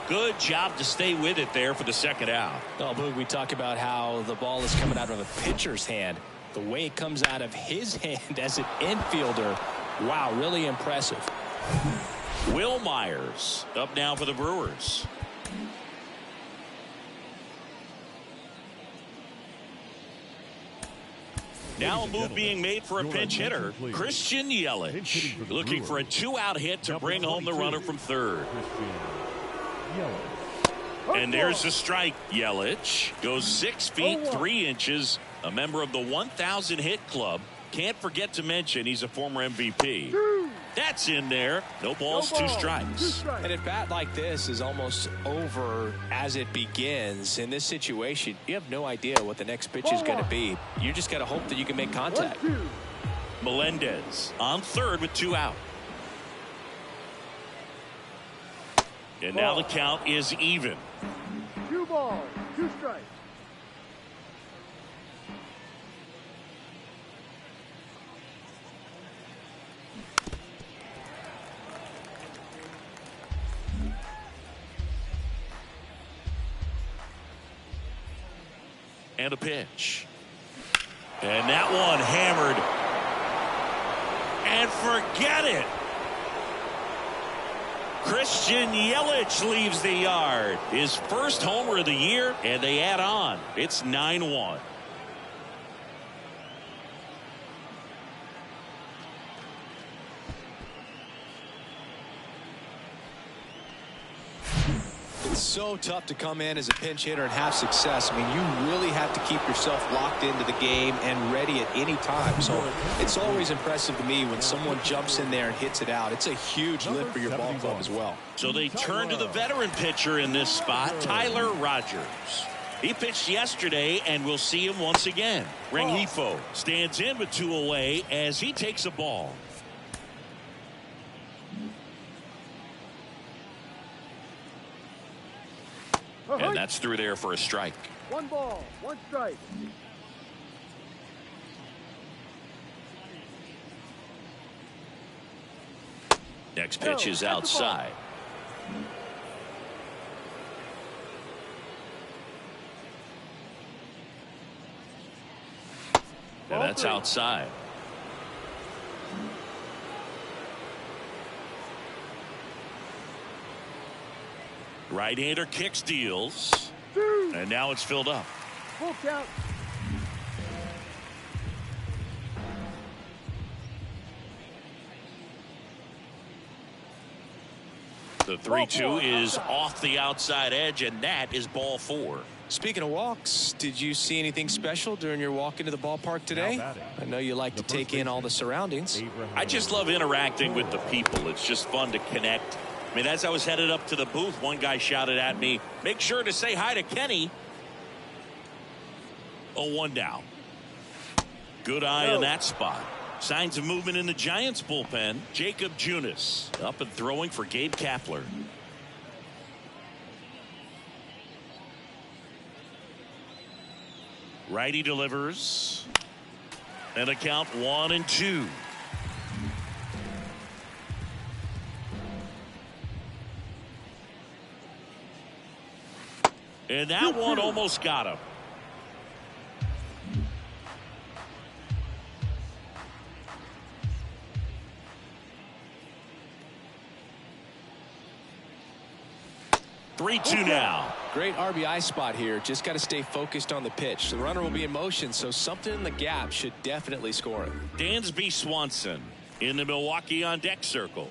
Good job to stay with it there for the second out. Oh, Boog, we talk about how the ball is coming out of a pitcher's hand. The way it comes out of his hand as an infielder. Wow, really impressive. Will Myers up now for the Brewers. Now a move being made for a pinch hitter. Christian Yelich looking for a 2-out hit to bring home the runner from third. And there's a strike. Yelich goes 6 feet 3 inches. A member of the 1,000 hit club. Can't forget to mention he's a former MVP. That's in there. No balls, 2 strikes. And a bat like this is almost over as it begins. In this situation, you have no idea what the next pitch is going to be. You just got to hope that you can make contact. Melendez on third with 2 out. And now the count is even. 2 balls, 2 strikes. And a pitch. And that one hammered. And forget it. Christian Yelich leaves the yard. His first homer of the year, and they add on. It's 9-1. It's so tough to come in as a pinch hitter and have success. I mean, you really have to keep yourself locked into the game and ready at any time. So it's always impressive to me when someone jumps in there and hits it out. It's a huge lift for your ball club as well. So they turn to the veteran pitcher in this spot, Tyler Rogers. He pitched yesterday, and we'll see him once again. Rengifo stands in with 2 away as he takes a ball. And that's through there for a strike. 1 ball, 1 strike. Next pitch is outside. And that's outside. Right-hander kicks, deals. And now it's filled up. Full count. The 3-2 is off the outside edge, and that is ball 4. Speaking of walks, did you see anything special during your walk into the ballpark today? I know you like to take in all the surroundings. I just love interacting with the people. It's just fun to connect. I mean, as I was headed up to the booth, one guy shouted at me, "Make sure to say hi to Kenny." 0-1 down. Good eye on that spot. Signs of movement in the Giants bullpen. Jacob Junis up and throwing for Gabe Kapler. Righty delivers. And a count 1-2. And that one almost got him. Three-two now. Great RBI spot here. Just got to stay focused on the pitch. The runner will be in motion, so something in the gap should definitely score it. Dansby Swanson in the Milwaukee on deck circle.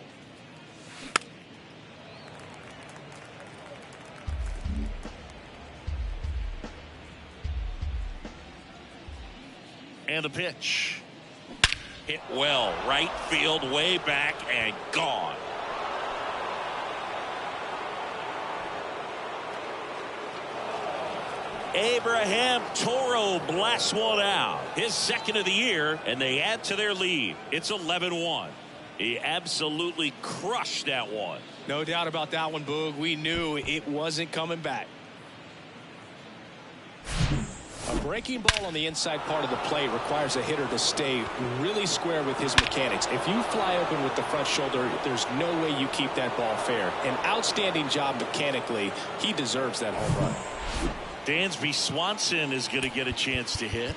And the pitch. Hit well. Right field, way back, and gone. Abraham Toro blasts one out. His second of the year, and they add to their lead. It's 11-1. He absolutely crushed that one. No doubt about that one, Boog. We knew it wasn't coming back. A breaking ball on the inside part of the plate requires a hitter to stay really square with his mechanics. If you fly open with the front shoulder, there's no way you keep that ball fair. An outstanding job mechanically. He deserves that home run. Dansby Swanson is going to get a chance to hit.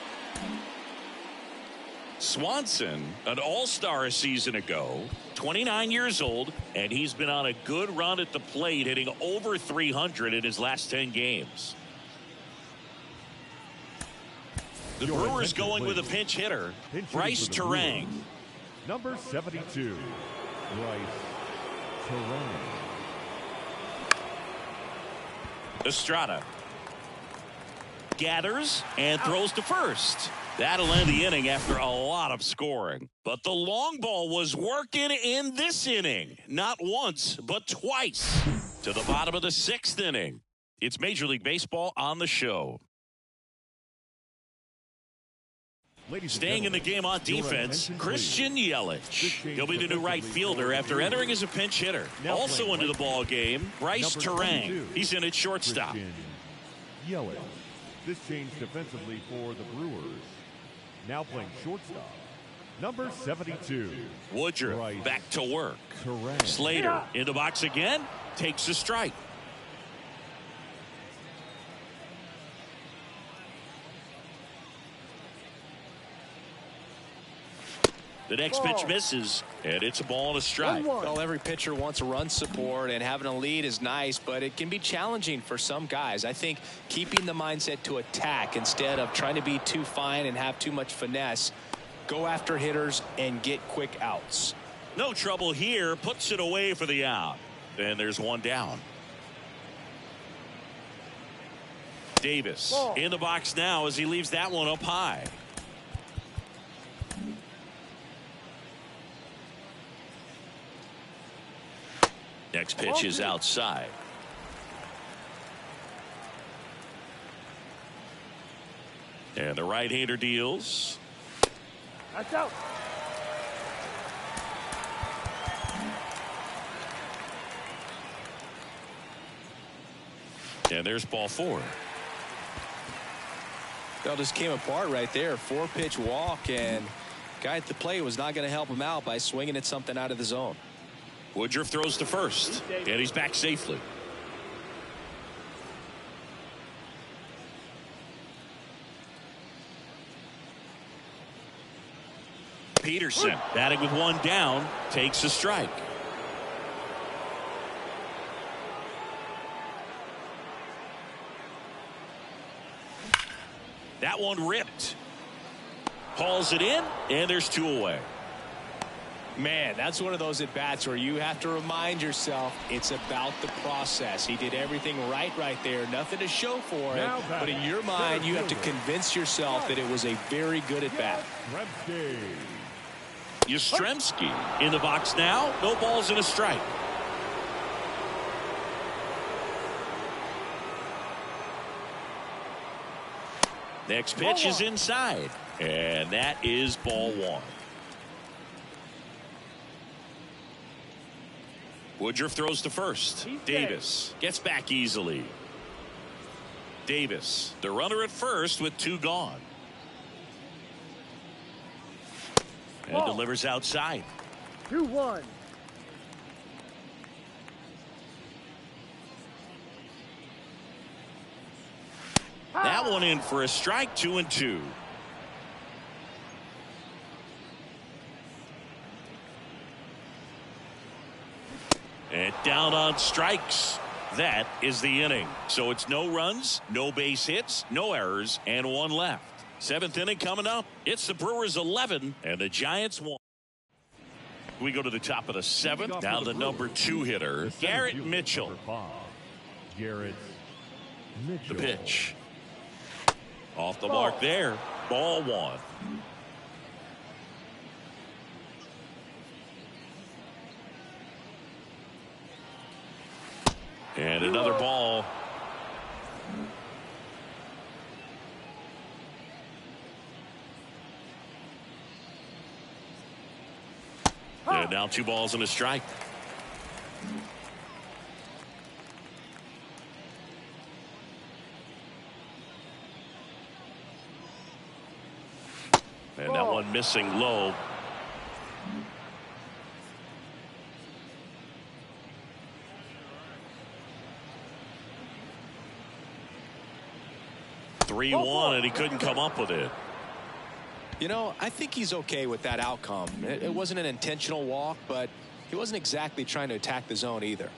Swanson, an all-star a season ago, 29 years old, and he's been on a good run at the plate, hitting over 300 in his last 10 games. The Brewers going with a pinch hitter, Bryce Terang. Number 72, Bryce Terang. Estrada gathers and throws to first. That'll end the inning after a lot of scoring. But the long ball was working in this inning. Not once, but twice. To the bottom of the 6th inning. It's Major League Baseball on the show. Staying in the game on defense, Christian Yelich. He'll be the new right fielder after entering as a pinch hitter. Also into the ball game, Bryce Terang. He's in at shortstop. Yelich. This changed defensively for the Brewers. Now playing shortstop. Number 72. Woodruff Bryce back to work. Terang. Slater in the box again. Takes a strike. The next pitch misses, and it's a ball and a strike. Well, every pitcher wants run support, and having a lead is nice, but it can be challenging for some guys. I think keeping the mindset to attack instead of trying to be too fine and have too much finesse, go after hitters and get quick outs. No trouble here, puts it away for the out. And there's one down. Davis Ball. in the box now as he leaves that one up high. Next pitch is outside. And the right-hander deals. That's out. And there's ball 4. That just came apart right there. 4-pitch walk, and guy at the plate was not going to help him out by swinging at something out of the zone. Woodruff throws to first, and he's back safely. Peterson batting with one down takes a strike. That one ripped. Hauls it in, and there's 2 away. Man, that's one of those at bats where you have to remind yourself it's about the process. He did everything right there. Nothing to show for it. But in your mind, you have to convince yourself that it was a very good at bat. Yastrzemski in the box now. No balls and a strike. Next pitch is inside. And that is ball 1. Woodruff throws to first. Davis gets back easily. Davis, the runner at first with 2 gone. And delivers outside. 2-1. That one in for a strike. 2-2. And down on strikes. That is the inning. So it's no runs, no base hits, no errors, and 1 left. 7th inning coming up. It's the Brewers 11 and the Giants 1. We go to the top of the 7th. Now the number 2 hitter, Garrett Mitchell. Garrett Mitchell. The pitch. Off the mark there. Ball 1. And another ball. And now 2 balls and a strike. And that one missing low. Three one, and he couldn't come up with it. You know, I think he's okay with that outcome. It wasn't an intentional walk, but he wasn't exactly trying to attack the zone either.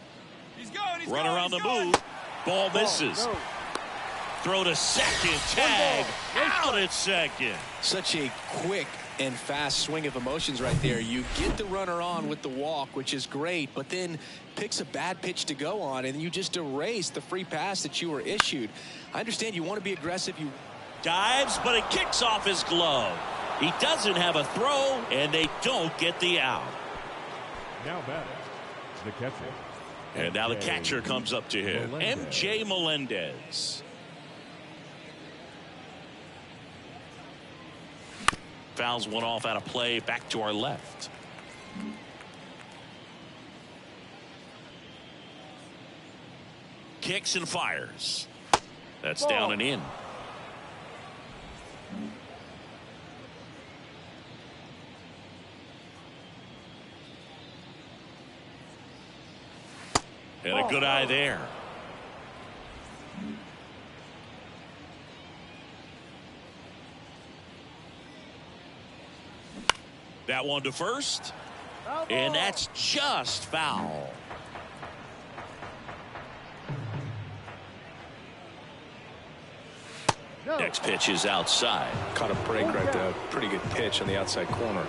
Run around the move. Ball misses. Throw to second. Tag out at second. Such a quick and fast swing of emotions right there. You get the runner on with the walk, which is great, but then picks a bad pitch to go on, and you just erase the free pass that you were issued. I understand you want to be aggressive. You dives, but it kicks off his glove. He doesn't have a throw, and they don't get the out. Now batting, the catcher. And now the catcher comes up to him. MJ Melendez. Fouls one off out of play. Back to our left. Kicks and fires. That's down and in. And a good eye there. That one to first. And that's just foul. Next pitch is outside. caught a break right there. Pretty good pitch on the outside corner.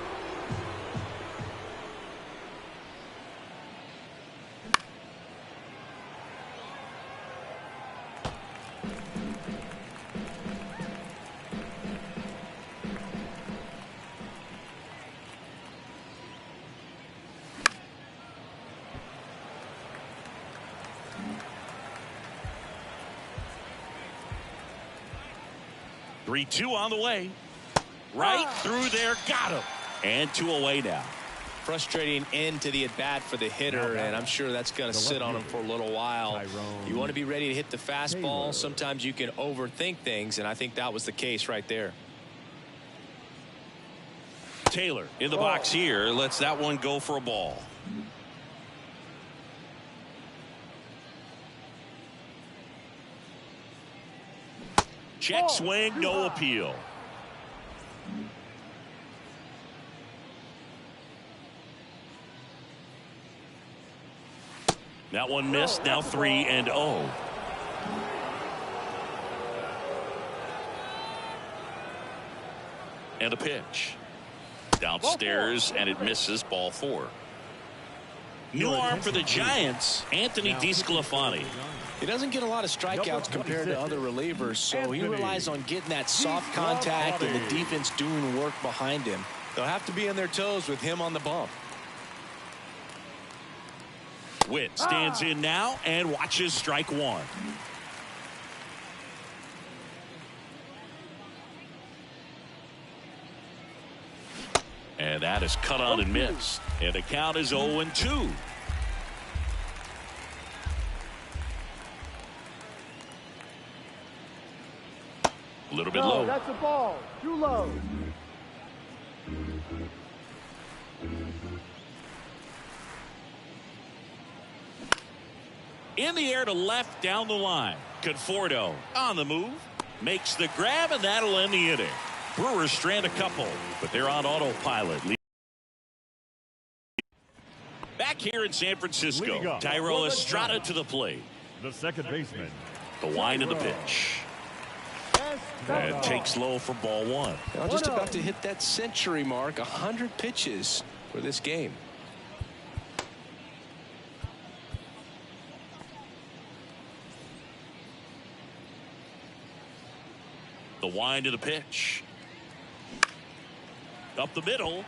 3-2 on the way. Right through there. Got him. And 2 away now. Frustrating end to the at-bat for the hitter, and I'm sure that's going to sit on him for a little while. You want to be ready to hit the fastball. Sometimes you can overthink things, and I think that was the case right there. Taylor in the box here. Lets that one go for a ball. Check swing, no appeal. That one missed. Now 3-0. And a pitch. Downstairs, and it misses. Ball 4. New arm for the Giants, Anthony DeSclafani. He doesn't get a lot of strikeouts compared to other relievers, so he relies on getting that soft contact and the defense doing work behind him. They'll have to be on their toes with him on the bump. Witt stands in now and watches strike 1. And that is cut on and missed. And the count is 0-2. A little bit low. That's a ball. Too low. In the air to left down the line. Conforto on the move. Makes the grab, and that'll end the inning. Brewers strand a couple, but they're on autopilot. Back here in San Francisco, Tyrell Estrada to the plate. The second baseman. The wind of the pitch. And takes low for ball 1. Now just about to hit that century mark. 100 pitches for this game. The wind of the pitch. Up the middle.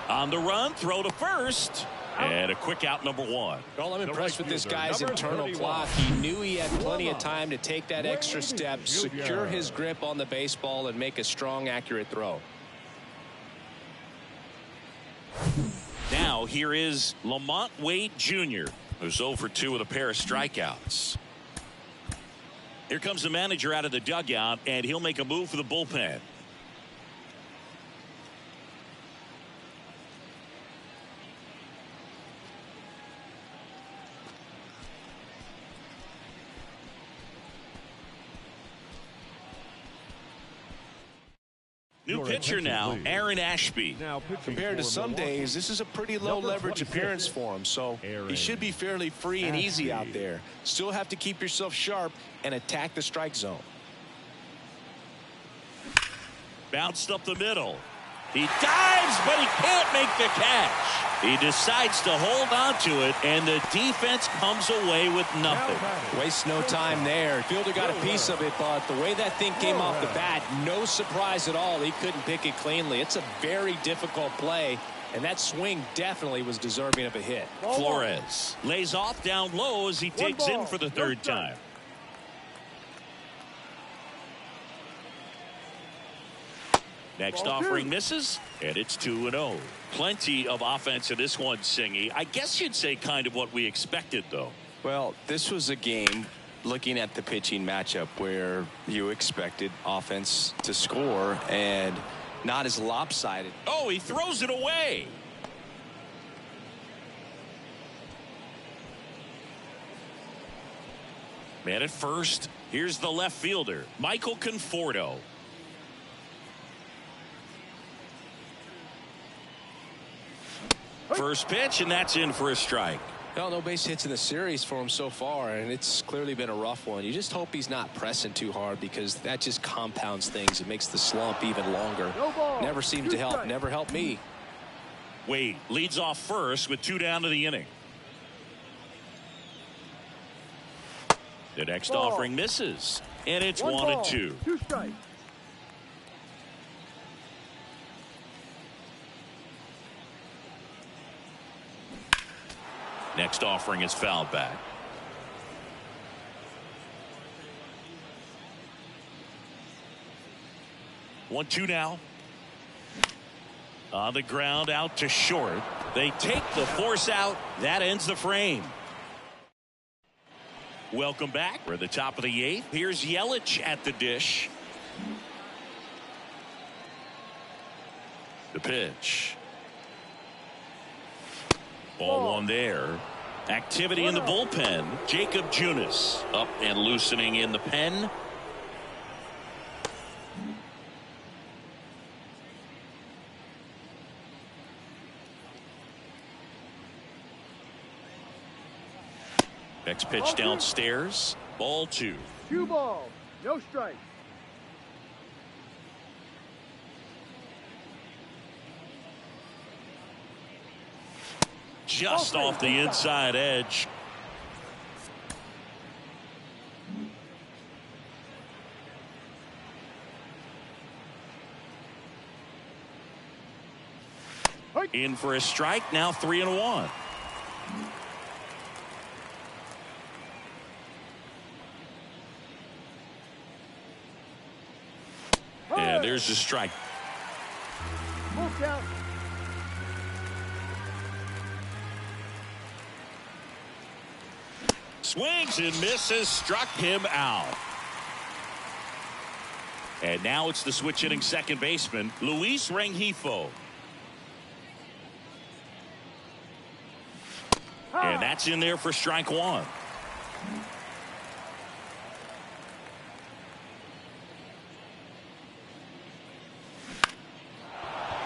On the run, throw to first. And a quick out, number 1. Well, I'm impressed with this guy's internal clock. He knew he had plenty of time to take that extra step, secure his grip on the baseball, and make a strong, accurate throw. Now here is Lamont Wade Jr., who's 0 for 2 with a pair of strikeouts. Here comes the manager out of the dugout, and he'll make a move for the bullpen. New pitcher now, Aaron Ashby. Compared to some days, this is a pretty low leverage appearance for him, so he should be fairly free and easy out there. Still have to keep yourself sharp and attack the strike zone. Bounced up the middle. He dives, but he can't make the catch. He decides to hold on to it, and the defense comes away with nothing. Waste no time there. Fielder got a piece of it, but the way that thing came off the bat, no surprise at all. He couldn't pick it cleanly. It's a very difficult play, and that swing definitely was deserving of a hit. Flores lays off down low as he digs in for the 3rd time. Next offering misses, and it's 2-0. Plenty of offense in this one, Singy. I guess you'd say kind of what we expected, though. Well, this was a game, looking at the pitching matchup, where you expected offense to score and not as lopsided. Oh, he throws it away. Man at first. Here's the left fielder, Michael Conforto. First pitch, and that's in for a strike. Well, no base hits in the series for him so far, and it's clearly been a rough one. You just hope he's not pressing too hard, because that just compounds things. It makes the slump even longer. Never seems to help. Never helped me. Wade leads off first with 2 down to the inning. The next offering misses, and it's 1-2. 2 strikes. Next offering is fouled back. 1-2 now. On the ground, out to short. They take the force out. That ends the frame. Welcome back. We're at the top of the 8th. Here's Yelich at the dish. The pitch. Ball 1 there. Activity in the bullpen. Jacob Junis up and loosening in the pen. Next pitch downstairs. Ball 2. 2 balls, no strikes. Just off the inside edge. In for a strike. Now 3-1. And there's the strike. Full count. Swings and misses, struck him out. And now it's the switch hitting second baseman, Luis Rengifo. And that's in there for strike 1.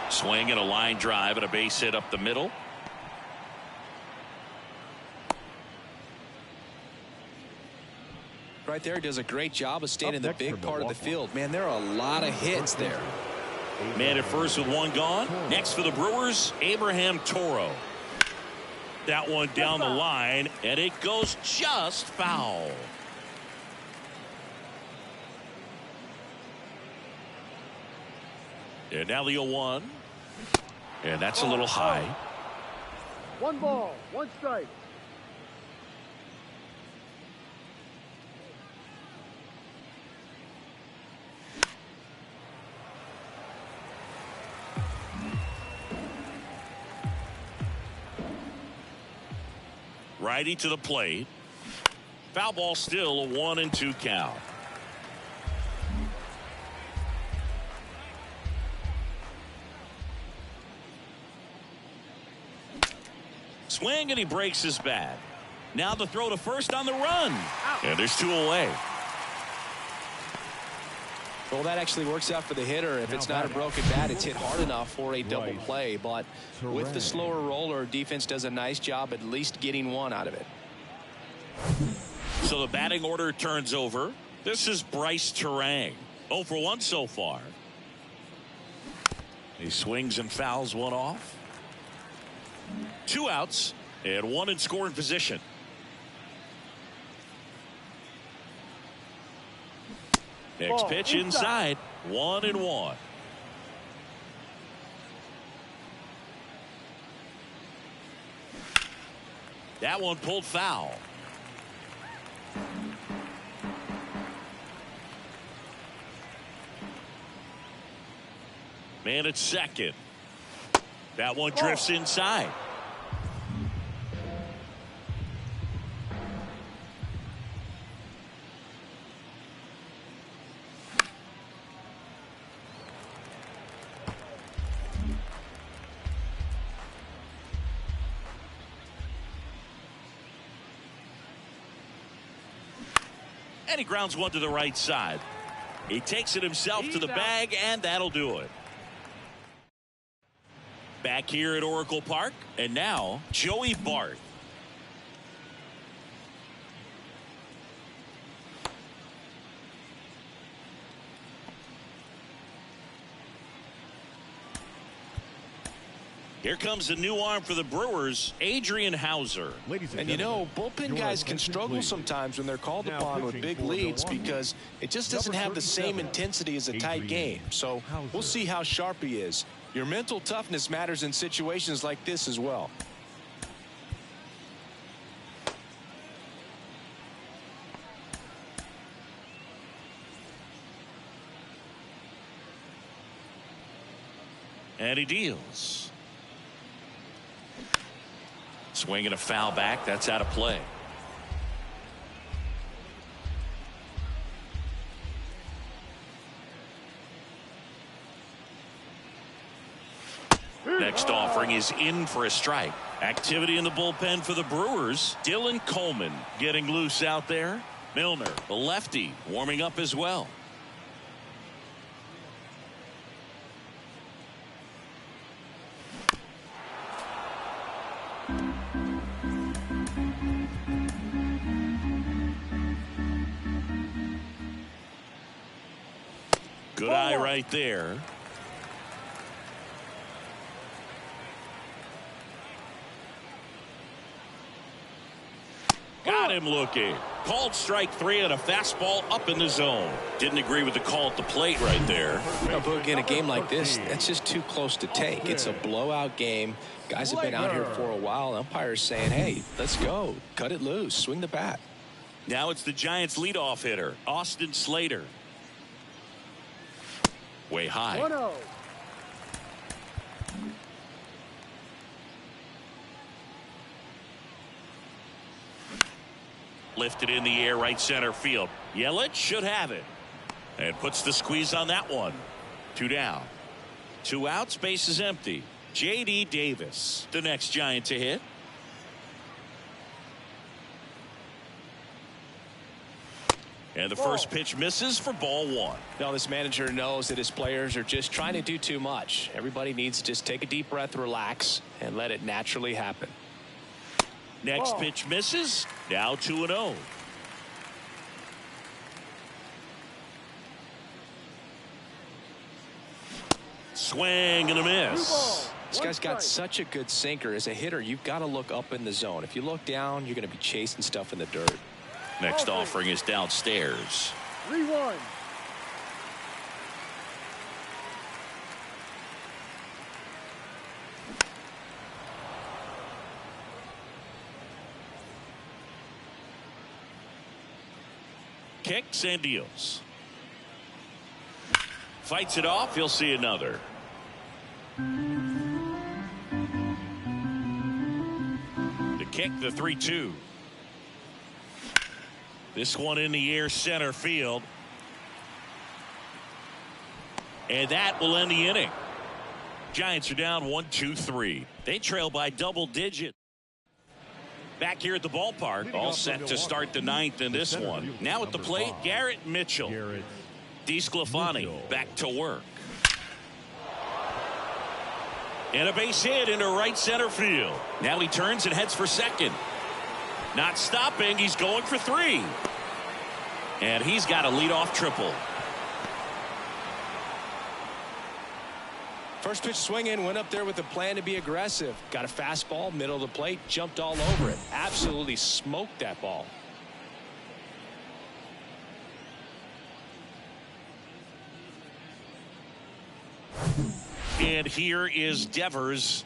Swing and a line drive and a base hit up the middle. Right there, he does a great job of staying in the big part of the field. Man, there are a lot of hits there. Man at first with 1 gone. Next for the Brewers, Abraham Toro. That one down the line, and it goes just foul. And now the 0-1. And that's a little high. 1 ball, 1 strike. Righty to the plate. Foul ball, still a 1-2 count. Swing and he breaks his bat. Now the throw to first on the run. And there's 2 away. Well, that actually works out for the hitter. If it's not a broken bat, it's hit hard enough for a double play. But with the slower roller, defense does a nice job at least getting 1 out of it. So the batting order turns over. This is Bryce Terang. 0 for 1 so far. He swings and fouls 1 off. 2 outs and 1 in scoring position. Next pitch inside. 1-1. That one pulled foul. Man at second. That one drifts inside. And he grounds one to the right side. He takes it himself to the bag, and that'll do it. Back here at Oracle Park, and now Joey Bart. Here comes the new arm for the Brewers, Adrian Hauser. And you know, bullpen guys can struggle sometimes when they're called upon with big leads because it just doesn't have the same intensity as a tight game. So we'll see how sharp he is. Your mental toughness matters in situations like this as well. And he deals. Swing and a foul back. That's out of play. Next offering is in for a strike. Activity in the bullpen for the Brewers. Dylan Coleman getting loose out there. Milner, the lefty, warming up as well. Good eye right there. Got him looking. Called strike 3 and a fastball up in the zone. Didn't agree with the call at the plate right there. But again, a game like this, that's just too close to take. It's a blowout game. Guys have been out here for a while. Umpires saying, hey, let's go. Cut it loose. Swing the bat. Now it's the Giants leadoff hitter, Austin Slater. Way high. 1-0. Lifted in the air, right center field. Yelich should have it. And puts the squeeze on that one. 2 down. 2 outs, base is empty. J.D. Davis, the next Giant to hit. And the first pitch misses for ball 1. Now this manager knows that his players are just trying to do too much. Everybody needs to just take a deep breath, relax, and let it naturally happen. Next pitch misses. Now 2-0. Swing and a miss. This guy's got such a good sinker. As a hitter, you've got to look up in the zone. If you look down, you're going to be chasing stuff in the dirt. Next offering is downstairs. 3-1. Kicks and deals. Fights it off. He'll see another. The kick, the 3-2. This one in the air, center field. And that will end the inning. Giants are down 1-2-3. They trail by double digit. Back here at the ballpark, all set to start the 9th in this one. Now at the plate, Garrett Mitchell. DeSclafani back to work. And a base hit into right center field. Now he turns and heads for second. Not stopping, he's going for 3. And he's got a leadoff triple. First pitch swinging, went up there with a plan to be aggressive. Got a fastball, middle of the plate, jumped all over it. Absolutely smoked that ball. And here is Devers.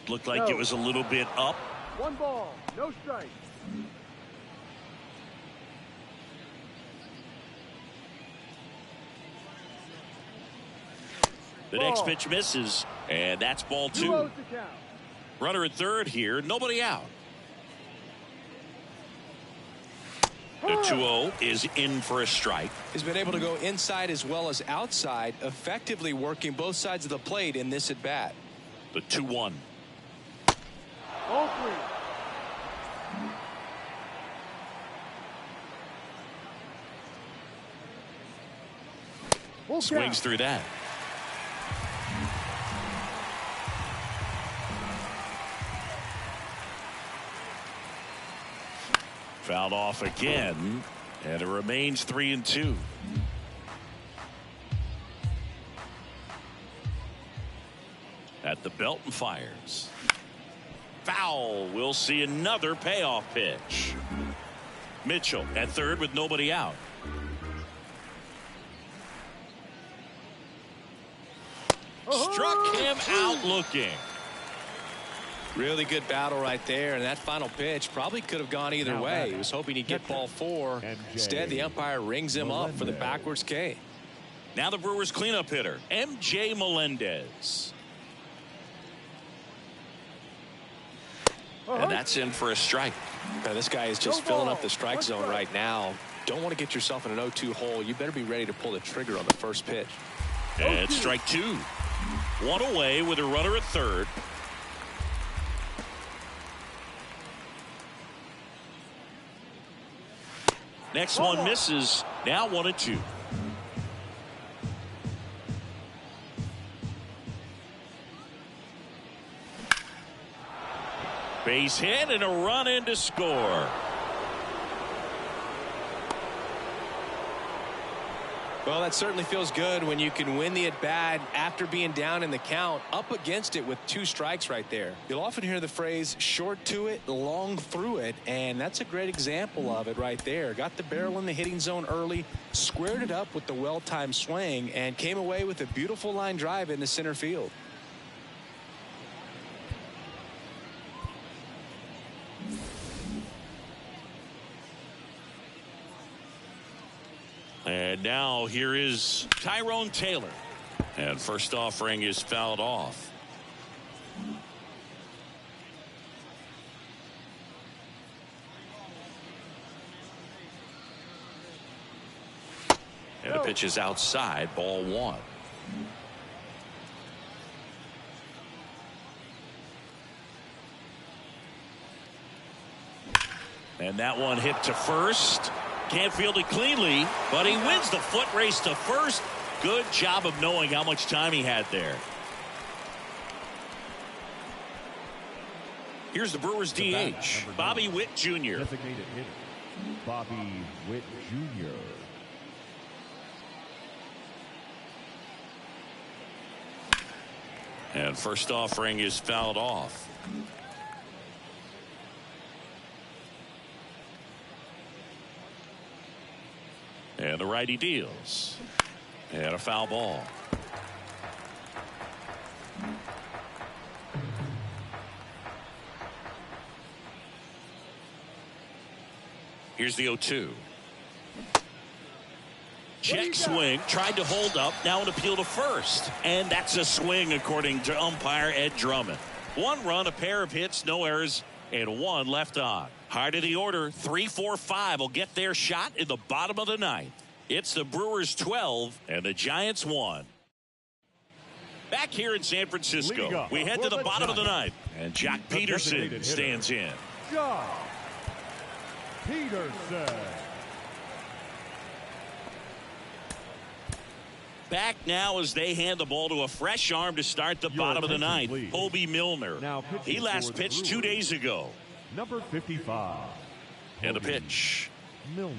Looked like it was a little bit up. 1 ball, no strike. The next pitch misses, and that's ball 2. Runner at third here, nobody out. The 2-0 is in for a strike. He's been able to go inside as well as outside, effectively working both sides of the plate in this at bat. The 2-1. Ball 3. Swings through that. Fouled off again, and it remains 3-2. At the belt and fires. Foul. We'll see another payoff pitch. Mitchell at third with nobody out. Struck him out looking. Really good battle right there, and that final pitch probably could have gone either way. He was hoping he'd get ball 4. Instead, the umpire rings him up for the backwards K. Now the Brewers cleanup hitter, MJ Melendez. And that's in for a strike. Now, this guy is just filling up the strike zone right now. Don't want to get yourself in an 0-2 hole. You better be ready to pull the trigger on the first pitch. And strike 2. 1 away with a runner at third. Next one misses. Now 1-2. Base hit and a run in to score. Well, that certainly feels good when you can win the at-bat after being down in the count, up against it with 2 strikes right there. You'll often hear the phrase short to it, long through it, and that's a great example of it right there. Got the barrel in the hitting zone early, squared it up with the well-timed swing, and came away with a beautiful line drive into center field. And now here is Tyrone Taylor. And first offering is fouled off. And the pitch is outside, ball 1. And that one hit to first. Can't field it cleanly, but he wins the foot race to first. Good job of knowing how much time he had there. Here's the Brewers DH, Bobby Witt Jr. Designated hitter, Bobby Witt Jr. And first offering is fouled off. And the righty deals. And a foul ball. Here's the 0-2. Check swing. Tried to hold up. Now an appeal to first. And that's a swing according to umpire Ed Drummond. 1 run, a pair of hits, no errors, and 1 left on. Heart of the order, 3-4-5 will get their shot in the bottom of the 9th. It's the Brewers 12 and the Giants 1. Back here in San Francisco, we head to the bottom of the 9th, and Jock Peterson stands in. Jock Peterson. Back now as they hand the ball to a fresh arm to start the bottom of the 9th. Colby Milner. He last pitched 2 days ago. Number 55. And the pitch. Milner.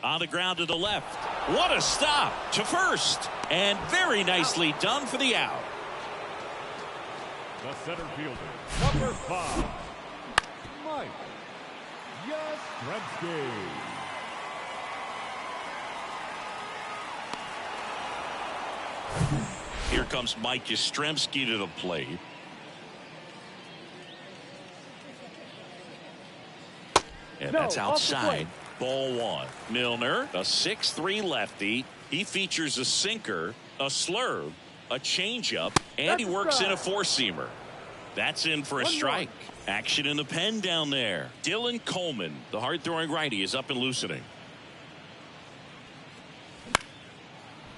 On the ground to the left. What a stop to first. And very nicely done for the out. The center fielder, number 5. Mike Yastrzemski. Here comes Mike Yastrzemski to the plate. And that's outside. Ball 1. Milner, a 6'3 lefty. He features a sinker, a slurve, a changeup, and he works in a 4-seamer. That's in for a strike. Action in the pen down there. Dylan Coleman, the hard-throwing righty, is up and loosening.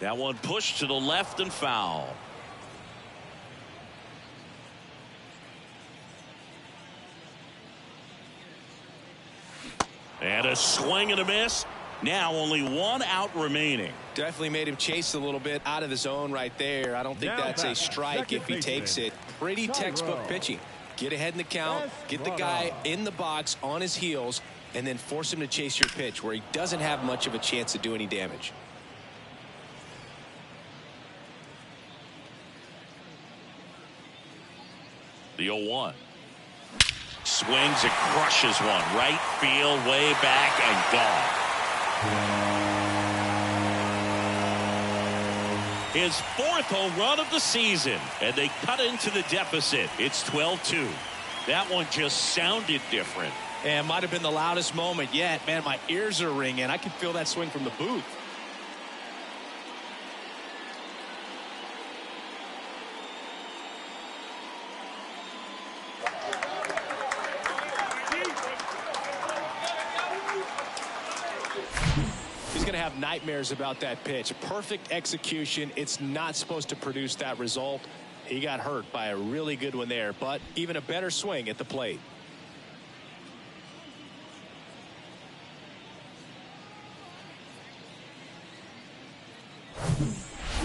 That one pushed to the left and foul. And a swing and a miss. Now only 1 out remaining. Definitely made him chase a little bit out of the zone right there. I don't think that's a strike if he takes it. Pretty textbook pitching. Get ahead in the count, get the guy in the box on his heels, and then force him to chase your pitch where he doesn't have much of a chance to do any damage. The 0-1. Swings and crushes one. Right field, way back, and gone. His 4th home run of the season, and they cut into the deficit. It's 12-2. That one just sounded different. And might have been the loudest moment yet. Man, my ears are ringing. I can feel that swing from the booth. He's going to have nightmares about that pitch. Perfect execution. It's not supposed to produce that result. He got hurt by a really good one there, but even a better swing at the plate.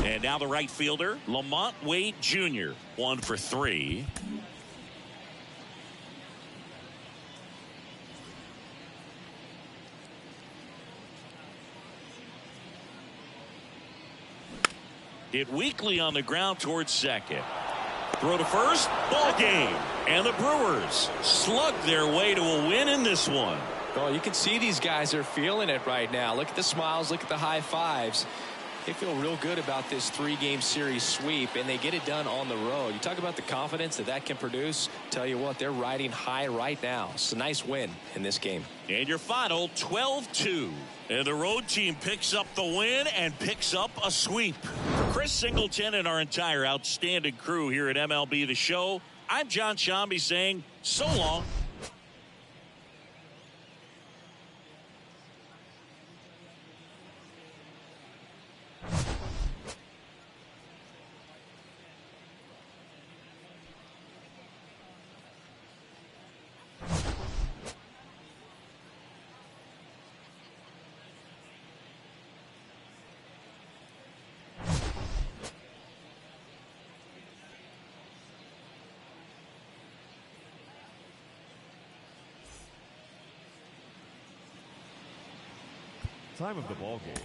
And now the right fielder, Lamont Wade Jr., 1 for 3. Hit weakly on the ground towards second. Throw to first, ball game. And the Brewers slugged their way to a win in this one. Oh, you can see these guys are feeling it right now. Look at the smiles, look at the high fives. They feel real good about this 3-game series sweep, and they get it done on the road. You talk about the confidence that can produce. Tell you what, they're riding high right now. It's a nice win in this game. And your final 12-2. And the road team picks up the win and picks up a sweep. For Chris Singleton and our entire outstanding crew here at MLB The Show, I'm John Shambi saying so long. Time of the ball game,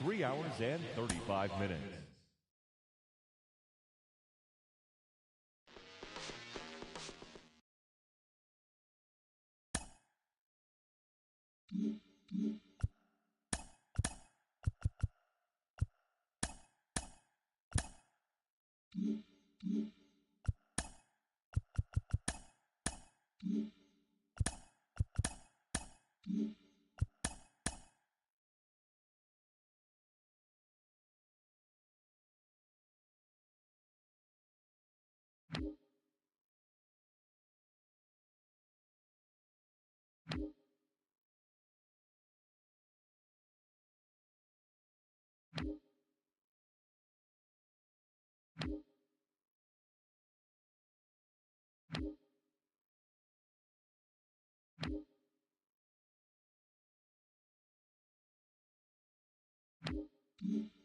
3 hours and 35 minutes. Mm-hmm.